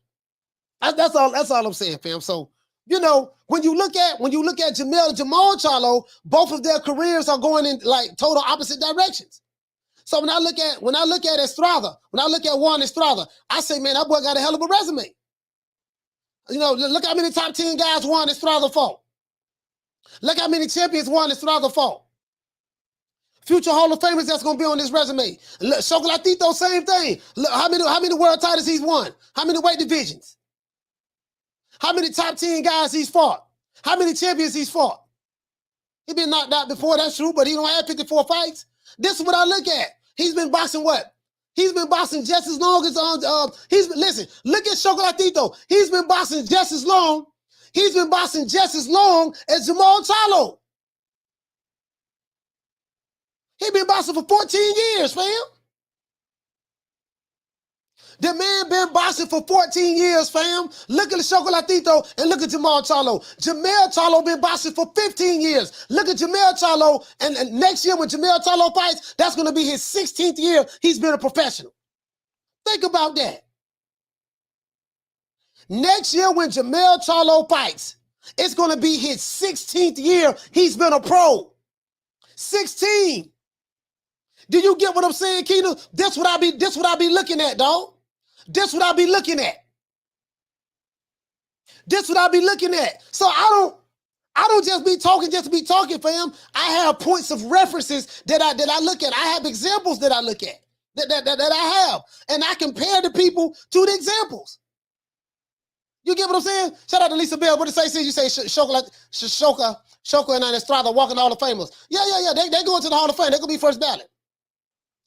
That's all I'm saying, fam. So, you know, when you look at Jermall and Jermall Charlo, both of their careers are going in like total opposite directions. So when I look at Estrada, when I look at Juan Estrada, I say, man, that boy got a hell of a resume. You know, look how many top 10 guys Juan Estrada fought. Look how many champions Juan Estrada fought. Future Hall of Famers that's gonna be on this resume. Chocolatito, same thing. Look, how many world titles he's won? How many weight divisions? How many top 10 guys he's fought? How many champions he's fought? He been knocked out before, that's true, but he don't have 54 fights. This is what I look at. He's been boxing what? He's been boxing just as long as listen, look at Chocolatito. He's been boxing just as long. He's been boxing just as long as Jermall Charlo. He been boxing for 14 years, fam. The man been boxing for 14 years, fam. Look at the Chocolatito and look at Jermall Charlo. Jermall Charlo been boxing for 15 years. Look at Jermall Charlo, and next year when Jermall Charlo fights, that's going to be his 16th year he's been a professional. Think about that. Next year when Jermall Charlo fights, it's going to be his 16th year he's been a pro. 16. Do you get what I'm saying, Keena? This what I be looking at, dog. This what I be looking at. This what I be looking at. So I don't just be talking, fam. I have points of references that I look at. I have examples that I look at that I have, and I compare the people to the examples. You get what I'm saying? Shout out to Lisa Bell. What did it say? You say Shoka and Estrada walking the Hall of Famers. Yeah. They going to the Hall of Fame. They're gonna be first ballot.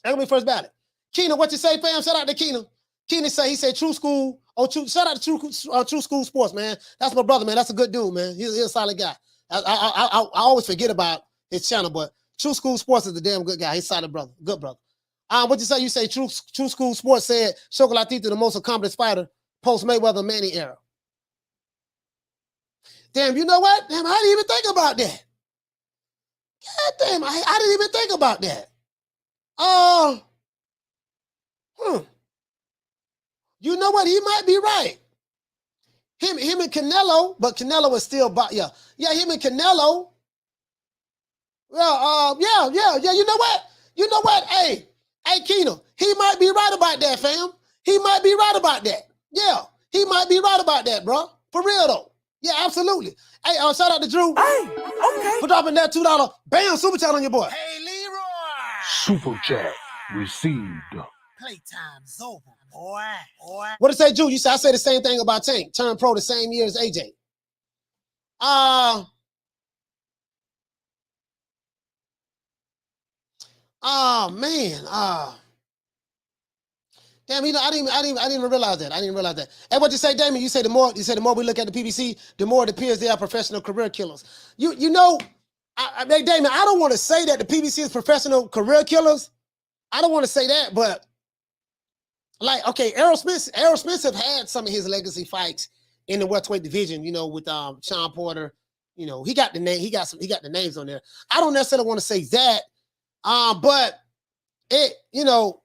They're gonna be first ballot. Keena, what you say, fam? Shout out to Keena. Keena he said True School. Shout out to True School Sports, man. That's my brother, man. That's a good dude, man. He's a solid guy. I always forget about his channel, but True School Sports is a damn good guy. He's a solid brother. Good brother. What you say? You say True School Sports said Chocolatito the most accomplished fighter post Mayweather Manning era. Damn, you know what? Damn, I didn't even think about that. God damn, I didn't even think about that. You know what? He might be right. Him and Canelo, but Canelo is still, him and Canelo. Well, yeah. You know what? Hey, Keena, he might be right about that, fam. He might be right about that. Yeah, he might be right about that, bro. For real though. Yeah, absolutely. Hey, shout out to Drew. Hey, okay. For dropping that $2 bam super chat on your boy. Hey, Leroy. Super chat received. Playtime's over, boy. What did it say, Drew? You said I say the same thing about Tank. Turned pro the same year as AJ. Oh man. Damn, you know, I didn't even realize that. And what you say, Damon? You say the more we look at the PBC, the more it appears they are professional career killers. You know, Damon, I don't want to say that the PBC is professional career killers. I don't want to say that, but like, okay, Errol Spence have had some of his legacy fights in the welterweight division, you know, with Sean Porter. You know, he got the names on there. I don't necessarily want to say that, but it, you know,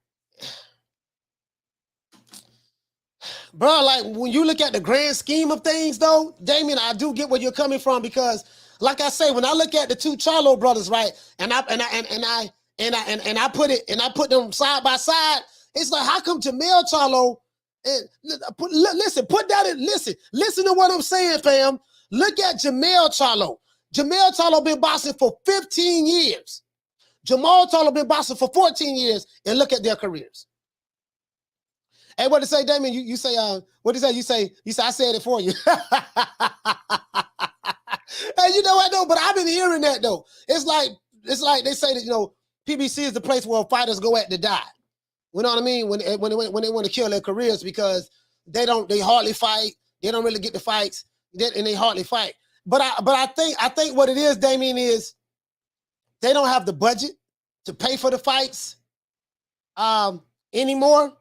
bro, like when you look at the grand scheme of things, though, Damien, I do get where you're coming from because, like I say, when I look at the two Charlo brothers, right, and I put them side by side, it's like, how come Jermall Charlo? And listen to what I'm saying, fam. Look at Jermall Charlo. Jermall Charlo been boxing for 15 years. Jermall Charlo been boxing for 14 years, and look at their careers. Hey, what to say, Damien? You say, what did you say? You say, I said it for you. Hey, you know what, though? But I've been hearing that, though. It's like they say that, you know, PBC is the place where fighters go at to die. You know what I mean? When they want to kill their careers because they hardly fight. They don't really get the fights, and they hardly fight. But I think what it is, Damien, is they don't have the budget to pay for the fights anymore,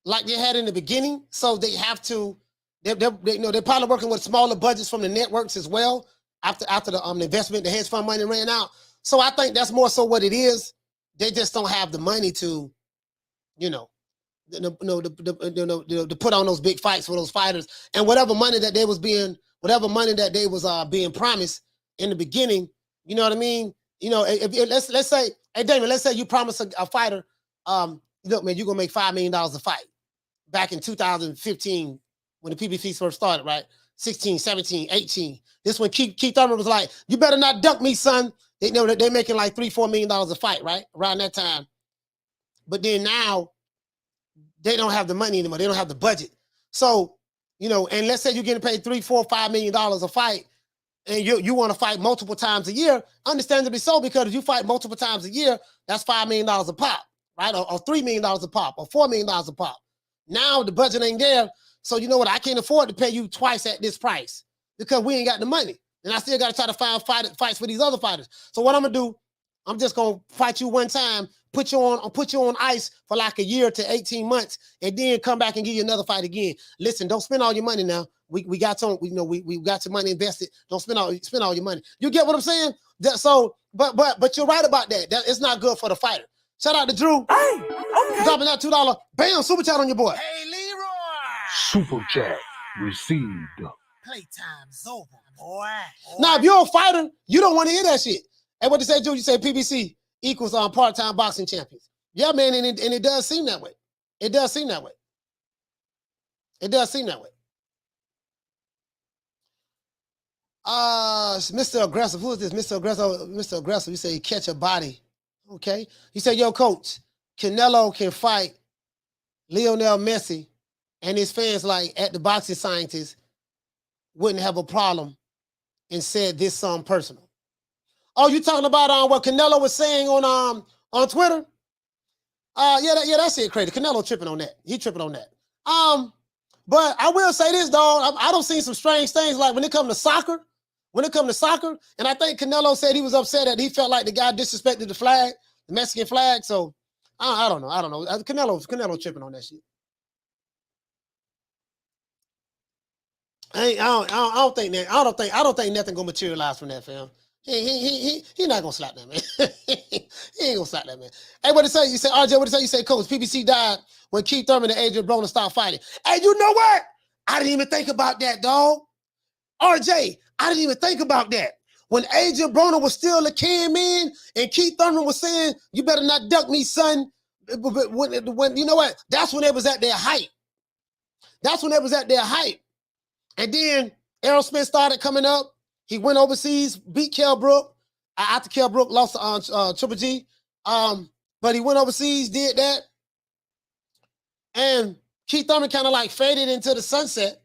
like they had in the beginning. So they have to. They're probably working with smaller budgets from the networks as well after the investment, the hedge fund money ran out. So I think that's more so what it is. They just don't have the money to, to put on those big fights for those fighters, and whatever money that they was being promised in the beginning. You know what I mean? You know, if let's say, hey Damon, let's say you promise a fighter, look, man, you're gonna make $5 million a fight. Back in 2015, when the PBC first started, right? 16, 17, 18. This when Keith Thurman was like, you better not duck me, son. They know that they're making like $3-4 million a fight, right? Around that time. But then now, they don't have the money anymore. They don't have the budget. So, and let's say you're getting paid $3, $4, $5 million a fight, and you want to fight multiple times a year, understandably so, because if you fight multiple times a year, that's $5 million a pop, right? Or $3 million a pop, or $4 million a pop. Now the budget ain't there. So you know what? I can't afford to pay you twice at this price because we ain't got the money. And I still got to try to find fights for these other fighters. So what I'm going to do, I'm just going to fight you one time, put you on ice for like a year to 18 months, and then come back and give you another fight again. Listen, don't spend all your money now. We got some, we got your money invested. Don't spend all your money. You get what I'm saying? But you're right about that. It's not good for the fighter. Shout out to Drew. Hey, okay. Dropping that $2. Bam, super chat on your boy. Hey, Leroy. Super chat received. Playtime's over, boy. Now, if you're a fighter, you don't want to hear that shit. And what you say, Drew? You say PBC equals part-time boxing champions. Yeah, man, and it does seem that way. It does seem that way. It does seem that way. Mr. Aggressive. Who is this? Mr. Aggressive. Mr. Aggressive. You say catch a body. Okay. He said, yo, coach, Canelo can fight Lionel Messi, and his fans, like at the boxing scientists, wouldn't have a problem and said this something personal. Oh, you talking about what Canelo was saying on Twitter? Yeah, that's it, crazy. Canelo tripping on that. He tripping on that. But I will say this, dog. I don't see some strange things like when it comes to soccer. And I think Canelo said he was upset that he felt like the guy disrespected the flag, the Mexican flag. So I don't know. Canelo tripping on that shit. I don't think nothing gonna materialize from that, fam. He not gonna slap that man. He ain't gonna slap that man. Hey, what it say? You say RJ? What it say? You say Coach PBC died when Keith Thurman and Adrian Broner stopped fighting. Hey, you know what? I didn't even think about that, dog. RJ, I didn't even think about that. When Adrian Broner was still a can man and Keith Thurman was saying, "You better not duck me, son." When you know what? That's when they was at their height. And then Errol Smith started coming up. He went overseas, beat Kell Brook. After Kell Brook lost to Triple G. But he went overseas, did that. And Keith Thurman kind of like faded into the sunset.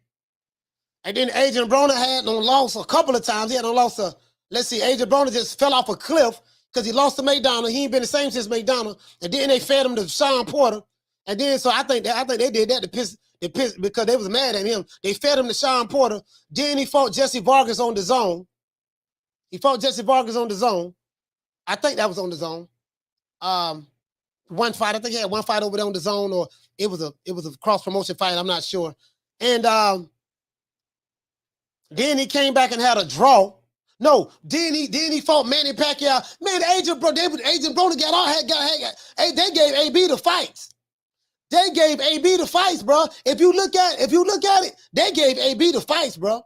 And then Adrian Broner had lost a couple of times. He had lost Adrian Broner just fell off a cliff because he lost to McDonald. He ain't been the same since McDonald. And then they fed him to Sean Porter. And then so I think they did that to piss because they was mad at him. They fed him to Sean Porter. Then he fought Jesse Vargas on the zone. I think that was on the zone. One fight. I think he had one fight over there on the zone, or it was a cross promotion fight. I'm not sure. And then he came back and had a draw. No, then he fought Manny Pacquiao. Man, Adrian Broner got they gave AB the fights. They gave AB the fights, bro. If you look at it, they gave AB the fights, bro.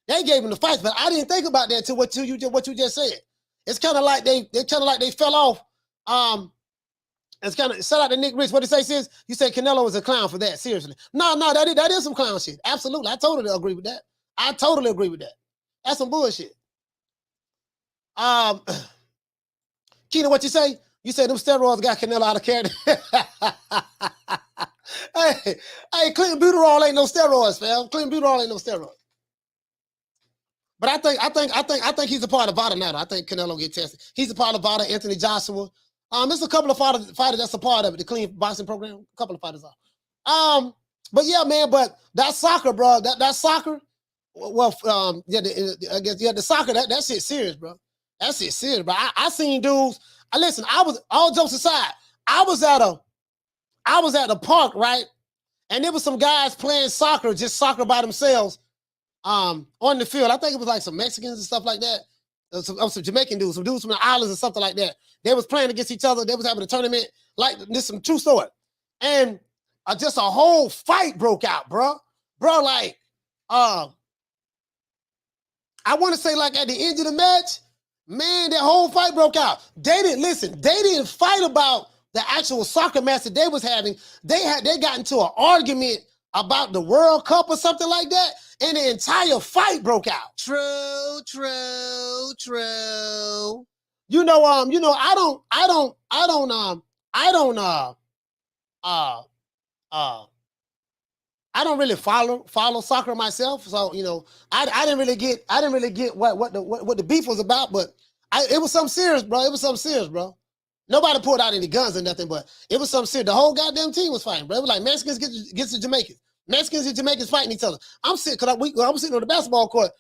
They gave him the fights, but I didn't think about that until what you just said. It's kind of like they fell off. It's kind of shout out to Nick Rich. What did he say, sis? You say Canelo was a clown for that. Seriously. No, that is some clown shit. Absolutely. I totally agree with that. That's some bullshit. Keena, what you say? You said them steroids got Canelo out of character. hey, Clinton Buterol ain't no steroids, fam. Clinton Buterol ain't no steroids. But I think he's a part of Vada now. I think Canelo get tested. He's a part of Vada, Anthony Joshua. There's a couple of fighters that's a part of it, the clean boxing program. A couple of fighters are. But yeah, man, but that soccer, bro, that soccer, well, the soccer, that shit's serious, bro. That shit's serious, bro. I seen dudes. Listen, I was, all jokes aside, I was at the park, right? And there was some guys playing soccer, just soccer by themselves, on the field. I think it was like some Mexicans and stuff like that. Some Jamaican dudes, some dudes from the islands and something like that. They was playing against each other. They was having a tournament. Like, this some true story. And just a whole fight broke out, bro. Bro, like, I want to say like at the end of the match, man, that whole fight broke out. They didn't fight about the actual soccer match that they was having. They got into an argument about the World Cup or something like that, and the entire fight broke out. True. You know, I don't really follow soccer myself, so you know, I didn't really get what the beef was about, but it was something serious, bro. Nobody pulled out any guns or nothing, but it was something serious. The whole goddamn team was fighting, bro. It was like Mexicans against the Jamaicans. Mexicans and Jamaicans fighting each other. I'm sitting on the basketball court.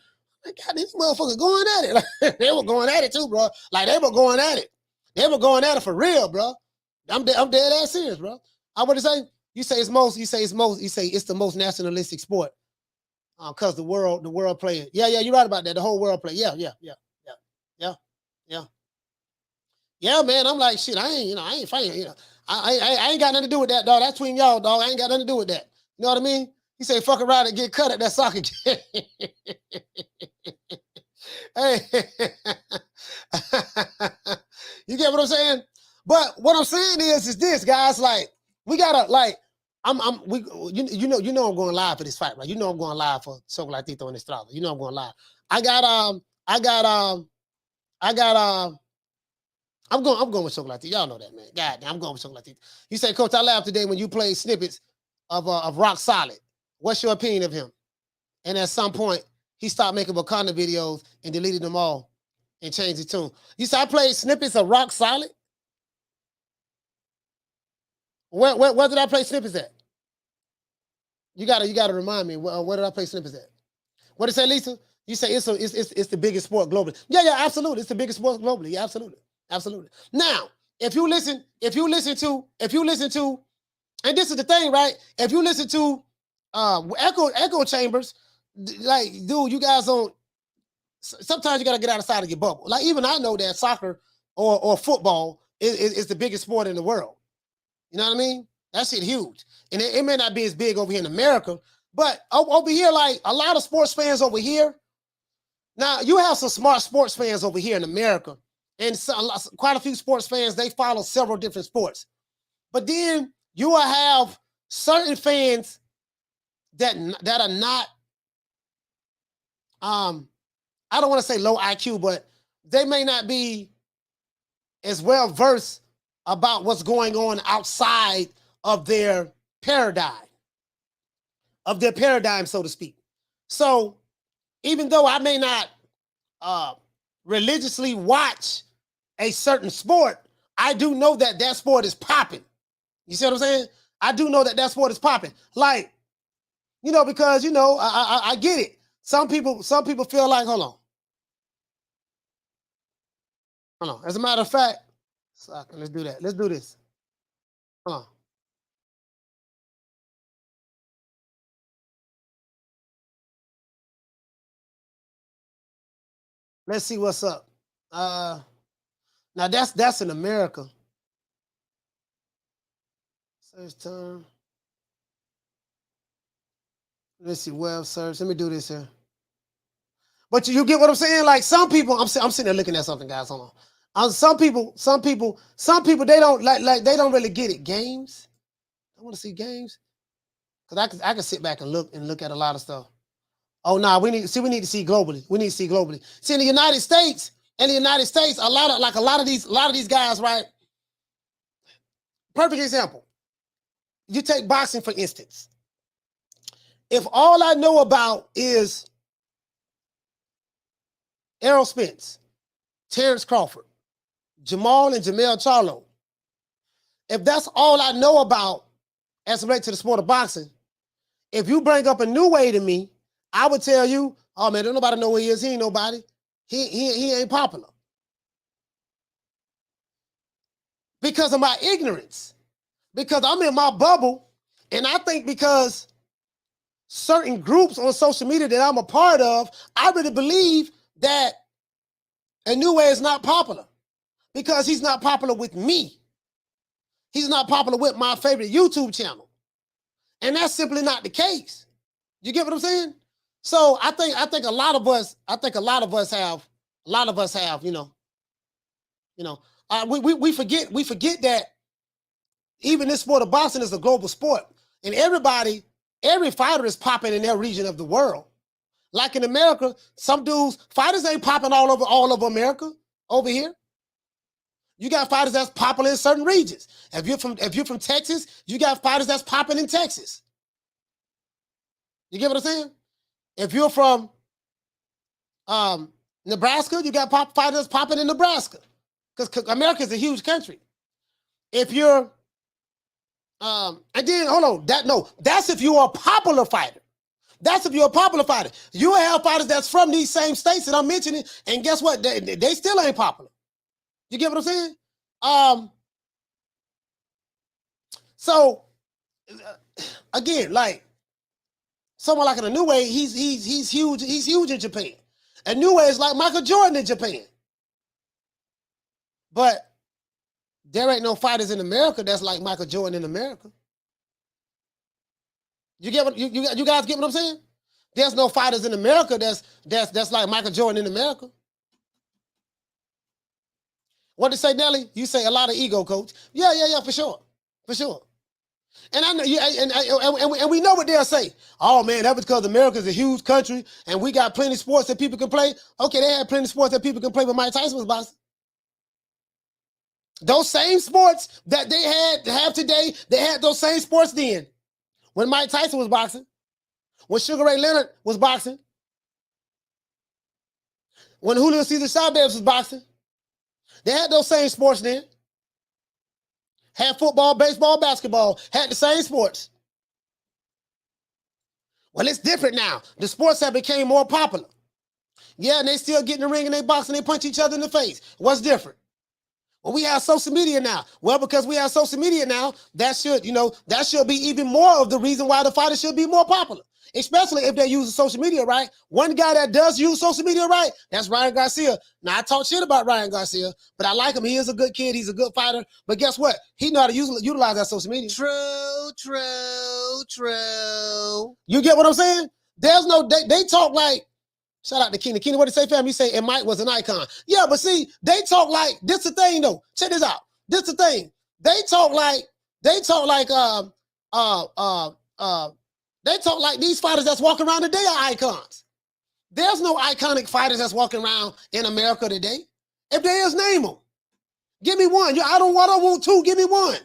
Like, God, these motherfuckers going at it. Like, they were going at it too, bro. Like, they were going at it. They were going at it for real, bro. I'm dead ass serious, bro. I would say it's the most nationalistic sport. Cause the world play it. Yeah, you're right about that. The whole world play. Yeah. Yeah, man. I'm like, shit, I ain't fighting, you know. I ain't got nothing to do with that, dog. That's between y'all, dog. I ain't got nothing to do with that. You know what I mean? He say, fuck around and get cut at that soccer game. Hey. You get what I'm saying? But what I'm saying is this, guys, like, we gotta, like, you know I'm going live for this fight, right? You know I'm going live for Chocolatito and Estrada. You know I'm going live. I'm going with Chocolatito. Y'all know that, man. God damn, I'm going with Chocolatito. You say, Coach, I laughed today when you played snippets of Rock Solid. What's your opinion of him? And at some point, he stopped making Wakanda videos and deleted them all and changed the tune. You say I played snippets of Rock Solid? Where did I play snippets at? You gotta remind me. Where did I play snippets at? What did it say, Lisa? You say it's the biggest sport globally. Yeah, absolutely. It's the biggest sport globally. Yeah, absolutely. Now, if you listen to, and this is the thing, right? If you listen to echo chambers, like, dude, you guys don't. Sometimes you gotta get outside of your bubble. Like, even I know that soccer or football is the biggest sport in the world. You know what I mean? That shit huge. And it may not be as big over here in America, but over here, like, a lot of sports fans over here. Now, you have some smart sports fans over here in America, and quite a few sports fans, they follow several different sports. But then you will have certain fans that are not, I don't want to say low IQ, but they may not be as well versed about what's going on outside of their paradigm, so to speak. So even though I may not religiously watch a certain sport, I do know that sport is popping. You see what I'm saying? I do know that sport is popping. Like, you know, because, you know, I get it. Some people feel like, hold on. As a matter of fact, let's do that. Let's do this. Hold on. Let's see what's up. Now that's in America. Search term. Let's see, web search. Let me do this here. But you get what I'm saying? Like some people, I'm sitting there looking at something, guys. Hold on. Some people, they don't like they don't really get it. Games. I want to see games. Cause I can sit back and look at a lot of stuff. Oh no, we need to see globally. We need to see globally. See in the United States, a lot of these guys, right? Perfect example. You take boxing, for instance. If all I know about is Errol Spence, Terrence Crawford, Jermall and Charlo, if that's all I know about as related to the sport of boxing, if you bring up a new way to me, I would tell you, oh man, don't nobody know who he is. He ain't nobody. He ain't popular. Because of my ignorance. Because I'm in my bubble, and I think because certain groups on social media that I'm a part of, I really believe that Inoue is not popular because he's not popular with me. He's not popular with my favorite YouTube channel. And that's simply not the case. You get what I'm saying? So I think a lot of us have, we forget that even this sport of boxing is a global sport. And every fighter is popping in their region of the world. Like in America, fighters ain't popping all over America over here. You got fighters that's popular in certain regions. If you're from Texas, you got fighters that's popping in Texas. You get what I'm saying? If you're from Nebraska, you got fighters that's popping in Nebraska. Because America is a huge country. If you're and then hold on, that's if you're a popular fighter. That's if you're a popular fighter. You have fighters that's from these same states that I'm mentioning, and guess what? They still ain't popular. You get what I'm saying? So again, like someone like an Inoue, he's huge. He's huge in Japan. Inoue is like Michael Jordan in Japan. But there ain't no fighters in America that's like Michael Jordan in America. You get what you guys get what I'm saying? There's no fighters in America that's like Michael Jordan in America. What did you say, Nelly? You say a lot of ego, coach. Yeah, for sure. And I know you, and we know what they'll say. Oh man, that was because America's a huge country and we got plenty of sports that people can play. Okay, they had plenty of sports that people can play, but Mike Tyson was boxing. Those same sports that they have today, they had those same sports then. When Mike Tyson was boxing, when Sugar Ray Leonard was boxing, when Julio Cesar Chavez was boxing, they had those same sports then. Had football, baseball, basketball, had the same sports. Well, it's different now. The sports have become more popular. Yeah, and they still get in the ring and they box and they punch each other in the face. What's different? Well, we have social media now. Well, because we have social media now, that should be even more of the reason why the fighters should be more popular. Especially if they're using social media right. One guy that does use social media right, that's Ryan Garcia. Now, I talk shit about Ryan Garcia, but I like him. He is a good kid. He's a good fighter. But guess what? He know how to utilize that social media. True. You get what I'm saying? There's no, they talk like, shout out to Keenan. Keenan, what did you say, fam? You say, and Mike was an icon. Yeah, but see, they talk like, this the thing, though. Check this out. This the thing. They talk like these fighters that's walking around today are icons. There's no iconic fighters that's walking around in America today. If there is, name them. Give me one. I don't want two. Give me one.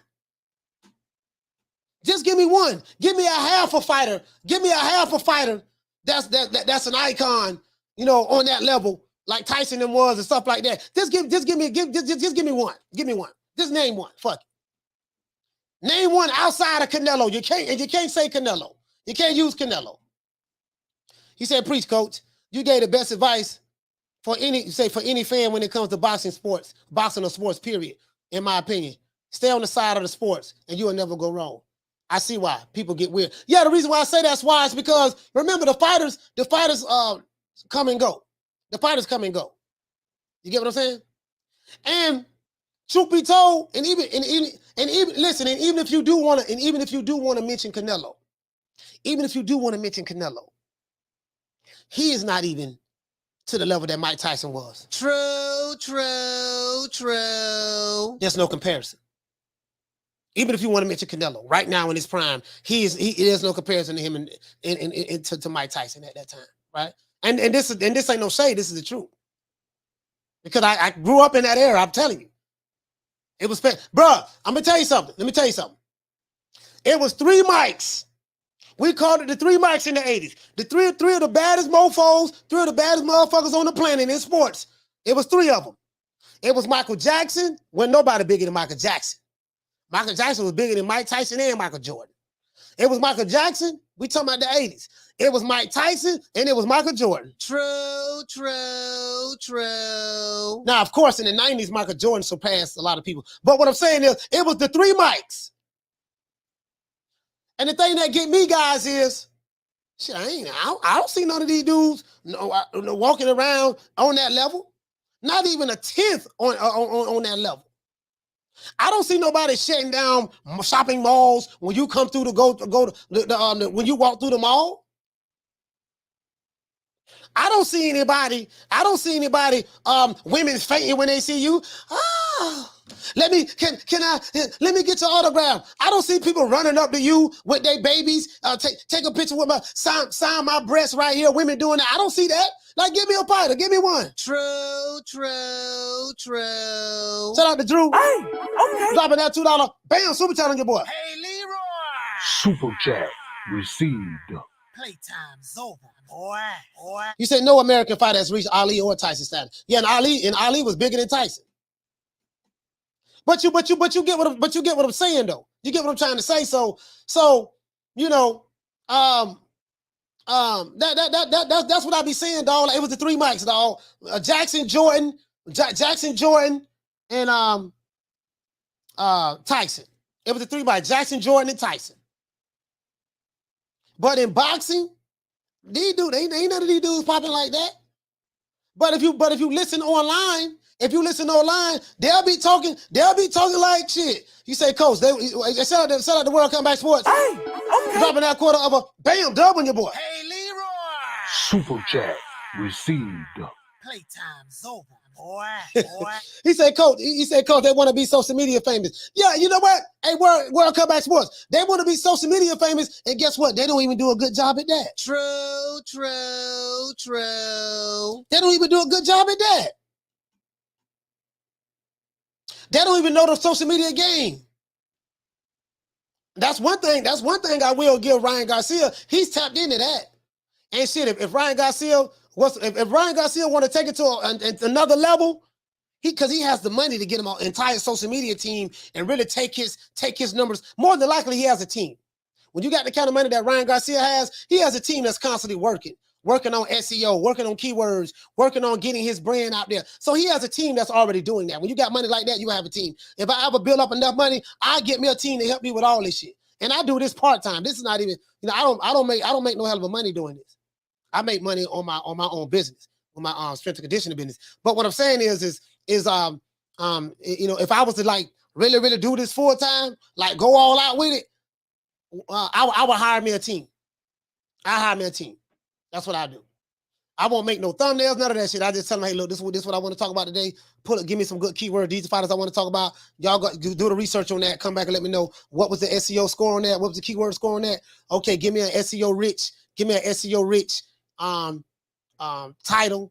Just give me one. Give me a half a fighter. Give me a half a fighter that's an icon, on that level, like Tyson and was and stuff like that. Just give me one. Give me one. Just name one. Fuck it. Name one outside of Canelo. You can't say Canelo. You can't use Canelo. He said, preach, coach. You gave the best advice for any fan when it comes to boxing or sports, period, in my opinion. Stay on the side of the sports and you will never go wrong. I see why people get weird. Yeah, the reason why I say that's why is because remember the fighters come and go. The fighters come and go. You get what I'm saying? And truth be told, even if you do want to mention Canelo, even if you do want to mention Canelo, he is not even to the level that Mike Tyson was. True. There's no comparison. Even if you want to mention Canelo, right now in his prime, there's no comparison to him to Mike Tyson at that time, right? And this ain't no shade. This is the truth. Because I grew up in that era. I'm telling you, it was, bruh. I'm gonna tell you something. Let me tell you something. It was 3 mics. We called it the 3 mics in the 80s. The three of the baddest mofos, 3 of the baddest motherfuckers on the planet in sports. It was 3 of them. It was Michael Jackson. Wasn't nobody bigger than Michael Jackson. Michael Jackson was bigger than Mike Tyson and Michael Jordan. It was Michael Jackson. We talking about the 80s. It was Mike Tyson and it was Michael Jordan. True. Now, of course, in the 90s, Michael Jordan surpassed a lot of people. But what I'm saying is, it was the 3 mics. And the thing that get me, guys, is, shit, I don't see none of these dudes walking around on that level. Not even a 10th on that level. I don't see nobody shutting down shopping malls when you come through when you walk through the mall. I don't see anybody women fainting when they see you. Oh, let me get your autograph. I don't see people running up to you with their babies. Take a picture with my sign my breast right here. Women doing that. I don't see that. Like, give me a fighter. Give me one. True. Shout out to Drew. Hey, okay. Dropping that $2. Bam, super chat on your boy. Hey, Leroy. Super chat received. Playtime's over, boy. You said no American fighter has reached Ali or Tyson status. Yeah, and Ali was bigger than Tyson. But you get what I'm saying though. You get what I'm trying to say. So you know, that's what I be saying, dog. Like, it was the 3 mics, dog. Jackson, Jordan, and Tyson. It was the 3 mics. Jackson, Jordan, and Tyson. But in boxing, these dudes, ain't none of these dudes popping like that. But if you listen online, they'll be talking like shit. You say, Coach, they shout out the World Comeback Sports. Hey, okay. Dropping that quarter of a bam dub on your boy. Hey, Leroy. Super chat received. Playtime's over, boy. He said, Coach, they want to be social media famous. Yeah, you know what? Hey, World Comeback Sports. They want to be social media famous, and guess what? They don't even do a good job at that. True. They don't even do a good job at that. They don't even know the social media game. That's one thing I will give Ryan Garcia. He's tapped into that. And shit, if Ryan Garcia want to take it to another level, because he has the money to get him an entire social media team and really take his numbers. More than likely, he has a team. When you got the kind of money that Ryan Garcia has, he has a team that's constantly working on SEO, working on keywords, working on getting his brand out there. So he has a team that's already doing that. When you got money like that, you have a team. If I ever build up enough money, I get me a team to help me with all this shit. And I do this part-time. This is not even, I don't make no hell of a money doing this. I make money on my own business, on my strength and conditioning business. But what I'm saying is if I was to like really do this full time, like go all out with it, I would hire me a team. I hire me a team. That's what I do. I won't make no thumbnails, none of that shit. I just tell them, hey, look, this is what I want to talk about today. Give me some good keywords. These fighters I want to talk about. Y'all do the research on that. Come back and let me know what was the SEO score on that. What was the keyword score on that? Okay, give me an SEO rich. Give me an SEO rich title.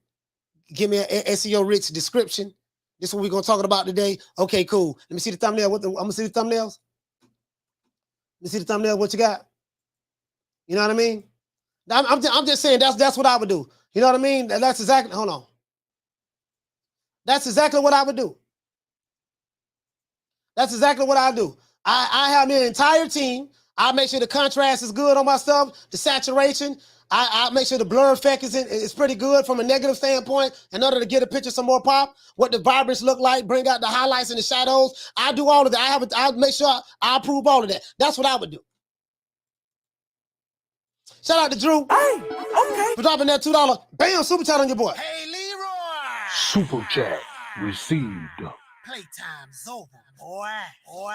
Give me an SEO rich description. This is what we're gonna talk about today. Okay, cool. Let me see the thumbnail. I'm gonna see the thumbnails. Let me see the thumbnail. What you got? You know what I mean? I'm just saying that's what I would do. You know what I mean? That's exactly. Hold on. That's exactly what I would do. That's exactly what I do. I have an entire team. I make sure the contrast is good on my stuff. The saturation. I make sure the blur effect is pretty good from a negative standpoint in order to get a picture some more pop. What the vibrance look like, bring out the highlights and the shadows. I do all of that. I make sure I approve all of that. That's what I would do. Shout out to Drew. Hey, okay. For dropping that $2. Bam, super chat on your boy. Hey, Leroy. Super chat received. Playtime's over, boy.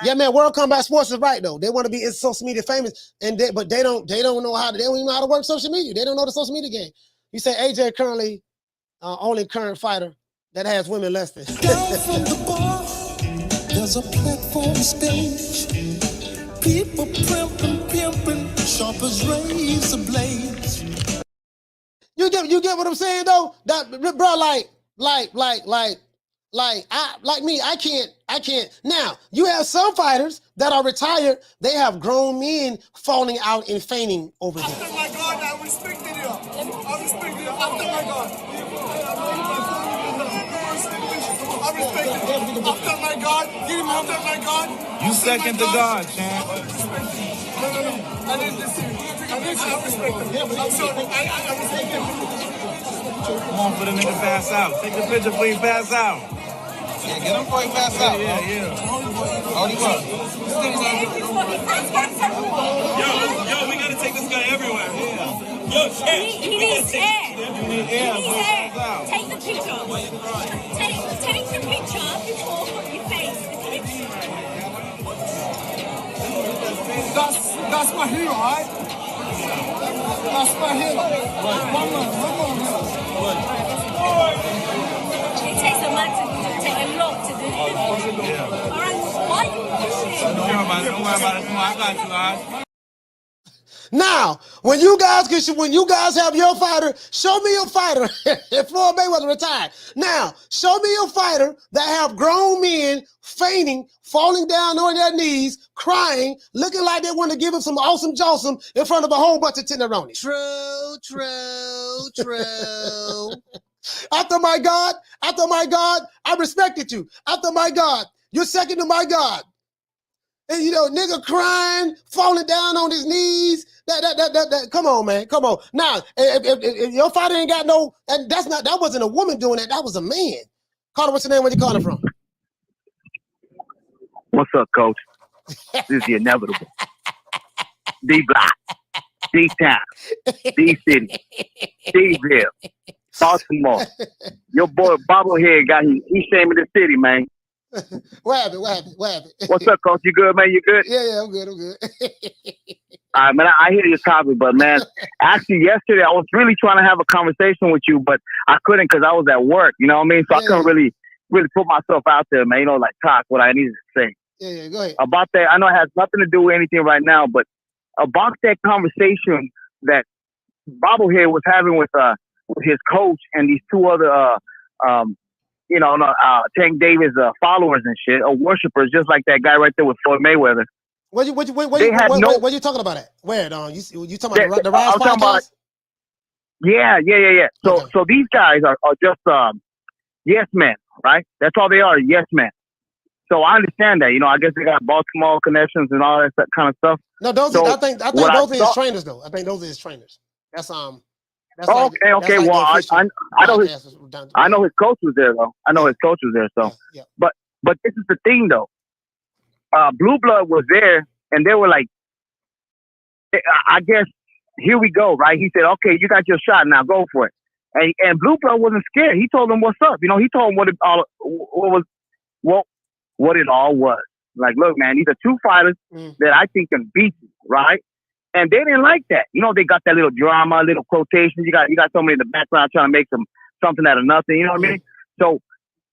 Yeah, man. World Combat Sports is right though. They want to be in social media famous, but they don't know how to. They don't even know how to work social media. They don't know the social media game. You say AJ currently only current fighter that has women less than. Down from the bar, there's a platform stage. People pimping, sharp as razor blades. You get what I'm saying though? That bro, I can't. Now, you have some fighters that are retired, they have grown men falling out and fainting over them. After my God, I respected you. I respect you. After my God. I respect you. After my God, give him after my God. You second to God, champ. No. I didn't listen. I respect him. I'm sorry. I respect him. Come on for the nigga pass out. Take the picture before you pass out. Yeah, get him before he pass out. Yeah. Hold him up. Yo, we gotta take this guy everywhere. Yeah. Yo, shit. He needs air. You need air. Take the picture. Take the picture before you face the picture. That's my hero, right? That's my hero. One more. It takes a lot to do. All right, why you pushing? Don't worry about it. Come on, I got you, guys. Now, when you guys have your fighter, show me your fighter. If Floyd Mayweather retired. Now, show me your fighter that have grown men fainting, falling down on their knees, crying, looking like they want to give him some awesome jawsome in front of a whole bunch of tenderoni. True. After my God, I respected you. After my God, you're second to my God. And nigga crying, falling down on his knees. That come on, man. Come on. Now, if your fighter ain't got no, and that wasn't a woman doing that, that was a man. Carter, what's your name? Where you calling from? What's up, coach? This is the inevitable. D-Block, D-Town, D-City, D-Ville, Baltimore. Your boy Bobblehead he's shaming the city, man. What happened? What's up, coach? You good, man? You good? Yeah, I'm good. All right, man, I hear your topic, but, man, actually, yesterday, I was really trying to have a conversation with you, but I couldn't because I was at work, you know what I mean? So I couldn't really put myself out there, man, talk what I needed to say. Yeah, go ahead. About that, I know it has nothing to do with anything right now, but about that conversation that Bobblehead was having with his coach and these two other, Tank Davis followers and shit, or worshipers, just like that guy right there with Floyd Mayweather. What you talking about at? Where? You talking about the Rise podcast? Yeah. So these guys are just yes men, right? That's all they are, yes men. So I understand that. I guess they got Baltimore connections and all that kind of stuff. No, I think those are his trainers though. I think those are his trainers. That's okay. Well, I know his coach was there though. So, yeah. But this is the thing though. Blue Blood was there, and they were like, I guess here we go, right? He said, okay, you got your shot now, go for it. And Blue Blood wasn't scared. He told them what's up. He told them what it all was. Like, look, man, these are two fighters that I think can beat you, right? And they didn't like that. They got that little drama, little quotations. You got somebody in the background trying to make something out of nothing. You know what I mean? So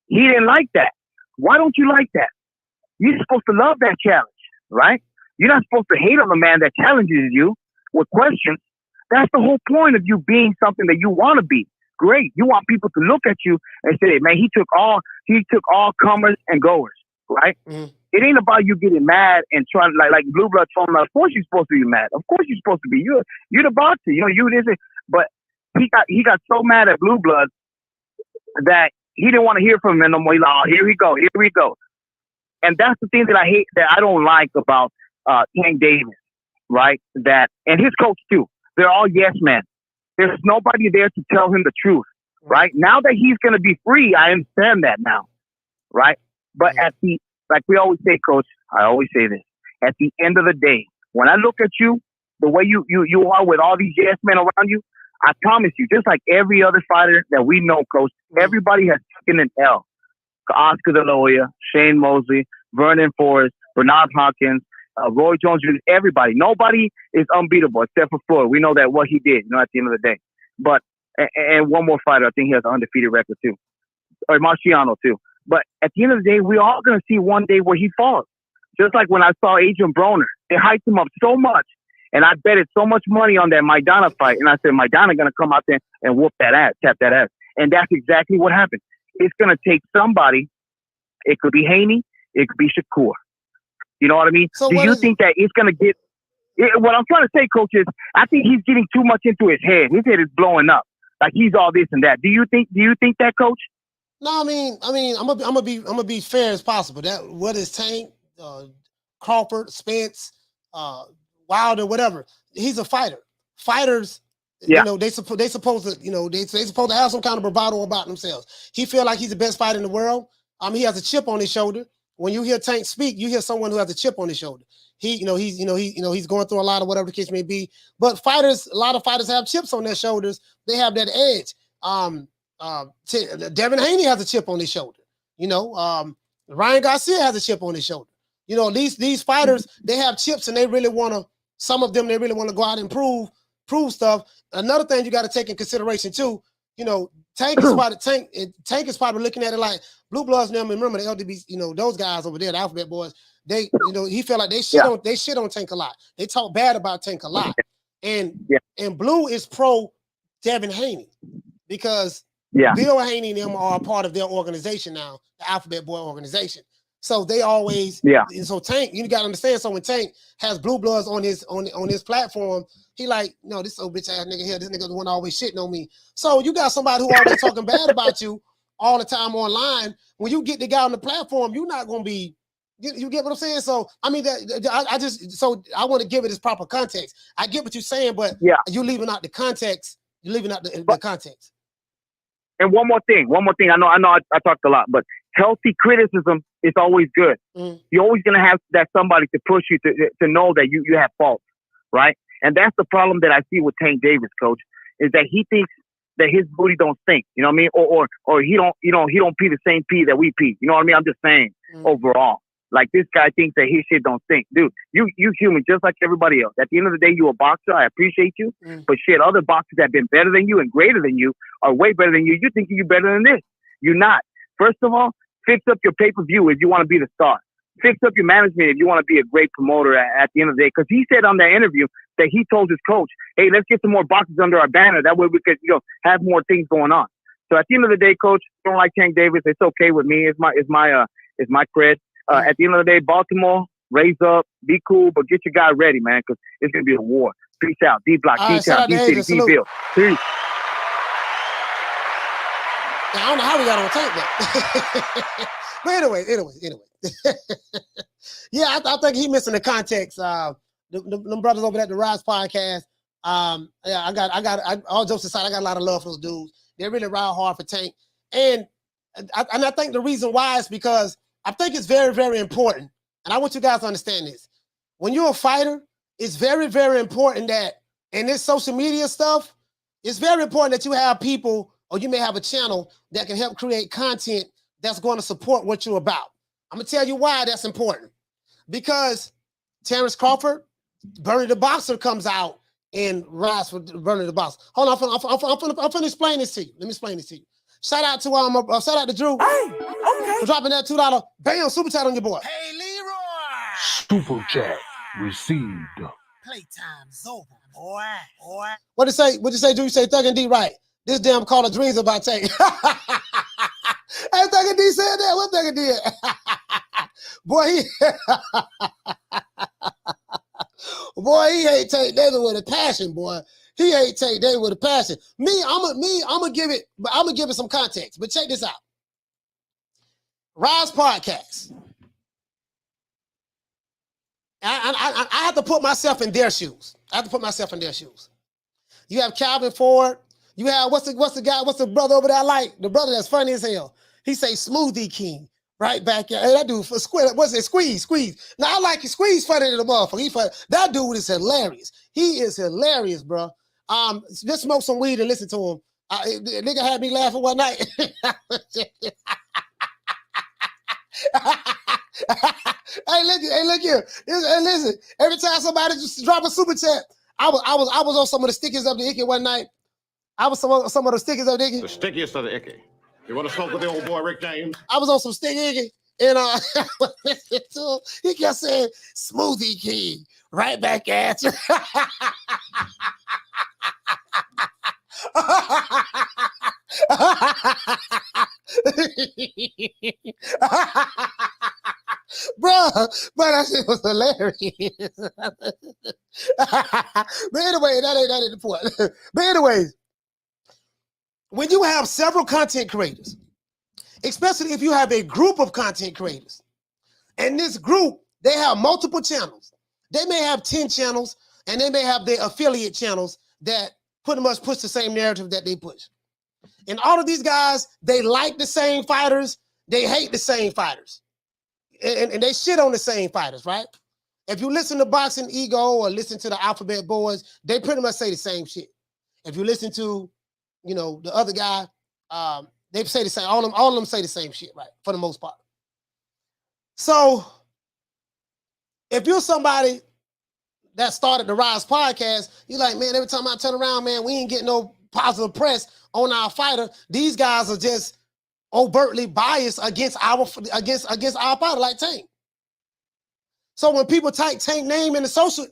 he didn't like that. Why don't you like that? You're supposed to love that challenge, right? You're not supposed to hate on a man that challenges you with questions. That's the whole point of you being something that you want to be. Great. You want people to look at you and say, man, he took all comers and goers, right? Mm-hmm. It ain't about you getting mad and trying to like Blue Blood told him, of course you're supposed to be mad. Of course you're supposed to be. You're the boxer. You this. But he got so mad at Blue Blood that he didn't want to hear from him no more. He's like, oh, here we go. And that's the thing that I hate, that I don't like about Tank Davis, right? And his coach too. They're all yes men. There's nobody there to tell him the truth, right? Now that he's going to be free, I understand that now, right? But like we always say, coach, I always say this, at the end of the day, when I look at you, the way you are with all these yes men around you, I promise you, just like every other fighter that we know, coach, everybody has taken an L. Oscar De La Hoya, Shane Mosley, Vernon Forrest, Bernard Hopkins, Roy Jones Jr., everybody. Nobody is unbeatable except for Floyd. We know that what he did, at the end of the day. But, and one more fighter, I think he has an undefeated record too. Or Marciano too. But at the end of the day, we're all going to see one day where he falls. Just like when I saw Adrian Broner. They hyped him up so much. And I betted so much money on that Maidana fight. And I said, Maidana going to come out there and whoop that ass, tap that ass. And that's exactly what happened. It's going to take somebody. It could be Haney. It could be Shakur. You know what I mean? So do you think that it's going to get... what I'm trying to say, Coach, is I think he's getting too much into his head. His head is blowing up. Like he's all this and that. Do you think that, Coach? No, I mean, I'm gonna be fair as possible. That what is Tank, Crawford, Spence, Wilder, whatever. He's a fighter. Fighters, they supposed to, they supposed to have some kind of bravado about themselves. He feel like he's the best fighter in the world. He has a chip on his shoulder. When you hear Tank speak, you hear someone who has a chip on his shoulder. He's going through a lot of whatever the case may be. But a lot of fighters have chips on their shoulders. They have that edge. Devin Haney has a chip on his shoulder. Ryan Garcia has a chip on his shoulder. These fighters, they have chips and they really want to, some of them, they really want to go out and prove stuff. Another thing you got to take in consideration too, Tank is probably looking at it like Blue Bloods now. Remember the LDB, those guys over there, the Alphabet Boys, he felt like they shit on Tank a lot. They talk bad about Tank a lot. And Blue is pro Devin Haney because Bill Haney and them are a part of their organization now, the Alphabet Boy organization. So they always, so Tank, you got to understand, so when Tank has Blue Bloods on his platform, he like, no, this old bitch ass nigga here, this nigga the one always shitting on me. So you got somebody who always talking bad about you all the time online. When you get the guy on the platform, you're not going to be, you get what I'm saying? So, I mean, I want to give it its proper context. I get what you're saying, but you're leaving out the context. You're leaving out the context. And one more thing. I know I talked a lot, but healthy criticism is always good. You're always going to have that somebody to push you to know that you have faults, right? And that's the problem that I see with Tank Davis, Coach, is that he thinks that his booty don't stink. You know what I mean? Or he don't pee the same pee that we pee. You know what I mean? I'm just saying overall. Like this guy thinks that his shit don't stink. Dude, you human just like everybody else. At the end of the day, you a boxer. I appreciate you. But shit, other boxers that have been better than you and greater than you are way better than you. You think you're better than this. You're not. First of all, fix up your pay-per-view if you want to be the star. Fix up your management if you want to be a great promoter at the end of the day. Because he said on that interview that he told his coach, hey, let's get some more boxers under our banner. That way we could, have more things going on. So at the end of the day, Coach, I don't like Tank Davis. It's okay with me. It's my cred. At the end of the day, Baltimore, raise up, be cool, but get your guy ready, man, because it's going to be a war. Peace out. D-Block, D-Town, D-City, D-Bill. Peace. I don't know how we got on Tank that. But anyway. I think he missing the context. Them brothers over at the Rise podcast. All jokes aside, I got a lot of love for those dudes. They really ride hard for Tank. And I think the reason why is because I think it's very, very important. And I want you guys to understand this. When you're a fighter, it's very, very important that in this social media stuff, it's very important that you have people, or you may have a channel that can help create content that's going to support what you're about. I'm going to tell you why that's important. Because Terrence Crawford, Bernie the Boxer comes out and rides for Bernie the Boxer. Hold on, I'm finna explain this to you. Let me explain this to you. Shout out to Drew for dropping that $2 bam super chat on your boy. Hey, Leroy! Super chat received. Playtime's over, boy. What'd you say, Drew? You say Thug and D right. This damn Call of Dreams about Tank. Hey, Thug and D said that. What Thug and D? Boy, he hate Tank Davis with a passion, boy. He hate Tank Davis with a passion. I'm gonna give it some context. But check this out. Rise Podcast. I have to put myself in their shoes. You have Calvin Ford. You have what's the brother over there I like? The brother that's funny as hell. He say Smoothie King right back there. Hey, that dude for Squeeze. Now I like it. Squeeze funny than the motherfucker. He funny. That dude is hilarious. He is hilarious, bro. Just smoke some weed and listen to him. Nigga had me laughing one night. Hey, look here. Hey, listen. Every time somebody just drop a super chat, I was on some of the stickers of the Icky one night. I was some of the stickers of the Icky. The stickiest of the icky. You want to smoke with the old boy Rick James? I was on some stick Icky, and he kept saying, "Smoothie King, right back at you." Bro, but that shit was hilarious. But anyway, that ain't the point. But anyways, when you have several content creators, especially if you have a group of content creators, and this group, they have multiple channels. They may have 10 channels, and they may have their affiliate channels that pretty much push the same narrative that they push. And all of these guys, they like the same fighters, they hate the same fighters. And they shit on the same fighters, right? If you listen to Boxing Ego or listen to the Alphabet Boys, they pretty much say the same shit. If you listen to, you know, the other guy, they say the same. All of them say the same shit, right? For the most part. So, if you're somebody that started the Rise podcast, you're like, man, every time I turn around, man, we ain't getting no positive press on our fighter. These guys are just overtly biased against our fighter, like Tank. So when people type Tank name in the social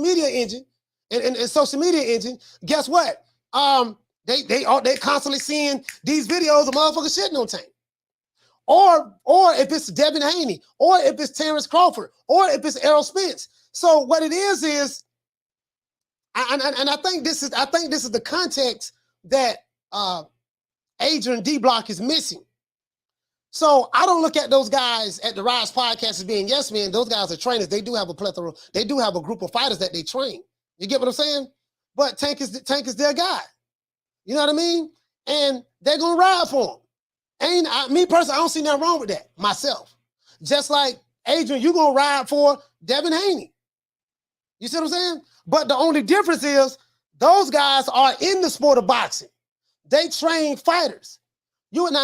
media engine, in social media engine, guess what? They constantly seeing these videos of motherfuckers shitting on Tank. Or if it's Devin Haney, or if it's Terrence Crawford, or if it's Errol Spence. So what it is, and I think this is the context that Adrian D Block is missing. So I don't look at those guys at the Rise podcast as being yes men. Those guys are trainers. They do have a plethora. They do have a group of fighters that they train. You get what I'm saying? But Tank is their guy. You know what I mean? And they're gonna ride for him. Me personally, I don't see nothing wrong with that myself. Just like Adrian, you're gonna ride for Devin Haney. You see what I'm saying? But the only difference is those guys are in the sport of boxing. They train fighters. You ain't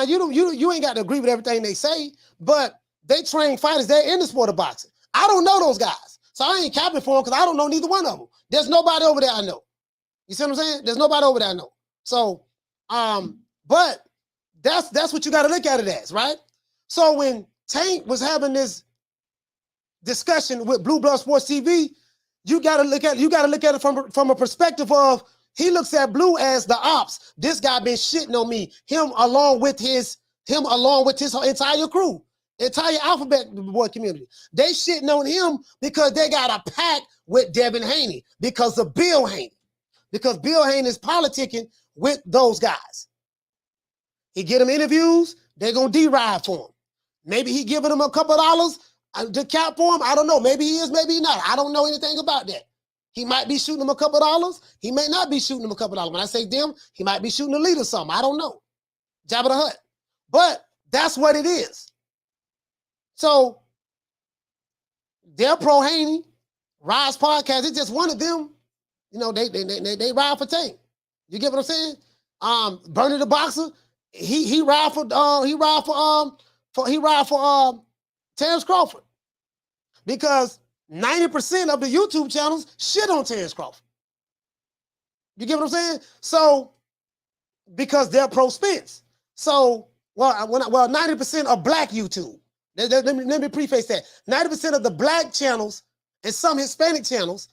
got to agree with everything they say, but they train fighters. They're in the sport of boxing. I don't know those guys, so I ain't capping for them because I don't know neither one of them. There's nobody over there I know. You see what I'm saying? There's nobody over there I know. So, but that's what you got to look at it as, right? So when Tank was having this discussion with Blue Blood Sports TV, you got to look at it from a perspective of he looks at Blue as the ops. This guy been shitting on me. Him along with his entire crew, entire Alphabet Boy community. They shitting on him because they got a pact with Devin Haney because of Bill Haney. Because Bill Haney is politicking with those guys. He get them interviews, they're gonna deride for him. Maybe he giving them a couple of dollars to cap for him. I don't know. Maybe he is, maybe he not. I don't know anything about that. He might be shooting them a couple of dollars. He may not be shooting them a couple of dollars. When I say them, he might be shooting the lead or something. I don't know. Jabba the Hutt. But that's what it is. So they're pro Haney. Rise podcast, it's just one of them. You know, they ride for Tank. You get what I'm saying? Bernie the Boxer, he ride for Terrence Crawford. Because 90% of the YouTube channels shit on Terrence Crawford. You get what I'm saying? So, because they're pro Spence. So, 90% of black YouTube. Let me preface that. 90% of the black channels and some Hispanic channels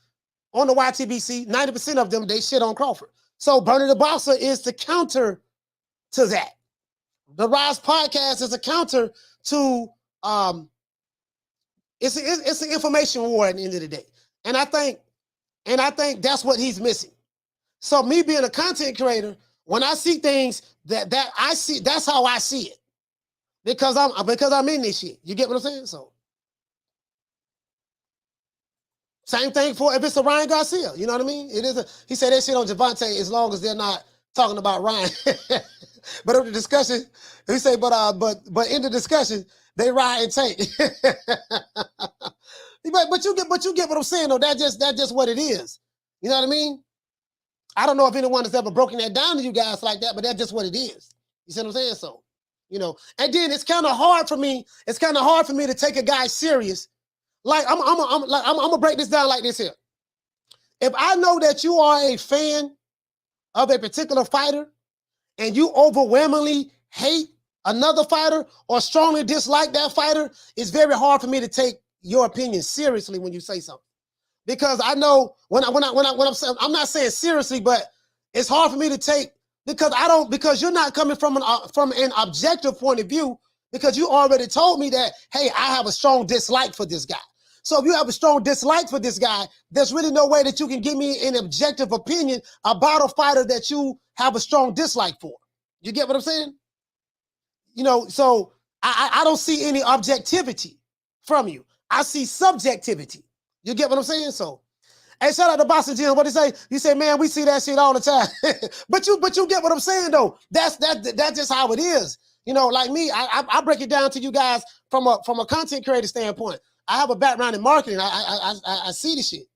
on the YTBC, 90% of them, they shit on Crawford. So, Bernie the Boxer is the counter to that. The Rise podcast is a counter to it's an information war at the end of the day. And I think that's what he's missing. So me being a content creator, when I see things that I see, that's how I see it. Because I'm in this shit. You get what I'm saying? So same thing for if it's a Ryan Garcia. You know what I mean? He said that shit on Javante as long as they're not talking about Ryan. But in the discussion, he said, but in the discussion, they ride and Tank. but you get what I'm saying though. That's just what it is. You know what I mean? I don't know if anyone has ever broken that down to you guys like that, but that's just what it is. You see what I'm saying? So You know, and then it's kind of hard for me. It's kind of hard for me to take a guy serious. Like I'm gonna break this down like this here. If I know that you are a fan of a particular fighter and you overwhelmingly hate another fighter or strongly dislike that fighter, it's very hard for me to take your opinion seriously when you say something. Because I know when I'm saying, I'm not saying seriously, but it's hard for me to take because you're not coming from an objective point of view, because you already told me that, hey, I have a strong dislike for this guy. So if you have a strong dislike for this guy, there's really no way that you can give me an objective opinion about a fighter that you have a strong dislike for. You get what I'm saying? You know, so I don't see any objectivity from you. I see subjectivity. You get what I'm saying? So, hey, shout out to Boston Jim. What he say? You say, man, we see that shit all the time. but you get what I'm saying though. That's just how it is. You know, like me, I break it down to you guys from a content creator standpoint. I have a background in marketing. I see the shit.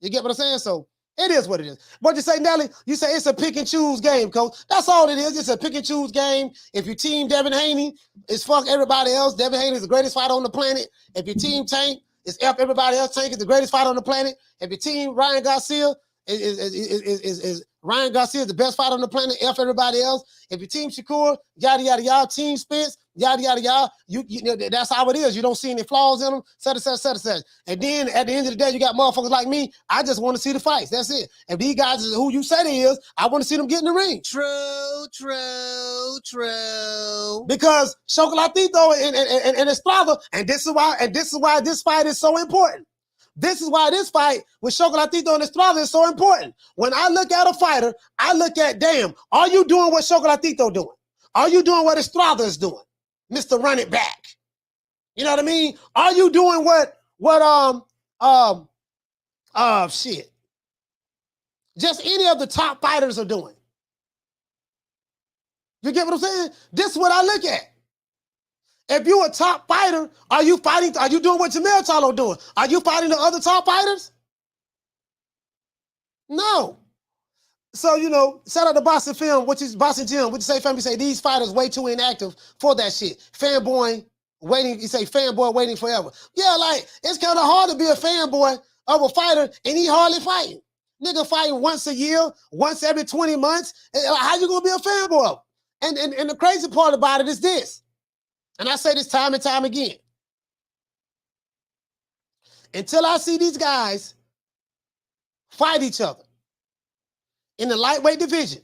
You get what I'm saying? So it is what it is. What you say, Nelly? You say it's a pick and choose game, coach. That's all it is. It's a pick and choose game. If you team Devin Haney, it's fuck everybody else. Devin Haney is the greatest fighter on the planet. If your team Tank, it's F everybody else. Tank is the greatest fighter on the planet. If your team Ryan Garcia is Ryan Garcia is the best fighter on the planet. F everybody else. If your team Shakur, yada yada yada, team Spence, yada yada yada. You know that's how it is. You don't see any flaws in them. Etc. And then at the end of the day, you got motherfuckers like me. I just want to see the fights. That's it. And these guys is who you say they is. I want to see them get in the ring. True. Because Chocolatito and Estrada, and this is why this fight is so important. This is why this fight with Chocolatito and Estrada is so important. When I look at a fighter, I look at, damn, are you doing what Chocolatito doing? Are you doing what Estrada is doing? Mr. Run It Back. You know what I mean? Are you doing shit. Just any of the top fighters are doing. You get what I'm saying? This is what I look at. If you're a top fighter, are you doing what Jermall Charlo doing? Are you fighting the other top fighters? No. So, you know, shout out to Boston Film, which is Boston Gym. What you say, family? Say these fighters way too inactive for that shit. Fanboy waiting, you say fanboy waiting forever. Yeah, like, it's kind of hard to be a fanboy of a fighter and he hardly fighting. Nigga fighting once a year, once every 20 months. How you gonna be a fanboy of? And the crazy part about it is this. And I say this time and time again. Until I see these guys fight each other in the lightweight division,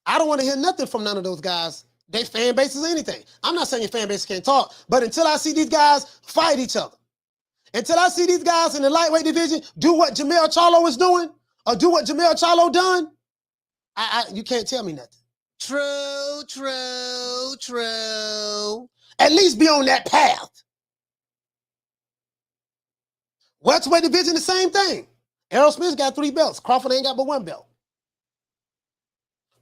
I don't want to hear nothing from none of those guys. They fan bases or anything. I'm not saying your fan base can't talk, but until I see these guys fight each other, until I see these guys in the lightweight division do what Jermall Charlo is doing or do what Jermall Charlo done, you can't tell me nothing. True. At least be on that path. Welterweight division, the same thing. Errol Smith's got 3 belts. Crawford ain't got but 1 belt.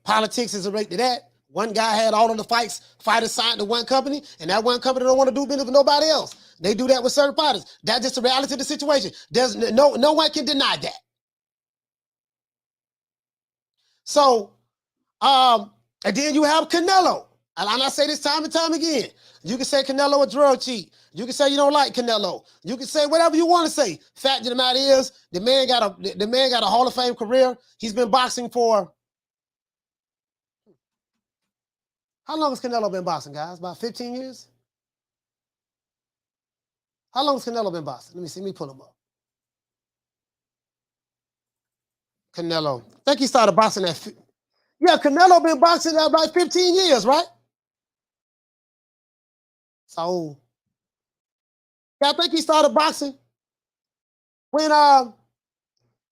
Politics is a rate to that. One guy had all of the fighters signed to one company, and that one company don't want to do business with nobody else. They do that with certain fighters. That's just the reality of the situation. There's no one can deny that. So, and then you have Canelo. And I say this time and time again. You can say Canelo a drug cheat. You can say you don't like Canelo. You can say whatever you want to say. Fact of the matter is, the man got a Hall of Fame career. He's been boxing for, how long has Canelo been boxing, guys? About 15 years? How long has Canelo been boxing? Let me pull him up. Canelo. I think he started boxing at, yeah, Canelo been boxing at about 15 years, right? So, yeah, I think he started boxing when Jermall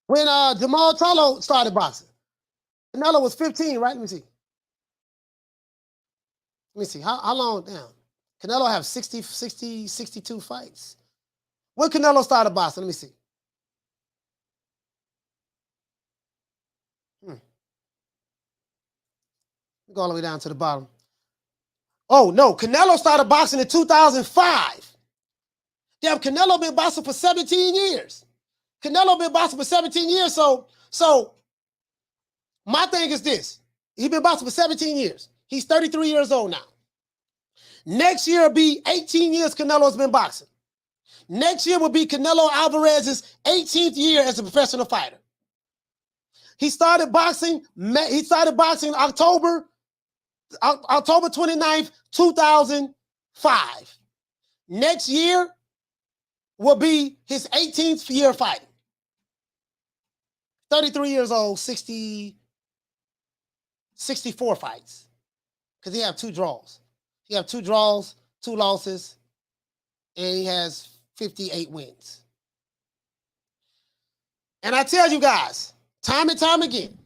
Charlo started boxing. Canelo was 15, right? Let me see. How long? Damn. Canelo have 62 fights. When Canelo started boxing, let me see. Go all the way down to the bottom. Oh, no. Canelo started boxing in 2005. Damn, Canelo been boxing for 17 years. So my thing is this. He been boxing for 17 years. He's 33 years old now. Next year will be 18 years Canelo's been boxing. Next year will be Canelo Alvarez's 18th year as a professional fighter. He started boxing October 29th, 2005. Next year will be his 18th year fighting. 33 years old, 64 fights. Because he have 2 draws. He have 2 draws, 2 losses, and he has 58 wins. And I tell you guys, time and time again,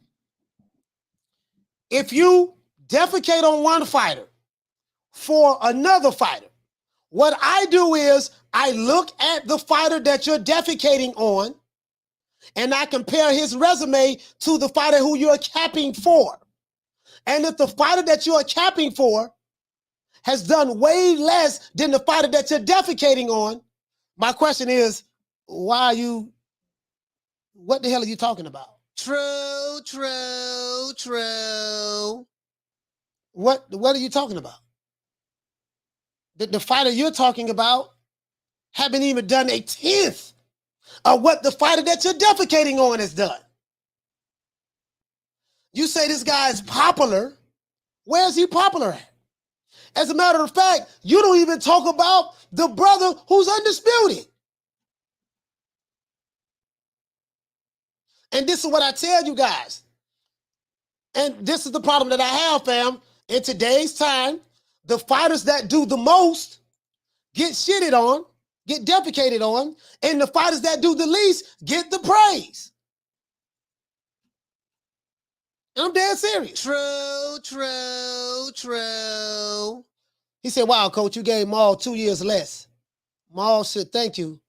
if you defecate on one fighter for another fighter, what I do is I look at the fighter that you're defecating on, and I compare his resume to the fighter who you're capping for. And if the fighter that you are capping for has done way less than the fighter that you're defecating on, my question is, what the hell are you talking about? True. What are you talking about? The fighter you're talking about haven't even done 1/10 of what the fighter that you're defecating on has done. You say this guy is popular. Where is he popular at? As a matter of fact, you don't even talk about the brother who's undisputed. And this is what I tell you guys. And this is the problem that I have, fam. In today's time, the fighters that do the most get shitted on, get defecated on, and the fighters that do the least get the praise. And I'm dead serious. True. He said, wow, coach, you gave Maul 2 years less. Maul should thank you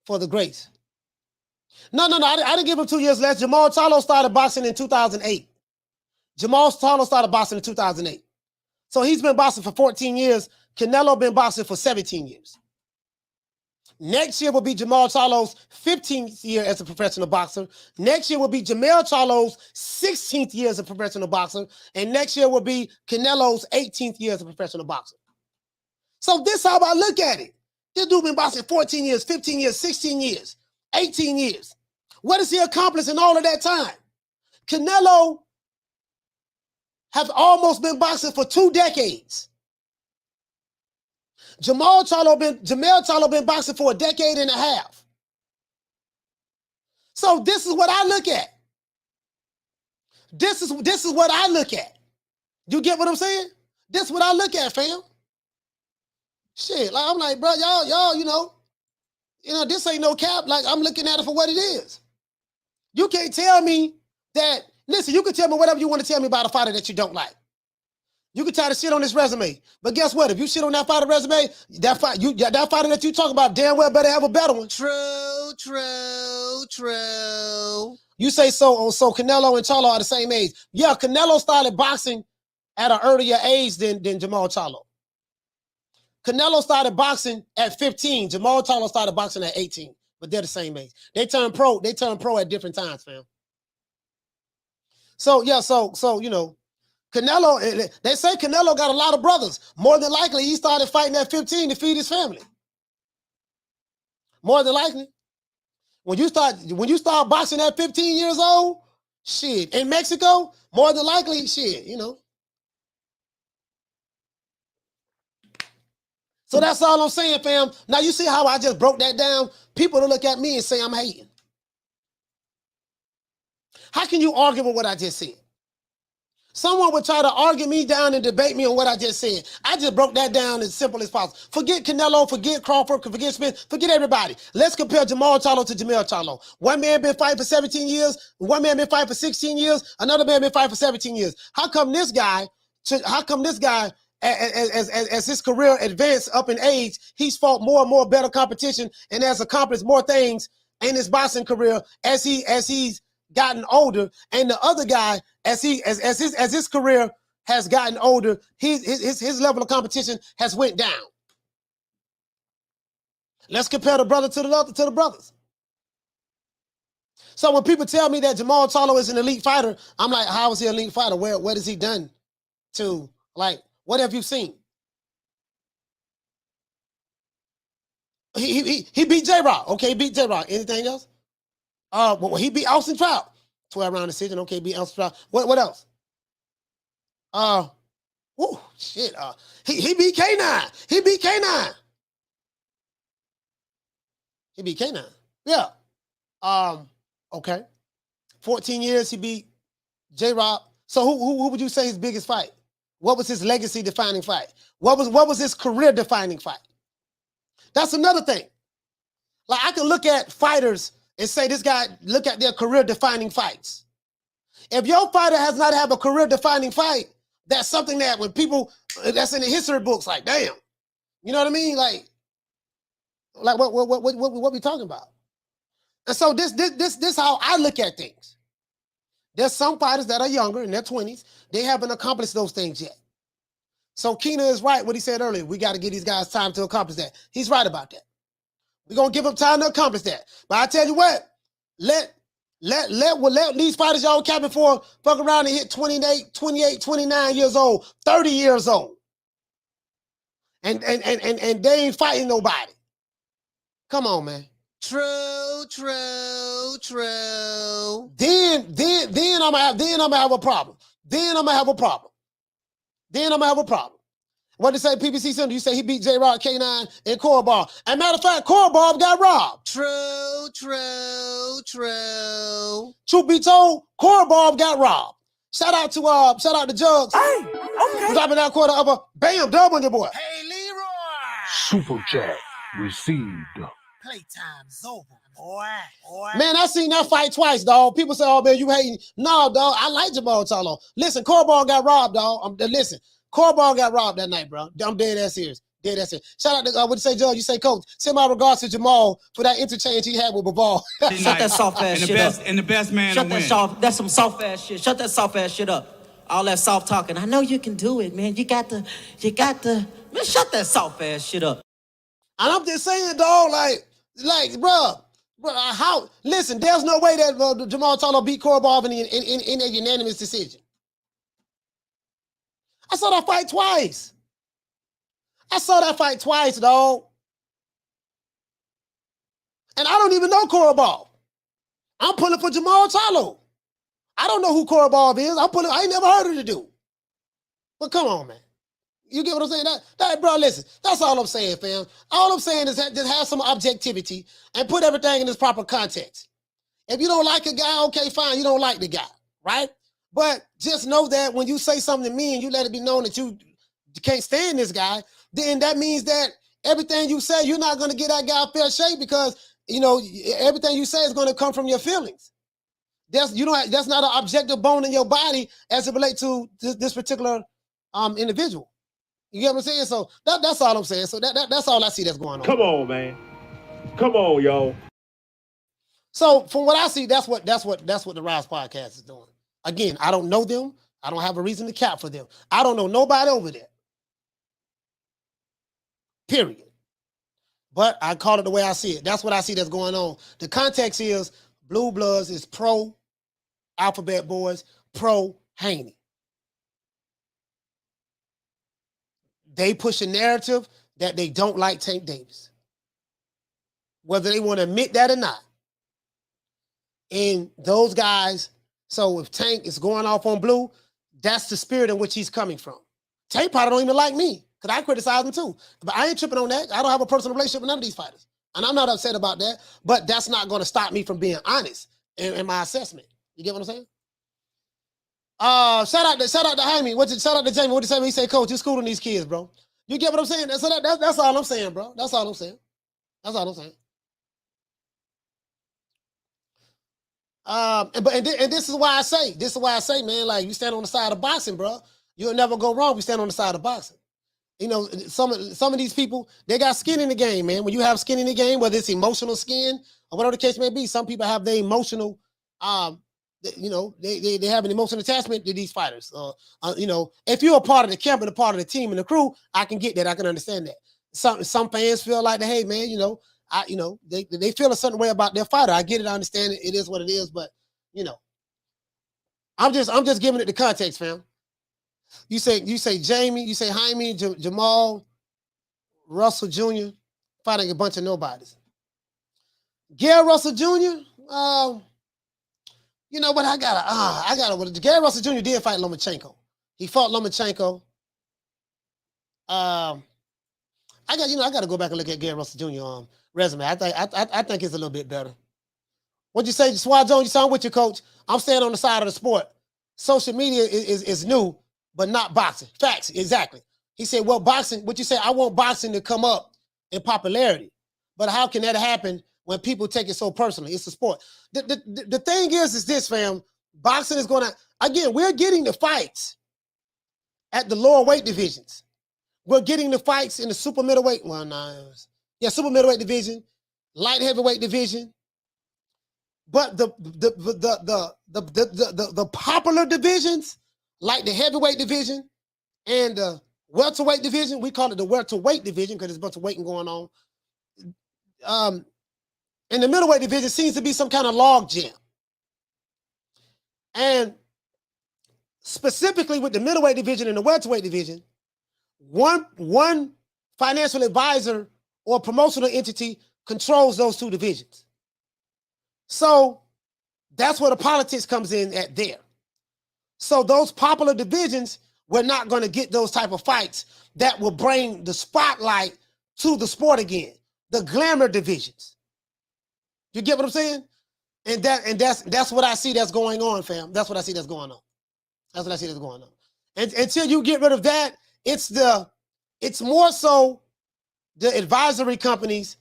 for the grace. No, I didn't give him 2 years less. Jermall Charlo started boxing in 2008. Jermall Charlo started boxing in 2008. So he's been boxing for 14 years. Canelo been boxing for 17 years. Next year will be Jermall Charlo's 15th year as a professional boxer. Next year will be Jermall Charlo's 16th year as a professional boxer. And next year will be Canelo's 18th year as a professional boxer. So this is how I look at it. This dude been boxing 14 years, 15 years, 16 years, 18 years. What has he accomplished in all of that time? Canelo has almost been boxing for 2 decades. Jermall Charlo been boxing for a decade and a half. So this is what I look at. This is what I look at. You get what I'm saying? This is what I look at, fam. Shit, like I'm like, bro, y'all, you know, this ain't no cap. Like I'm looking at it for what it is. You can't tell me that. Listen, you can tell me whatever you want to tell me about a fighter that you don't like. You can try to shit on his resume, but guess what? If you shit on that fighter resume, that fighter that you talk about damn well better have a better one. True. You say so Canelo and Charlo are the same age. Yeah, Canelo started boxing at an earlier age than Jermall Charlo. Canelo started boxing at 15. Jermall Charlo started boxing at 18, but they're the same age. They turn pro at different times, fam. So yeah, so you know, Canelo, they say Canelo got a lot of brothers. More than likely, he started fighting at 15 to feed his family. More than likely. When you start boxing at 15 years old, shit, in Mexico, more than likely, shit, you know. So that's all I'm saying, fam. Now you see how I just broke that down? People will look at me and say I'm hating. How can you argue with what I just said? Someone would try to argue me down and debate me on what I just said. I just broke that down as simple as possible. Forget Canelo, forget Crawford, forget Smith, forget everybody. Let's compare Jermall Charlo to Jermall Charlo. One man been fighting for 17 years, one man been fighting for 16 years, another man been fighting for 17 years. How come this guy, as his career advanced up in age, he's fought more and more better competition and has accomplished more things in his boxing career as he's gotten older, and the other guy, as his career has gotten older, his level of competition has went down. Let's compare the brother to the brothers. So when people tell me that Jermall Charlo is an elite fighter, I'm like, how is he an elite fighter? What has he done to Like, what have you seen? He beat J-Rock. Okay, he beat J-Rock. Anything else? Well, he beat Austin Trout. 12-round decision. Okay, beat Austin Trout. What else? Shit. He beat K9. He beat K9. He beat K9. Yeah. Okay. 14 years he beat J-Rock. So who would you say his biggest fight? What was his legacy defining fight? What was his career defining fight? That's another thing. Like, I can look at fighters and say this guy, look at their career defining fights. If your fighter has not had a career defining fight, that's something that when people, that's in the history books, like, damn. You know what I mean? Like what we talking about? And so this how I look at things. There's some fighters that are younger in their 20s. They haven't accomplished those things yet. So Keena is right what he said earlier. We got to give these guys time to accomplish that. He's right about that. We're going to give them time to accomplish that. But I tell you what, let these fighters y'all capping for fuck around and hit 28, 29 years old, 30 years old. And they ain't fighting nobody. Come on, man. True. Then I'm gonna have a problem. Then I'm gonna have a problem. What did you say, PBC Center? You say he beat J-Rock, K9, and Corbar. As a matter of fact, Corbar got robbed. True. Truth be told, Corbar got robbed. Shout out to Jugs. Hey, okay. Dropping that quarter of a bam, dub on your boy. Hey, Leroy. Super chat received. Playtime's over, boy. Man, I seen that fight twice, dog. People say, oh, man, you hating. No, dog, I like Jermall Charlo. Listen, Corbar got robbed, dog. Listen, Corbar got robbed that night, bro. I'm dead ass serious. Shout out to, what you say, Judge? You say, Coach. Send my regards to Jermall for that interchange he had with Bivol. Shut that soft ass shit up. And the best man to win. That's some soft ass shit. Shut that soft ass shit up. All that soft talking. I know you can do it, man. You got to, man, shut that soft ass shit up. And I'm just saying, dog, like, bro, how? Listen, there's no way that Jermall Charlo beat Corbar in a unanimous decision. I saw that fight twice. Dog. And I don't even know Corbar. I'm pulling for Jermall Charlo. I don't know who Corbar is. I ain't never heard of the dude. But come on, man. You get what I'm saying? That bro, listen, that's all I'm saying, fam. All I'm saying is just have some objectivity and put everything in its proper context. If you don't like a guy, okay, fine, you don't like the guy, right? But just know that when you say something to me and you let it be known that you can't stand this guy, then that means that everything you say, you're not going to get that guy fair shake because, you know, everything you say is going to come from your feelings. That's not an objective bone in your body as it relates to this particular individual. You get what I'm saying? So that's all I'm saying. So that's all I see that's going on. Come on, man. Come on, y'all. So from what I see, that's what the Rise Podcast is doing. Again, I don't know them. I don't have a reason to cap for them. I don't know nobody over there. Period. But I call it the way I see it. That's what I see that's going on. The context is Blue Bloods is pro Alphabet Boys, pro Haney. They push a narrative that they don't like Tank Davis. Whether they want to admit that or not. And those guys, so if Tank is going off on Blue, that's the spirit in which he's coming from. Tank probably don't even like me, because I criticize him too. But I ain't tripping on that. I don't have a personal relationship with none of these fighters. And I'm not upset about that, but that's not going to stop me from being honest in my assessment. You get what I'm saying? Shout out to Jaime. Shout out to Jamie. What did he say? He said, Coach, you're schooling these kids, bro. You get what I'm saying? So that's all I'm saying, bro. That's all I'm saying. And this is why I say, man, like, you stand on the side of boxing, bro. You'll never go wrong. We stand on the side of boxing. You know, some of these people, they got skin in the game, man. When you have skin in the game, whether it's emotional skin or whatever the case may be, some people have their emotional, you know, they have an emotional attachment to these fighters. You know, if you're a part of the camp and a part of the team and the crew, I can get that. I can understand that. Some fans feel like, hey, man, you know, they feel a certain way about their fighter. I get it. I understand it. It is what it is. But, you know, I'm just giving it the context, fam. You say Jamie, you say Jaime, Jamal, Russell Jr. fighting a bunch of nobodies. Gary Russell Jr. You know what? I gotta. Gary Russell Jr. did fight Lomachenko. He fought Lomachenko. I gotta go back and look at Gary Russell Jr. Resume. I think it's a little bit better. What'd you say, Swad Jones? You sound with your coach. I'm staying on the side of the sport. Social media is new, but not boxing. Facts, exactly. He said, well, boxing, what you say, I want boxing to come up in popularity. But how can that happen when people take it so personally? It's a sport. The thing is this, fam. Boxing is going to, again, we're getting the fights at the lower weight divisions. We're getting the fights in the super middleweight, super middleweight division, light heavyweight division. But the popular divisions, like the heavyweight division and the welterweight division, we call it the welterweight division because there's a bunch of weighting going on. In the middleweight division seems to be some kind of log jam. And specifically with the middleweight division and the welterweight division, one financial advisor or promotional entity controls those two divisions. So that's where the politics comes in at there. So those popular divisions, we're not going to get those type of fights that will bring the spotlight to the sport again. The glamour divisions. You get what I'm saying? And that's what I see that's going on, fam. That's what I see that's going on. That's what I see that's going on. And until you get rid of that, it's more so the advisory companies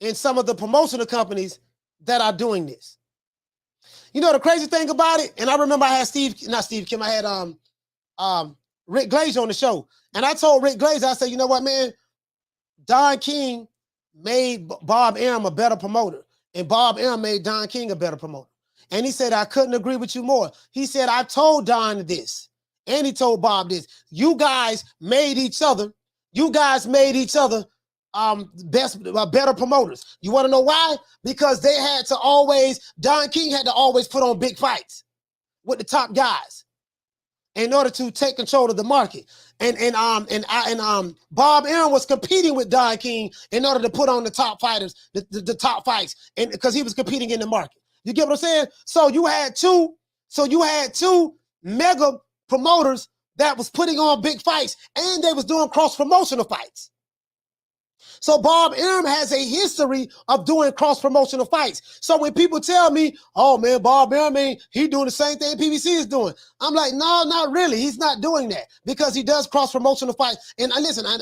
and some of the promotional companies that are doing this. You know the crazy thing about it, and I remember I had I had Rick Glazer on the show, and I told Rick Glazer, I said, you know what, man, Don King made Bob Arum a better promoter, and Bob Arum made Don King a better promoter. And he said, I couldn't agree with you more. He said, I told Don this, and he told Bob this. You guys made each other better promoters. You want to know why? Because they had to Don King had to always put on big fights with the top guys in order to take control of the market. And Bob Arum was competing with Don King in order to put on the top fighters, the top fights, and because he was competing in the market. You get what I'm saying? So you had two mega promoters that was putting on big fights, and they was doing cross-promotional fights. So Bob Arum has a history of doing cross-promotional fights. So when people tell me, oh man, Bob Arum, he doing the same thing PBC is doing. I'm like, no, not really. He's not doing that because he does cross-promotional fights. And listen, I'm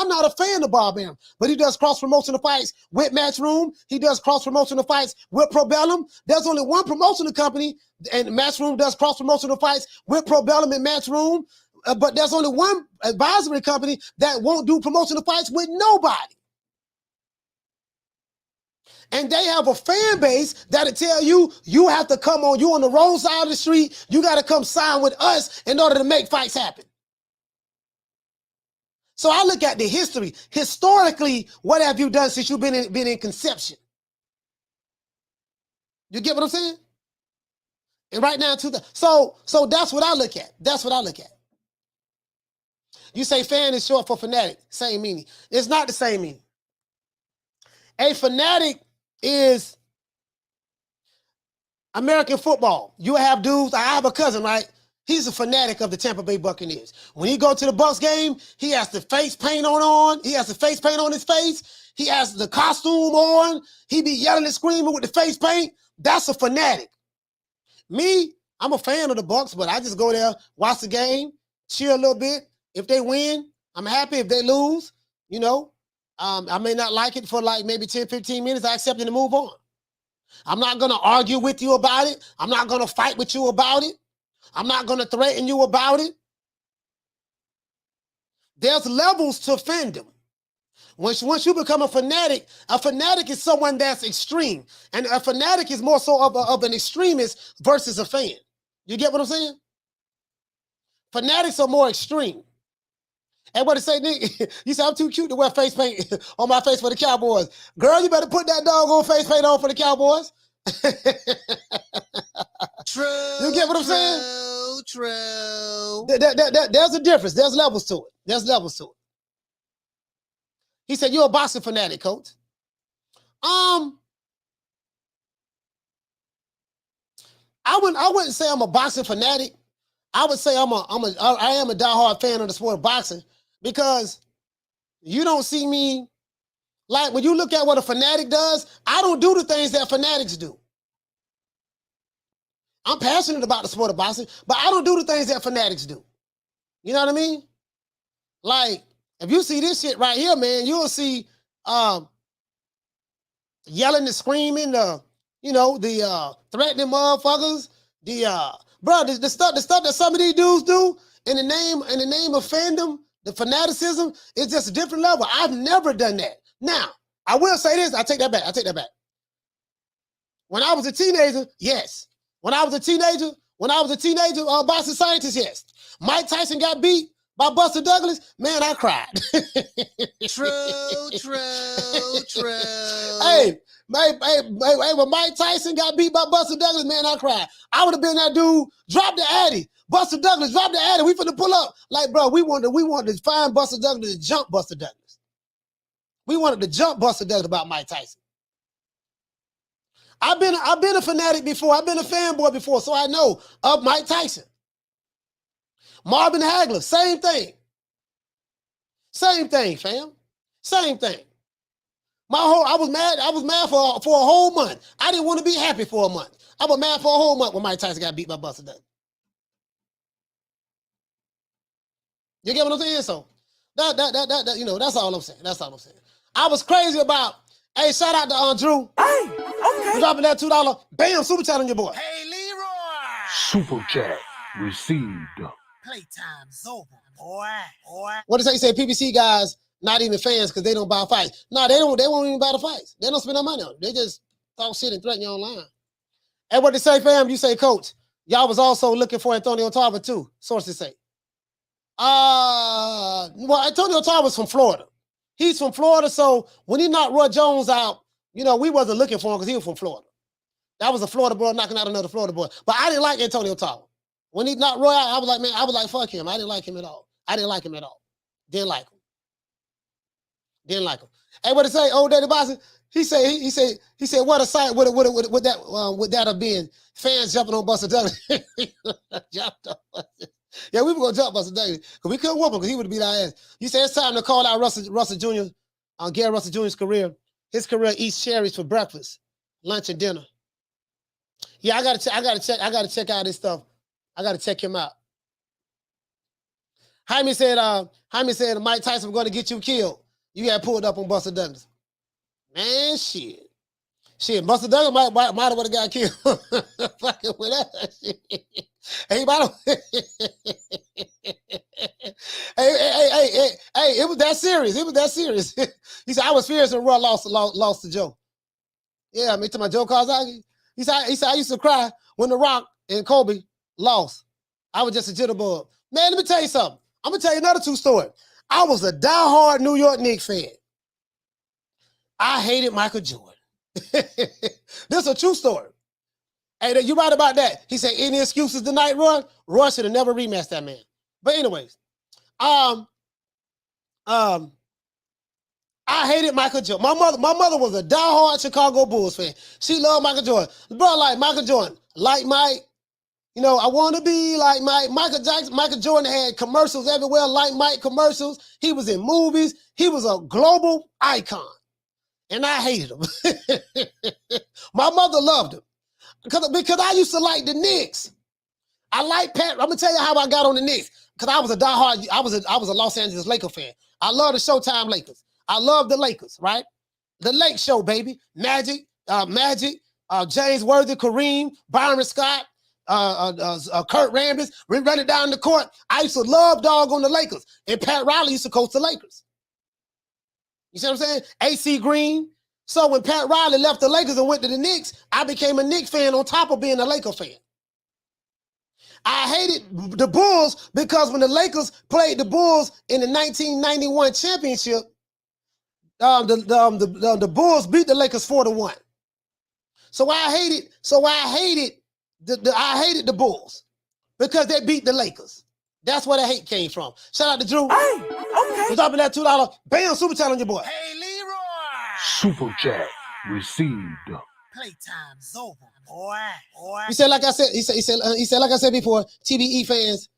not a fan of Bob Arum, but he does cross-promotional fights with Matchroom. He does cross-promotional fights with Probellum. There's only one promotional company, and Matchroom does cross-promotional fights with Probellum and Matchroom. But there's only one advisory company that won't do promotional fights with nobody. And they have a fan base that'll tell you, you have to come on, you on the wrong side of the street, you got to come sign with us in order to make fights happen. So I look at the history. Historically, what have you done since you've been in conception? You get what I'm saying? And right now, so that's what I look at. That's what I look at. You say fan is short for fanatic. Same meaning. It's not the same meaning. A fanatic is American football. You have dudes. I have a cousin, right? He's a fanatic of the Tampa Bay Buccaneers. When he go to the Bucs game, he has the face paint on. He has the face paint on his face. He has the costume on. He be yelling and screaming with the face paint. That's a fanatic. Me, I'm a fan of the Bucs, but I just go there, watch the game, cheer a little bit. If they win, I'm happy. If they lose, you know, I may not like it for like maybe 10, 15 minutes. I accept it and move on. I'm not going to argue with you about it. I'm not going to fight with you about it. I'm not going to threaten you about it. There's levels to fandom. Once you become a fanatic is someone that's extreme. And a fanatic is more so of an extremist versus a fan. You get what I'm saying? Fanatics are more extreme. And what to say, Nick? You said I'm too cute to wear face paint on my face for the Cowboys. Girl, you better put that doggone face paint on for the Cowboys. True. You get what I'm saying? True. There's a difference. There's levels to it. There's levels to it. He said, "You're a boxing fanatic, coach." I wouldn't say I'm a boxing fanatic. I would say I am a diehard fan of the sport of boxing because you don't see me like when you look at what a fanatic does. I don't do the things that fanatics do. I'm passionate about the sport of boxing, but I don't do the things that fanatics do. You know what I mean? Like if you see this shit right here, man, you'll see yelling and screaming, the threatening motherfuckers, the stuff that some of these dudes do in the name of fandom, the fanaticism is just a different level. I've never done that. Now, I will say this, I take that back. When I was a teenager, yes. When I was a teenager, boxing scientist, yes. Mike Tyson got beat by Buster Douglas, man, I cried. True. Hey, when Mike Tyson got beat by Buster Douglas, man, I cried. I would have been that dude, drop the Addy. Buster Douglas, drop the Addy. We finna pull up. Like, bro, we wanted to find Buster Douglas to jump Buster Douglas. We wanted to jump Buster Douglas about Mike Tyson. I've been a fanatic before. I've been a fanboy before, so I know of Mike Tyson. Marvin Hagler, same thing. Same thing, fam. Same thing. I was mad for a whole month. I didn't want to be happy for a month. I was mad for a whole month when Mike Tyson got beat by Buster Douglas. You get what I'm saying? So that's all I'm saying. That's all I'm saying. I was crazy about. Hey, shout out to Drew. Hey, okay. You dropping that $2. Bam, super chat on your boy. Hey, Leroy. Super chat received. Playtime's over, boy. What did he say? PBC guys not even fans because they don't buy fights. No, they won't even buy the fights. They don't spend no money on it. They just talk shit and threaten you online. And what they say, fam? You say, coach, y'all was also looking for Antonio Tarver too. Sources say. Well, Antonio Tarver's from Florida. He's from Florida, so when he knocked Roy Jones out, we wasn't looking for him because he was from Florida. That was a Florida boy knocking out another Florida boy. But I didn't like Antonio Tarver. When he knocked Roy out, I was like, fuck him. I didn't like him at all. Didn't like him. Hey, what to say? Old Daddy Boxing. He said, what a sight would that have been? Fans jumping on Buster Douglas. Yeah, we were gonna jump Buster Douglas because we couldn't whoop him because he would have beat our ass. You say it's time to call out Russell Jr. Gary Russell Jr.'s career. His career eats cherries for breakfast, lunch, and dinner. Yeah, I gotta check out his stuff. I gotta check him out. Jaime said Mike Tyson was gonna get you killed. You got pulled up on Buster Douglas. Man, shit. Buster Douglas might have would have got killed. Fucking with that shit. Hey, hey, it was that serious. He said, I was furious when Roy lost to Joe. Yeah, me to my Joe Kazagi. He said, I used to cry when The Rock and Kobe lost. I was just a jitterbug. Man, let me tell you something. I'm going to tell you another true story. I was a diehard New York Knicks fan. I hated Michael Jordan. This is a true story. Hey, you right about that. He said, any excuses tonight, Roy? Roy should have never rematched that man. But anyways, I hated Michael Jordan. My mother was a diehard Chicago Bulls fan. She loved Michael Jordan. Bro, like Michael Jordan, like Mike. I want to be like Mike. Michael Jordan had commercials everywhere, like Mike commercials. He was in movies. He was a global icon. And I hated him. My mother loved him. Because I used to like the Knicks. I like Pat. I'm gonna tell you how I got on the Knicks. Because I was a diehard. I was a Los Angeles Lakers fan. I love the Showtime Lakers. I love the Lakers, right? The Lake Show, baby. Magic, James Worthy, Kareem, Byron Scott, Kurt Rambis. We running down the court. I used to love dog on the Lakers. And Pat Riley used to coach the Lakers. You see what I'm saying? AC Green. So when Pat Riley left the Lakers and went to the Knicks, I became a Knicks fan on top of being a Laker fan. I hated the Bulls because when the Lakers played the Bulls in the 1991 championship, the Bulls beat the Lakers 4-1. So I hated the Bulls. Because they beat the Lakers. That's where the hate came from. Shout out to Drew. Hey, okay. For dropping that $2. Bam, super chat on your boy. Hey, Leroy. Super chat received. Playtime's over, boy. He said, like I said, he said, like I said before, TBE fans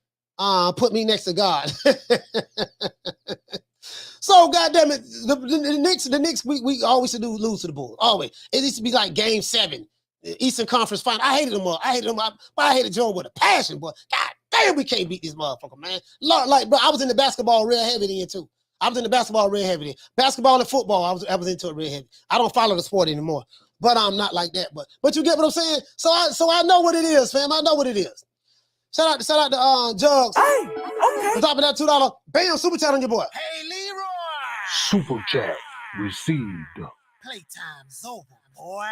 put me next to God. So goddamn it, the Knicks we always do lose to the Bulls. Always. It used to be like game 7, Eastern Conference final. I hated them all. But I hated Joe with a passion, boy. God damn, we can't beat this motherfucker, man. Like, bro, I was in the basketball real heavy then too. I was in the basketball real heavy then. Basketball and football, I was into it real heavy. I don't follow the sport anymore. But I'm not like that. But you get what I'm saying? So I know what it is, fam. I know what it is. Shout out to Jugs. Hey, okay. On top of that $2, bam, super chat on your boy. Hey, Leroy. Super chat received. Playtime's over, boy.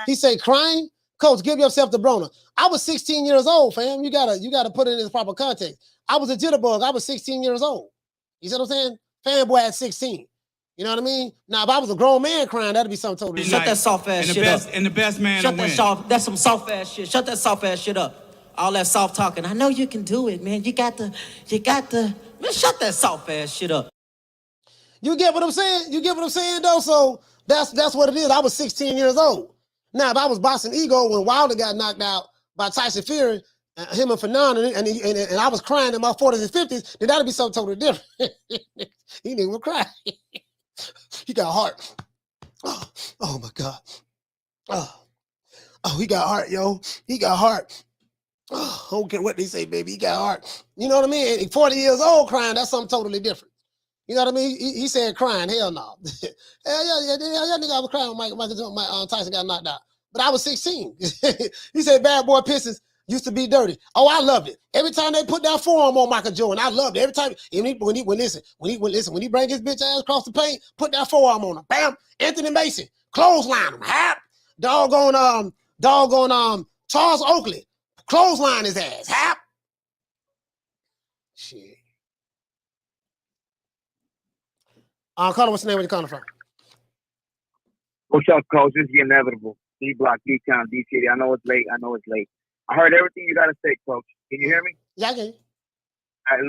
He said, crying? Coach, give yourself the Broner. I was 16 years old, fam. You gotta put it in its proper context. I was a jitterbug. I was 16 years old. You see what I'm saying? Fanboy at 16. You know what I mean? Now, if I was a grown man crying, that'd be something totally Shut that soft ass shit up. And the best man Shut to that win. soft. That's some soft ass shit. Shut that soft ass shit up. All that soft talking. I know you can do it, man. You got to. Man, shut that soft ass shit up. You get what I'm saying? You get what I'm saying, though? So that's what it is. I was 16 years old. Now, if I was boxing ego when Wilder got knocked out by Tyson Fury, him and Fernando, and I was crying in my 40s and 50s, then that'd be something totally different. He didn't even cry. He got heart. Oh my God. Oh, he got heart, yo. He got heart. Oh, I don't care what they say, baby. He got heart. You know what I mean? And 40 years old crying, that's something totally different. You know what I mean? He said crying. Hell no. Hell yeah, nigga, I was crying when Tyson got knocked out. But I was 16. He said bad boy Pistons used to be dirty. Oh, I loved it. Every time they put that forearm on Michael Jordan, I loved it. Every time when he bring his bitch ass across the paint, put that forearm on him. Bam, Anthony Mason, clothesline him. Hap, doggone Charles Oakley, clothesline his ass. Hap. Shit. Carter, what's the name? Where you calling from? What's up, Coach? This is the inevitable. D-Block, D-Town, D-City. I know it's late. I heard everything you got to say, Coach. Can you hear me? Yeah, I can. All right,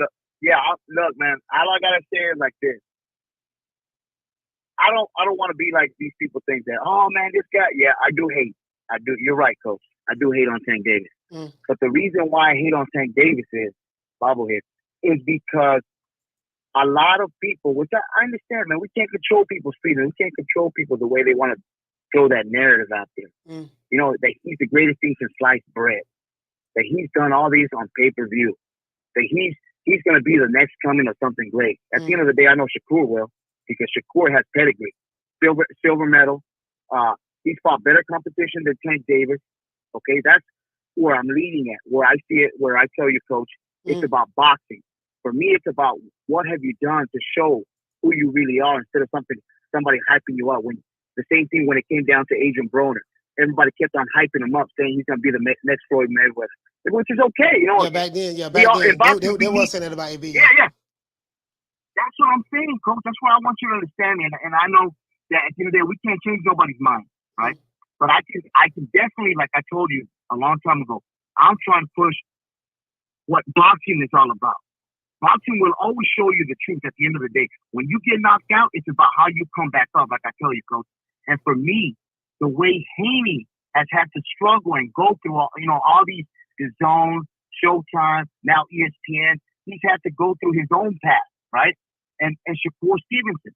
look, man. All I got to say is like this. I don't want to be like these people think that, oh, man, this guy. Yeah, I do hate. I do. You're right, Coach. I do hate on Tank Davis. But the reason why I hate on Tank Davis is, bobblehead, is because a lot of people, which I understand, man, we can't control people's feelings. We can't control people the way they want to throw that narrative out there. You know, that he's the greatest thing since sliced bread. That he's done all these on pay-per-view. That he's going to be the next coming of something great. At the end of the day, I know Shakur will, because Shakur has pedigree. Silver medal. He's fought better competition than Tank Davis. Okay, that's where I'm leading at. Where I see it, where I tell you, Coach, it's about boxing. For me, it's about what have you done to show who you really are instead of somebody hyping you up. When the same thing when it came down to Adrian Broner, everybody kept on hyping him up, saying he's going to be the next Floyd Mayweather, which is okay, you know. Yeah, back then, they was saying that about AB. Yeah. That's what I'm saying, Coach. That's what I want you to understand, and I know that at the end of the day, we can't change nobody's mind, right? But I can definitely, like I told you a long time ago, I'm trying to push what boxing is all about. Boxing will always show you the truth at the end of the day. When you get knocked out, it's about how you come back up, like I tell you, Coach. And for me, the way Haney has had to struggle and go through all these zones, Showtime, now ESPN, he's had to go through his own path, right? And Shakur Stevenson,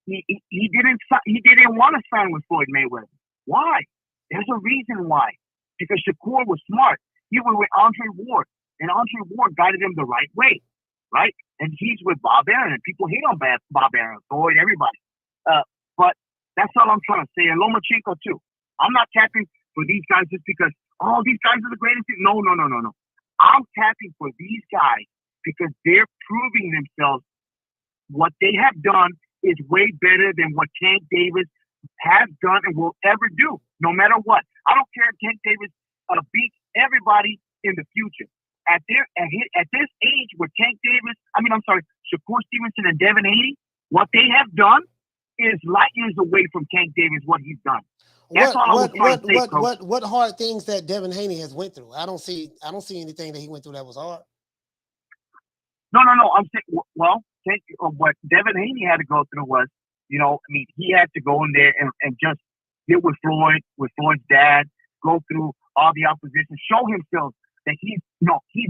he didn't want to sign with Floyd Mayweather. Why? There's a reason why. Because Shakur was smart. He went with Andre Ward, and Andre Ward guided him the right way. Right? And he's with Bob Arum, and people hate on Bob Arum, Floyd, everybody. But that's all I'm trying to say. And Lomachenko, too. I'm not tapping for these guys just because, these guys are the greatest. No. I'm tapping for these guys because they're proving themselves. What they have done is way better than what Tank Davis has done and will ever do, no matter what. I don't care if Tank Davis beats everybody in the future. At this age with Shakur Stevenson and Devin Haney, what they have done is light years away from Tank Davis, what he's done. That's all I was trying to say, Coach. what hard things that Devin Haney has went through? I don't see anything that he went through that was hard. No. I'm saying, well, what Devin Haney had to go through was, you know, I mean, he had to go in there and just get with Floyd's dad, go through all the opposition, show himself that he's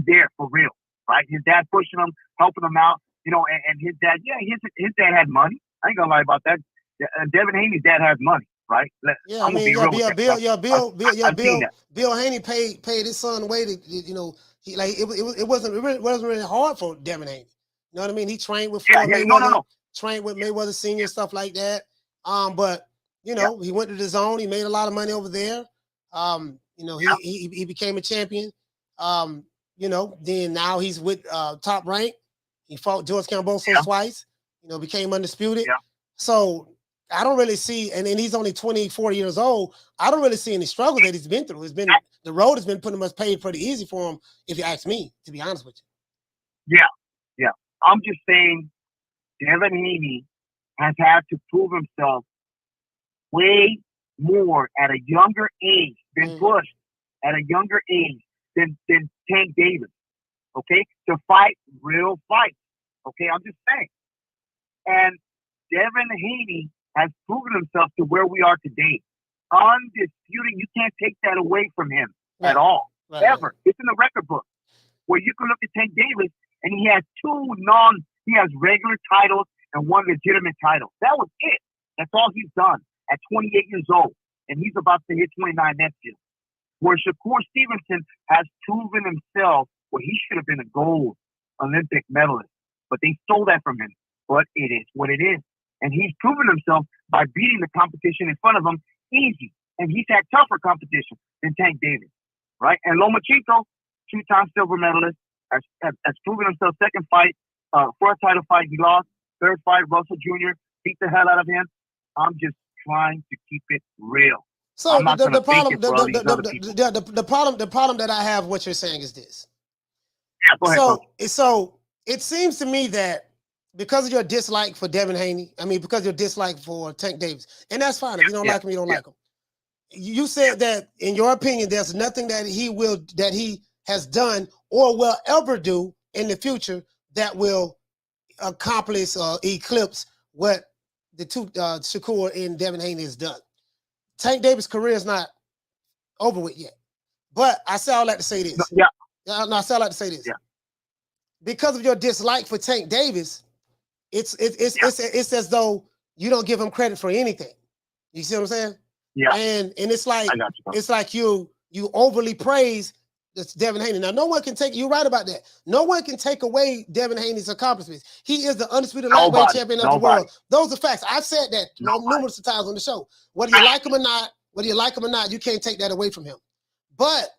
there for real, right? His dad pushing him, helping him out, you know, and his dad, his dad had money. I ain't gonna lie about that. Devin Haney's dad has money, right? Yeah, I mean, Bill Haney paid his son away to, you know, it wasn't really hard for Devin Haney. You know what I mean? He trained with Floyd Mayweather, trained with Mayweather Senior, stuff like that. But you know, he went to the zone. He made a lot of money over there. You know, he became a champion. You know, then now he's with Top Rank. He fought George Camboso twice. You know, became undisputed. So I don't really see, and then he's only 24 years old. I don't really see any struggles that he's been through. The road has been pretty much paid pretty easy for him, if you ask me, to be honest with you. Yeah. I'm just saying, Devin Haney has had to prove himself way more at a younger age, been pushed at a younger age than Tank Davis, okay, to fight real fights, okay? I'm just saying. And Devin Haney has proven himself to where we are today. Undisputed. You can't take that away from him at all, ever. It's in the record book where you can look at Tank Davis and he has he has regular titles and one legitimate title. That was it. That's all he's done at 28 years old. And he's about to hit 29 next year. Where Shakur Stevenson has proven himself where he should have been a gold Olympic medalist. But they stole that from him. But it is what it is. And he's proven himself by beating the competition in front of him easy. And he's had tougher competition than Tank Davis, right? And Lomachenko, 2-time silver medalist, has proven himself. Second fight, first title fight, he lost. Third fight, Russell Jr. beat the hell out of him. I'm just trying to keep it real. So the problem that I have, what you're saying is this. Yeah, go ahead, so it seems to me that because of your dislike for Devin Haney, because of your dislike for Tank Davis, and that's fine. If you don't like him, you don't like him. You said that, in your opinion, there's nothing that he has done or will ever do in the future that will accomplish or eclipse what the two Shakur and Devin Haney has done. Tank Davis' career is not over with yet. But I say all that to say this. I say all that to say this. Because of your dislike for Tank Davis, it's as though you don't give him credit for anything. You see what I'm saying? Yeah. And it's like you overly praise this Devin Haney. Now, no one can take, you're right about that. No one can take away Devin Haney's accomplishments. He is the undisputed lightweight champion of the world. Those are facts. I've said that numerous times on the show. Whether you like him or not, you can't take that away from him. But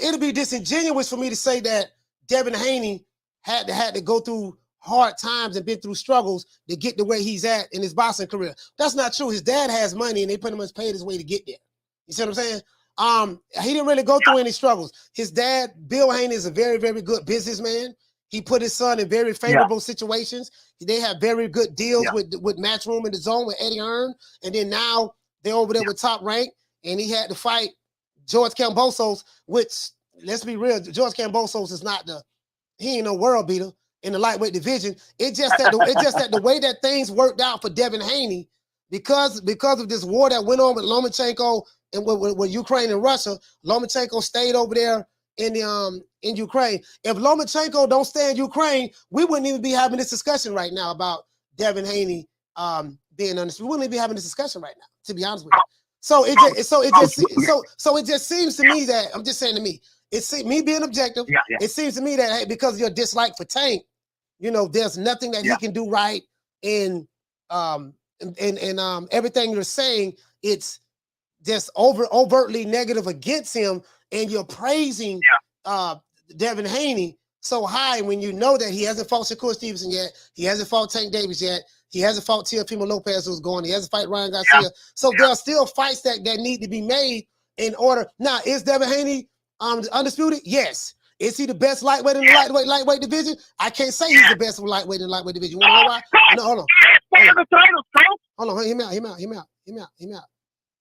it'll be disingenuous for me to say that Devin Haney had to go through hard times and been through struggles to get to where he's at in his boxing career. That's not true. His dad has money and they pretty much paid his way to get there. You see what I'm saying? He didn't really go through any struggles. His dad, Bill Haney, is a very, very good businessman. He put his son in very favorable situations. They have very good deals with Matchroom in the Zone with Eddie Hearn. And then now they're over there with Top Rank. And he had to fight George Cambosos, which, let's be real, George Cambosos is he ain't no world beater in the lightweight division. It's just that the way that things worked out for Devin Haney, because of this war that went on with Lomachenko and with Ukraine and Russia, Lomachenko stayed over there in Ukraine. If Lomachenko don't stay in Ukraine, we wouldn't even be having this discussion right now about Devin Haney being honest. We wouldn't even be having this discussion right now, to be honest with you. So it just seems to me that, I'm just saying to me, me being objective, it seems to me that, hey, because of your dislike for Tank, there's nothing that he can do right in everything you're saying. It's just overtly negative against him, and you're praising Devin Haney so high when you know that he hasn't fought Shakur Stevenson yet, he hasn't fought Tank Davis yet, he hasn't fought Teofimo Lopez, who's going, he hasn't fought Ryan Garcia. So there are still fights that need to be made in order. Now, is Devin Haney undisputed? Yes. Is he the best lightweight in the lightweight division? I can't say he's the best lightweight in the lightweight division. You want to know why? No, hold on. Hold on, hear me out.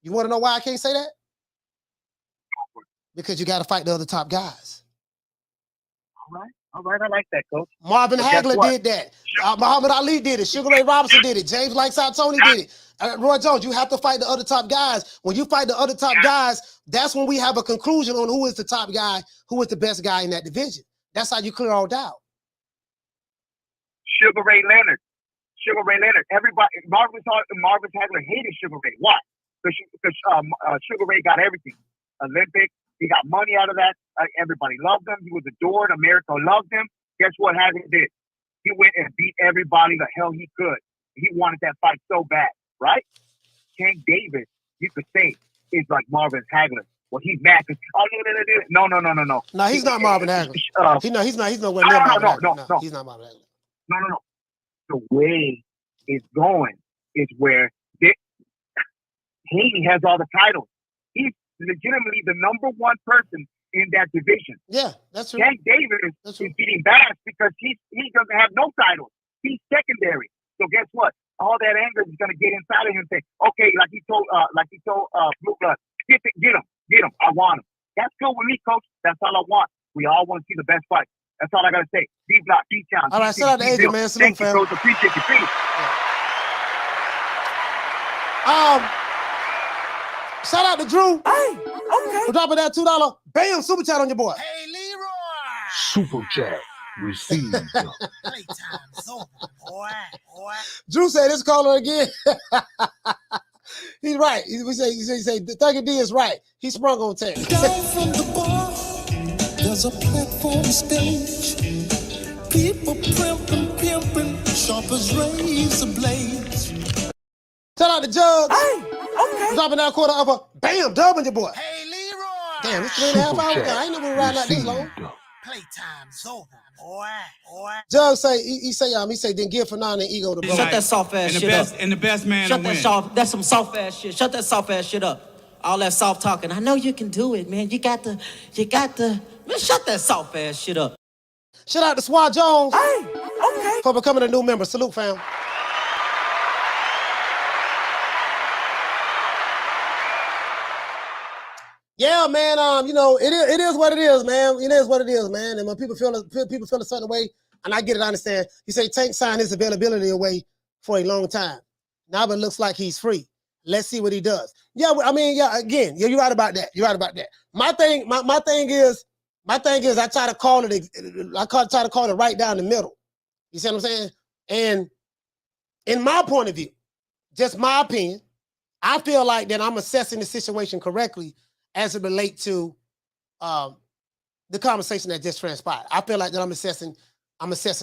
You want to know why I can't say that? Because you got to fight the other top guys. All right, I like that, coach. Marvin But guess Hagler what? did that. Muhammad Ali did it. Sugar Ray Robinson did it. James Lights Out Tony did it. Roy Jones, you have to fight the other top guys. When you fight the other top guys, that's when we have a conclusion on who is the top guy, who is the best guy in that division. That's how you clear all doubt. Sugar Ray Leonard. Everybody, Marvin Hagler hated Sugar Ray. Why? Because Sugar Ray got everything. Olympic, he got money out of that. Everybody loved him. He was adored. America loved him. Guess what Hagler did? He went and beat everybody the hell he could. He wanted that fight so bad, right? Tank Davis, you could say, is like Marvin Hagler. Well, he's mad because no. No, he's not Marvin Hagler. He's nowhere near Marvin Hagler. No, he's not Marvin Hagler. No. The way it's going is where Haney has all the titles. He's legitimately the number one person in that division. Yeah, that's true. Tank Davis is getting bash because he doesn't have no titles. He's secondary. So guess what? All that anger is going to get inside of him and say, okay, like he told Blue Blood, get him. I want him. That's good with me, coach. That's all I want. We all want to see the best fight. That's all I got to say. D-Block, D-Town. All right, shout out to Adrian, man. Salute, Thank you, coach. Appreciate you. Peace. Shout out to Drew. Hey, okay. For dropping that $2 bam super chat on your boy. Hey, Leroy. Super chat received. Playtime's over, boy. Drew said this caller again. He's right. He say Thuggy D is right. He sprung on text. Down from the bar, there's a platform stage. People pimping, sharp as razor blades. Shout out to Jugs. Hey, okay. Dropping that quarter of a bam dub on your boy. Hey, Leroy. Damn, it's 3.5 hours. I ain't never riding like this long. Playtime's over, boy. Jugs say he say then give Fernando and ego to bro. Shut that soft ass shit up. And the best man Shut that that's some soft ass shit. Shut that soft ass shit up. All that soft talking. I know you can do it, man. You got to. Man, shut that soft ass shit up. Shout out to Swat Jones. Hey, okay. For becoming a new member. Salute, fam. Yeah, man. It is what it is, man. It is what it is, man. And when people feel a certain way, and I get it, I understand. You say Tank signed his availability away for a long time. Now it looks like he's free. Let's see what he does. Yeah, again, you're right about that. You're right about that. My thing is, I try to call it right down the middle. You see what I'm saying? And in my point of view, just my opinion, I feel like that I'm assessing the situation correctly as it relates to the conversation that just transpired. I feel like that I'm assessing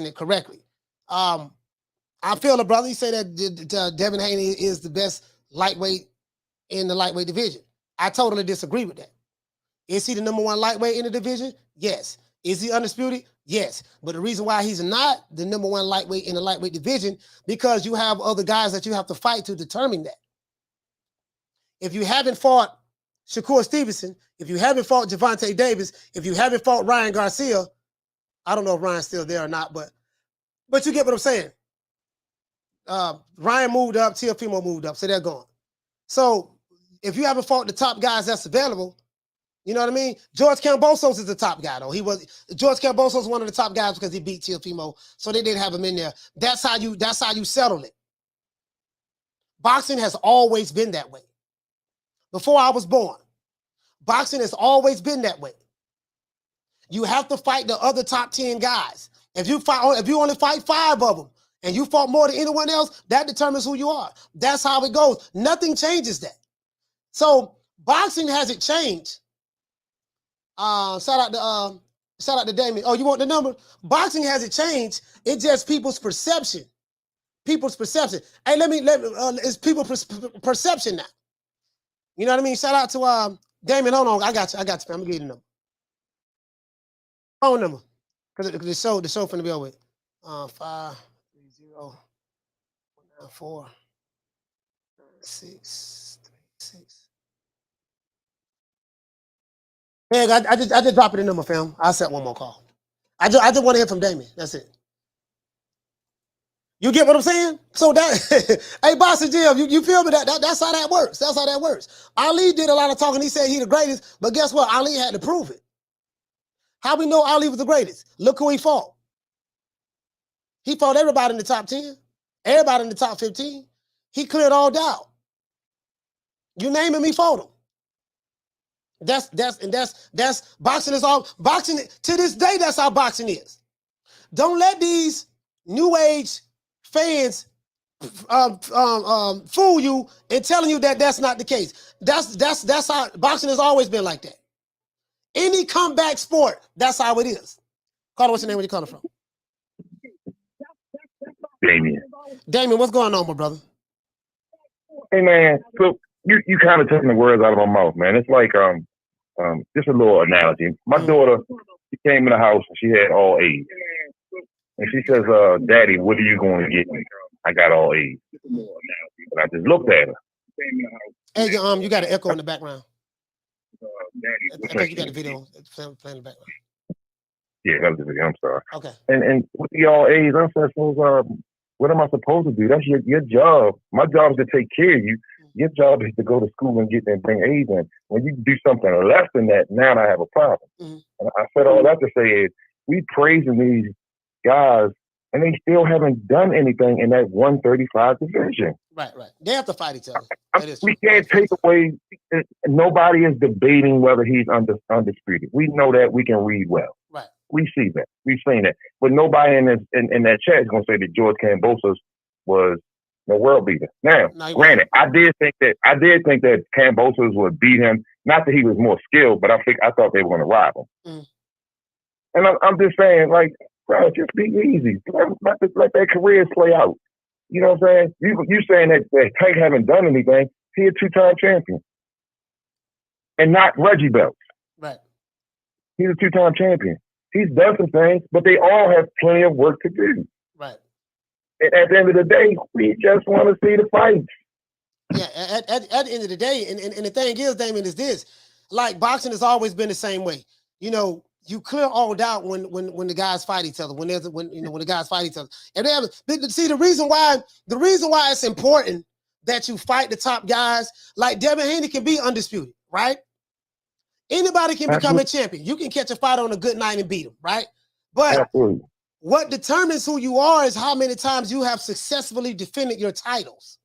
it correctly. I feel brother, you say that Devin Haney is the best lightweight in the lightweight division. I totally disagree with that. Is he the number one lightweight in the division? Yes. Is he undisputed? Yes. But the reason why he's not the number one lightweight in the lightweight division, because you have other guys that you have to fight to determine that. If you haven't fought Shakur Stevenson, if you haven't fought Gervonta Davis, if you haven't fought Ryan Garcia, I don't know if Ryan's still there or not, but you get what I'm saying. Ryan moved up, Teofimo moved up, so they're gone. So if you haven't fought the top guys that's available, you know what I mean? George Kambosos is the top guy, though. George Kambosos is one of the top guys because he beat Teofimo, so they didn't have him in there. That's how you settle it. Boxing has always been that way. Before I was born, boxing has always been that way. You have to fight the other top 10 guys. If you only fight 5 of them and you fought more than anyone else, that determines who you are. That's how it goes. Nothing changes that. So boxing hasn't changed. Shout out to Damien. Oh, you want the number? Boxing hasn't changed. It's just people's perception. People's perception. Hey, it's people's perception now. You know what I mean? Shout out to Damien. Hold on, I got you. I'm gonna give you the number. Phone number, because the show finna be over with. 530-194-9636. Yeah, I just dropped it in number, fam. I'll set one more call. I just want to hear from Damien. That's it. You get what I'm saying? So that, hey, Boxing Jim, you feel me? That's how that works. That's how that works. Ali did a lot of talking. He said he the greatest, but guess what? Ali had to prove it. How we know Ali was the greatest? Look who he fought. He fought everybody in the top 10, everybody in the top 15. He cleared all doubt. You name him, he fought him. That's boxing is all boxing to this day. That's how boxing is. Don't let these new age fans fool you and telling you that that's not the case. That's how boxing has always been like that. Any comeback sport, that's how it is. Carter, what's your name? Where you calling from? Damien, what's going on, my brother? Hey man, so you kind of taking the words out of my mouth, man. It's like just a little analogy. My daughter, she came in the house and she had all A's. And she says, Daddy, what are you going to get me? I got all A's. And I just looked at her. Hey, you got an echo in the background. I think you got the video playing in the background. Yeah, that was the video. I'm sorry. Okay. And with the all A's, I said, so, what am I supposed to do? That's your job. My job is to take care of you. Your job is to go to school and bring A's in. When you do something less than that, now I have a problem. And I said all that to say is we praising these guys and they still haven't done anything in that 135 division. Right. They have to fight each other. We can't take away. Nobody is debating whether he's undisputed. We know that. We can read well. Right. We see that. We've seen that. But nobody in that chat is going to say that George Kambosos was the world beater. Now, granted, I did think that Kambosos would beat him. Not that he was more skilled, but I thought they were going to rob him. And I'm just saying, like, bro, just be easy. Let that career play out. You know what I'm saying? You saying that Tank haven't done anything. He a 2-time champion. And not Reggie belts. Right. He's a 2-time champion. He's done some things, but they all have plenty of work to do. Right. And at the end of the day, we just want to see the fights. Yeah, at the end of the day, and the thing is, Damien, is this. Like, boxing has always been the same way. You know, you clear all doubt when the guys fight each other. When the guys fight each other. And they have, see, the reason why it's important that you fight the top guys, like Devin Haney can be undisputed, right? Anybody can become a champion. You can catch a fight on a good night and beat him, right? But what determines who you are is how many times you have successfully defended your titles.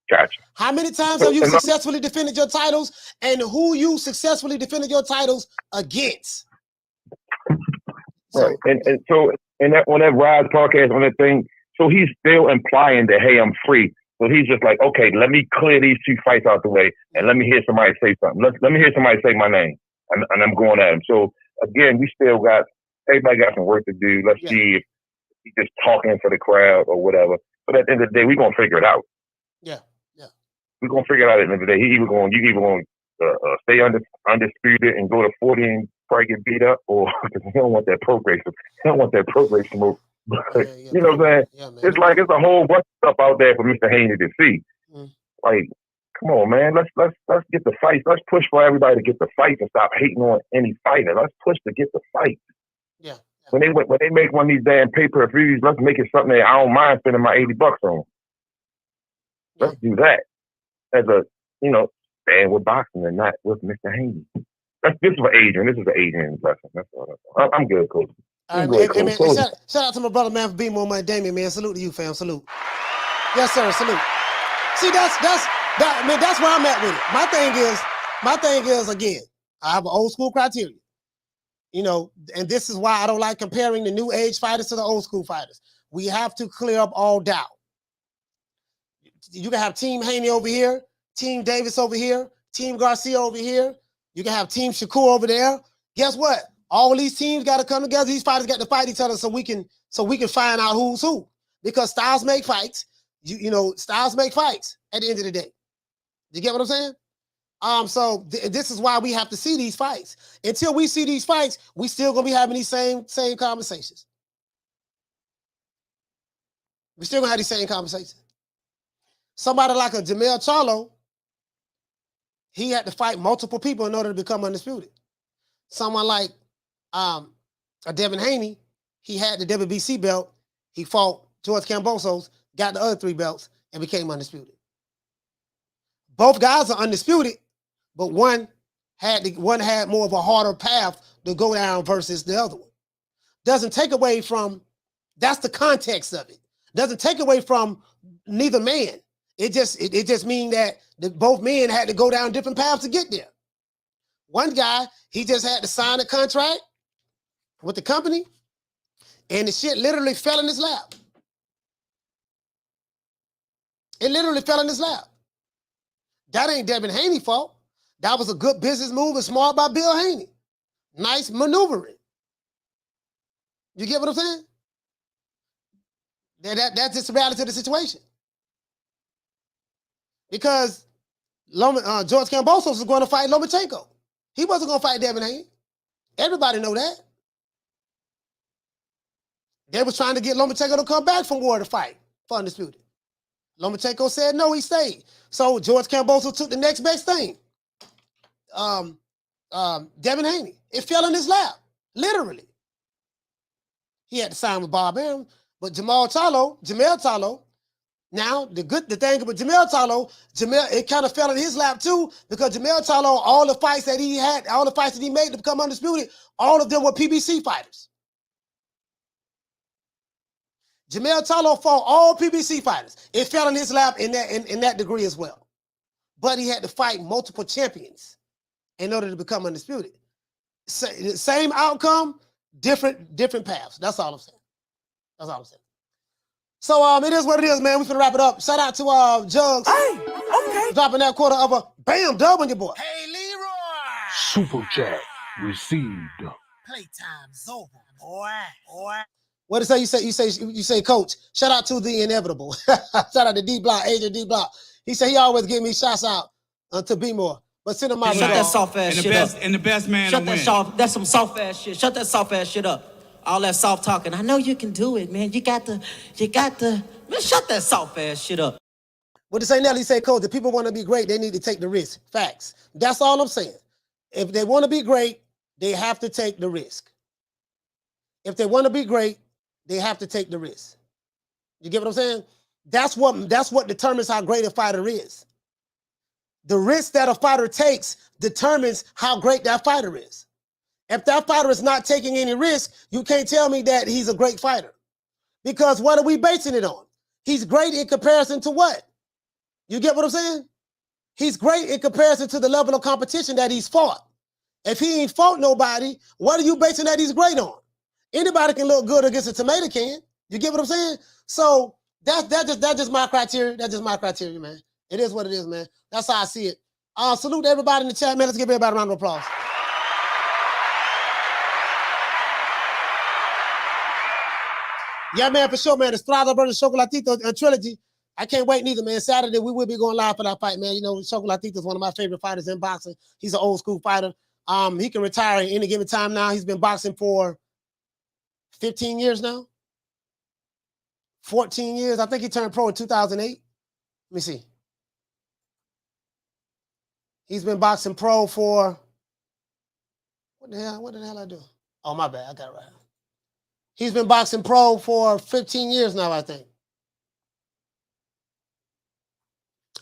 Gotcha. How many times have you successfully defended your titles, and who you successfully defended your titles against? Right. And so on that Rise podcast, on that thing, so he's still implying that, hey, I'm free. So he's just like, okay, let me clear these 2 fights out the way, and let me hear somebody say something. Let me hear somebody say my name, and I'm going at him. So again, everybody got some work to do. Let's see if he's just talking for the crowd or whatever. But at the end of the day, we're gonna figure it out. Yeah. We're gonna figure it out at the end of the day. You either going to stay undisputed and go to 40 and probably get beat up, or because he don't want that Prograis. He don't want that Prograis smoke. You know what I'm saying? It's like it's a whole bunch of stuff out there for Mr. Haney to see. Like, come on, man. Let's get the fights. Let's push for everybody to get the fights and stop hating on any fighter. Let's push to get the fight. Yeah. When they make one of these damn pay-per-views, let's make it something that I don't mind spending my $80 on. Let's do that as a stand with boxing and not with Mr. Haney. This is for Adrian. This is for Adrian's lesson. That's all. I'm good, Coach. All right, man. Man, shout out to my brother, man, for being more money, Damien, man. Salute to you, fam. Salute. Yes, sir. Salute. See, that's where I'm at with it. My thing is, again, I have an old school criteria. You know, and this is why I don't like comparing the new age fighters to the old school fighters. We have to clear up all doubt. You can have Team Haney over here, Team Davis over here, Team Garcia over here. You can have Team Shakur over there. Guess what? All these teams got to come together. These fighters got to fight each other so we can find out who's who. Because styles make fights. Styles make fights at the end of the day. You get what I'm saying? So this is why we have to see these fights. Until we see these fights, we still gonna be having these same conversations. We're still gonna have these same conversations. Somebody like a Jermall Charlo, he had to fight multiple people in order to become undisputed. Someone like a Devin Haney, he had the WBC belt. He fought George Kambosos got the other 3 belts and became undisputed. Both guys are undisputed, but one had more of a harder path to go down versus the other one. Doesn't take away from, that's the context of it. Doesn't take away from neither man. It just means that both men had to go down different paths to get there. One guy, he just had to sign a contract with the company, and the shit literally fell in his lap. It literally fell in his lap. That ain't Devin Haney's fault. That was a good business move and smart by Bill Haney. Nice maneuvering. You get what I'm saying? That's just the reality of the situation. Because George Kambosos was going to fight Lomachenko. He wasn't going to fight Devin Haney. Everybody know that. They was trying to get Lomachenko to come back from war to fight for undisputed. Lomachenko said no, he stayed. So George Kambosos took the next best thing. Devin Haney. It fell in his lap, literally. He had to sign with Bob Arum, but Jermall Charlo. Now the thing about Jermall Charlo, it kind of fell in his lap too, because Jermall Charlo, all the fights that he made to become undisputed, all of them were PBC fighters. Jermall Charlo fought all PBC fighters. It fell in his lap in that degree as well. But he had to fight multiple champions in order to become undisputed. Same outcome, different paths. That's all I'm saying. That's all I'm saying. So it is what it is, man. We finna wrap it up. Shout out to Jugs. Hey, okay. Dropping that quarter of a bam dub on your boy. Hey, Leroy. Super chat received. Playtime's over, boy. What is that you say, coach? Shout out to the inevitable. Shout out to D Block, Agent D Block. He said he always give me shouts out to be more. But send him my shut that soft ass shit up. And the best man shut that win. That's some soft ass shit. Shut that soft ass shit up. All that soft talking. I know you can do it, man. You got to, man, shut that soft ass shit up. What to say, Nelly? Say, coach, if people want to be great, they need to take the risk. Facts. That's all I'm saying. If they want to be great, they have to take the risk. If they want to be great, they have to take the risk. You get what I'm saying? That's what determines how great a fighter is. The risk that a fighter takes determines how great that fighter is. If that fighter is not taking any risk, you can't tell me that he's a great fighter. Because what are we basing it on? He's great in comparison to what? You get what I'm saying? He's great in comparison to the level of competition that he's fought. If he ain't fought nobody, what are you basing that he's great on? Anybody can look good against a tomato can. You get what I'm saying? So that's just my criteria. That's just my criteria, man. It is what it is, man. That's how I see it. Salute everybody in the chat, man. Let's give everybody a round of applause. Yeah, man, for sure, man. Estrada versus Chocolatito trilogy. I can't wait neither, man. Saturday, we will be going live for that fight, man. You know, Chocolatito is one of my favorite fighters in boxing. He's an old school fighter. He can retire at any given time now. He's been boxing for 15 years now. 14 years. I think he turned pro in 2008. Let me see. He's been boxing pro for, what the hell I do? Oh, my bad. I got it right. He's been boxing pro for 15 years now, I think.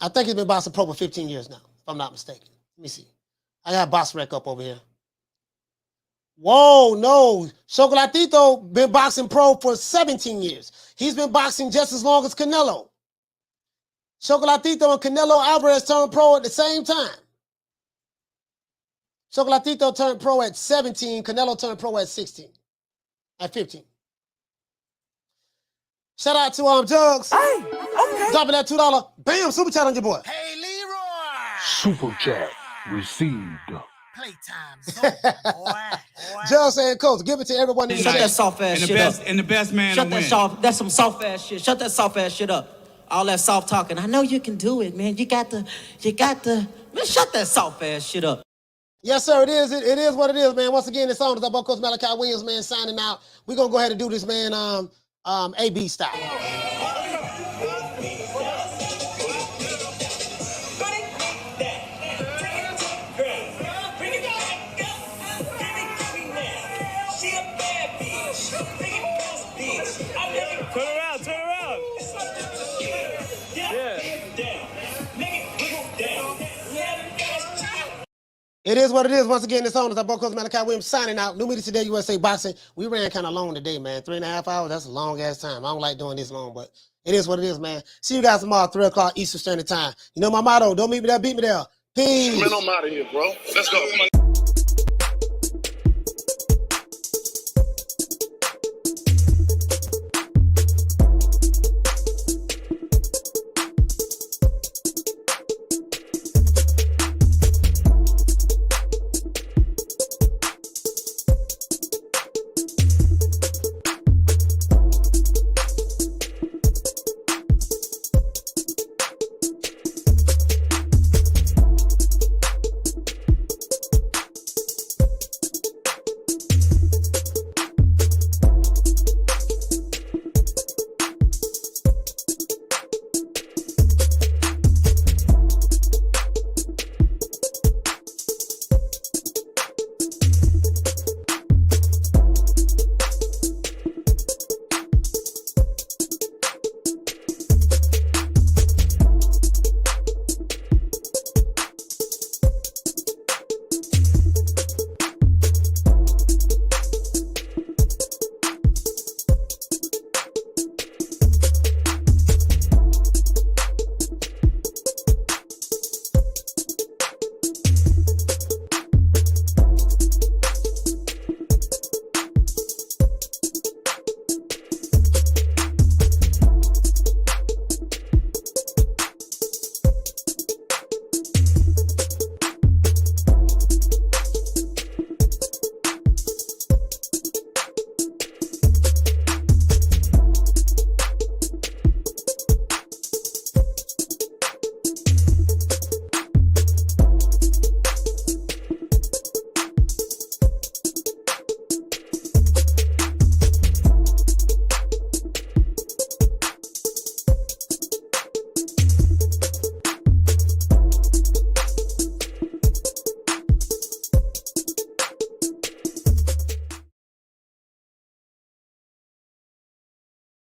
I think he's been boxing pro for 15 years now, if I'm not mistaken. Let me see. I got Box Rec up over here. Whoa, no. Chocolatito been boxing pro for 17 years. He's been boxing just as long as Canelo. Chocolatito and Canelo Alvarez turned pro at the same time. Chocolatito turned pro at 17. Canelo turned pro at 16. At 15. Shout out to Jugs. Hey, okay. Dropping that $2. Bam, super chat on your boy. Hey, Leroy. Super chat received. Playtime's over, boy. Jugs saying, coach, give it to everyone in the Shut chat. that soft ass shit up. And the best man shut win. That's some soft ass shit. Shut that soft ass shit up. All that soft talking. I know you can do it, man. You got to, man, shut that soft ass shit up. Yes, sir, it is. It is what it is, man. Once again, this song is about Coach Malachi Williams, man, signing out. We're going to go ahead and do this, man, AB style. Turn around. It is what it is. Once again, this owners. I'm Coach Malachi Williams signing out. New media today, USA Boxing. We ran kind of long today, man. 3.5 hours. That's a long ass time. I don't like doing this long, but it is what it is, man. See you guys tomorrow, 3 o'clock Eastern Standard Time. You know my motto. Don't meet me there, beat me there. Peace. Man, I'm out of here, bro. Let's go.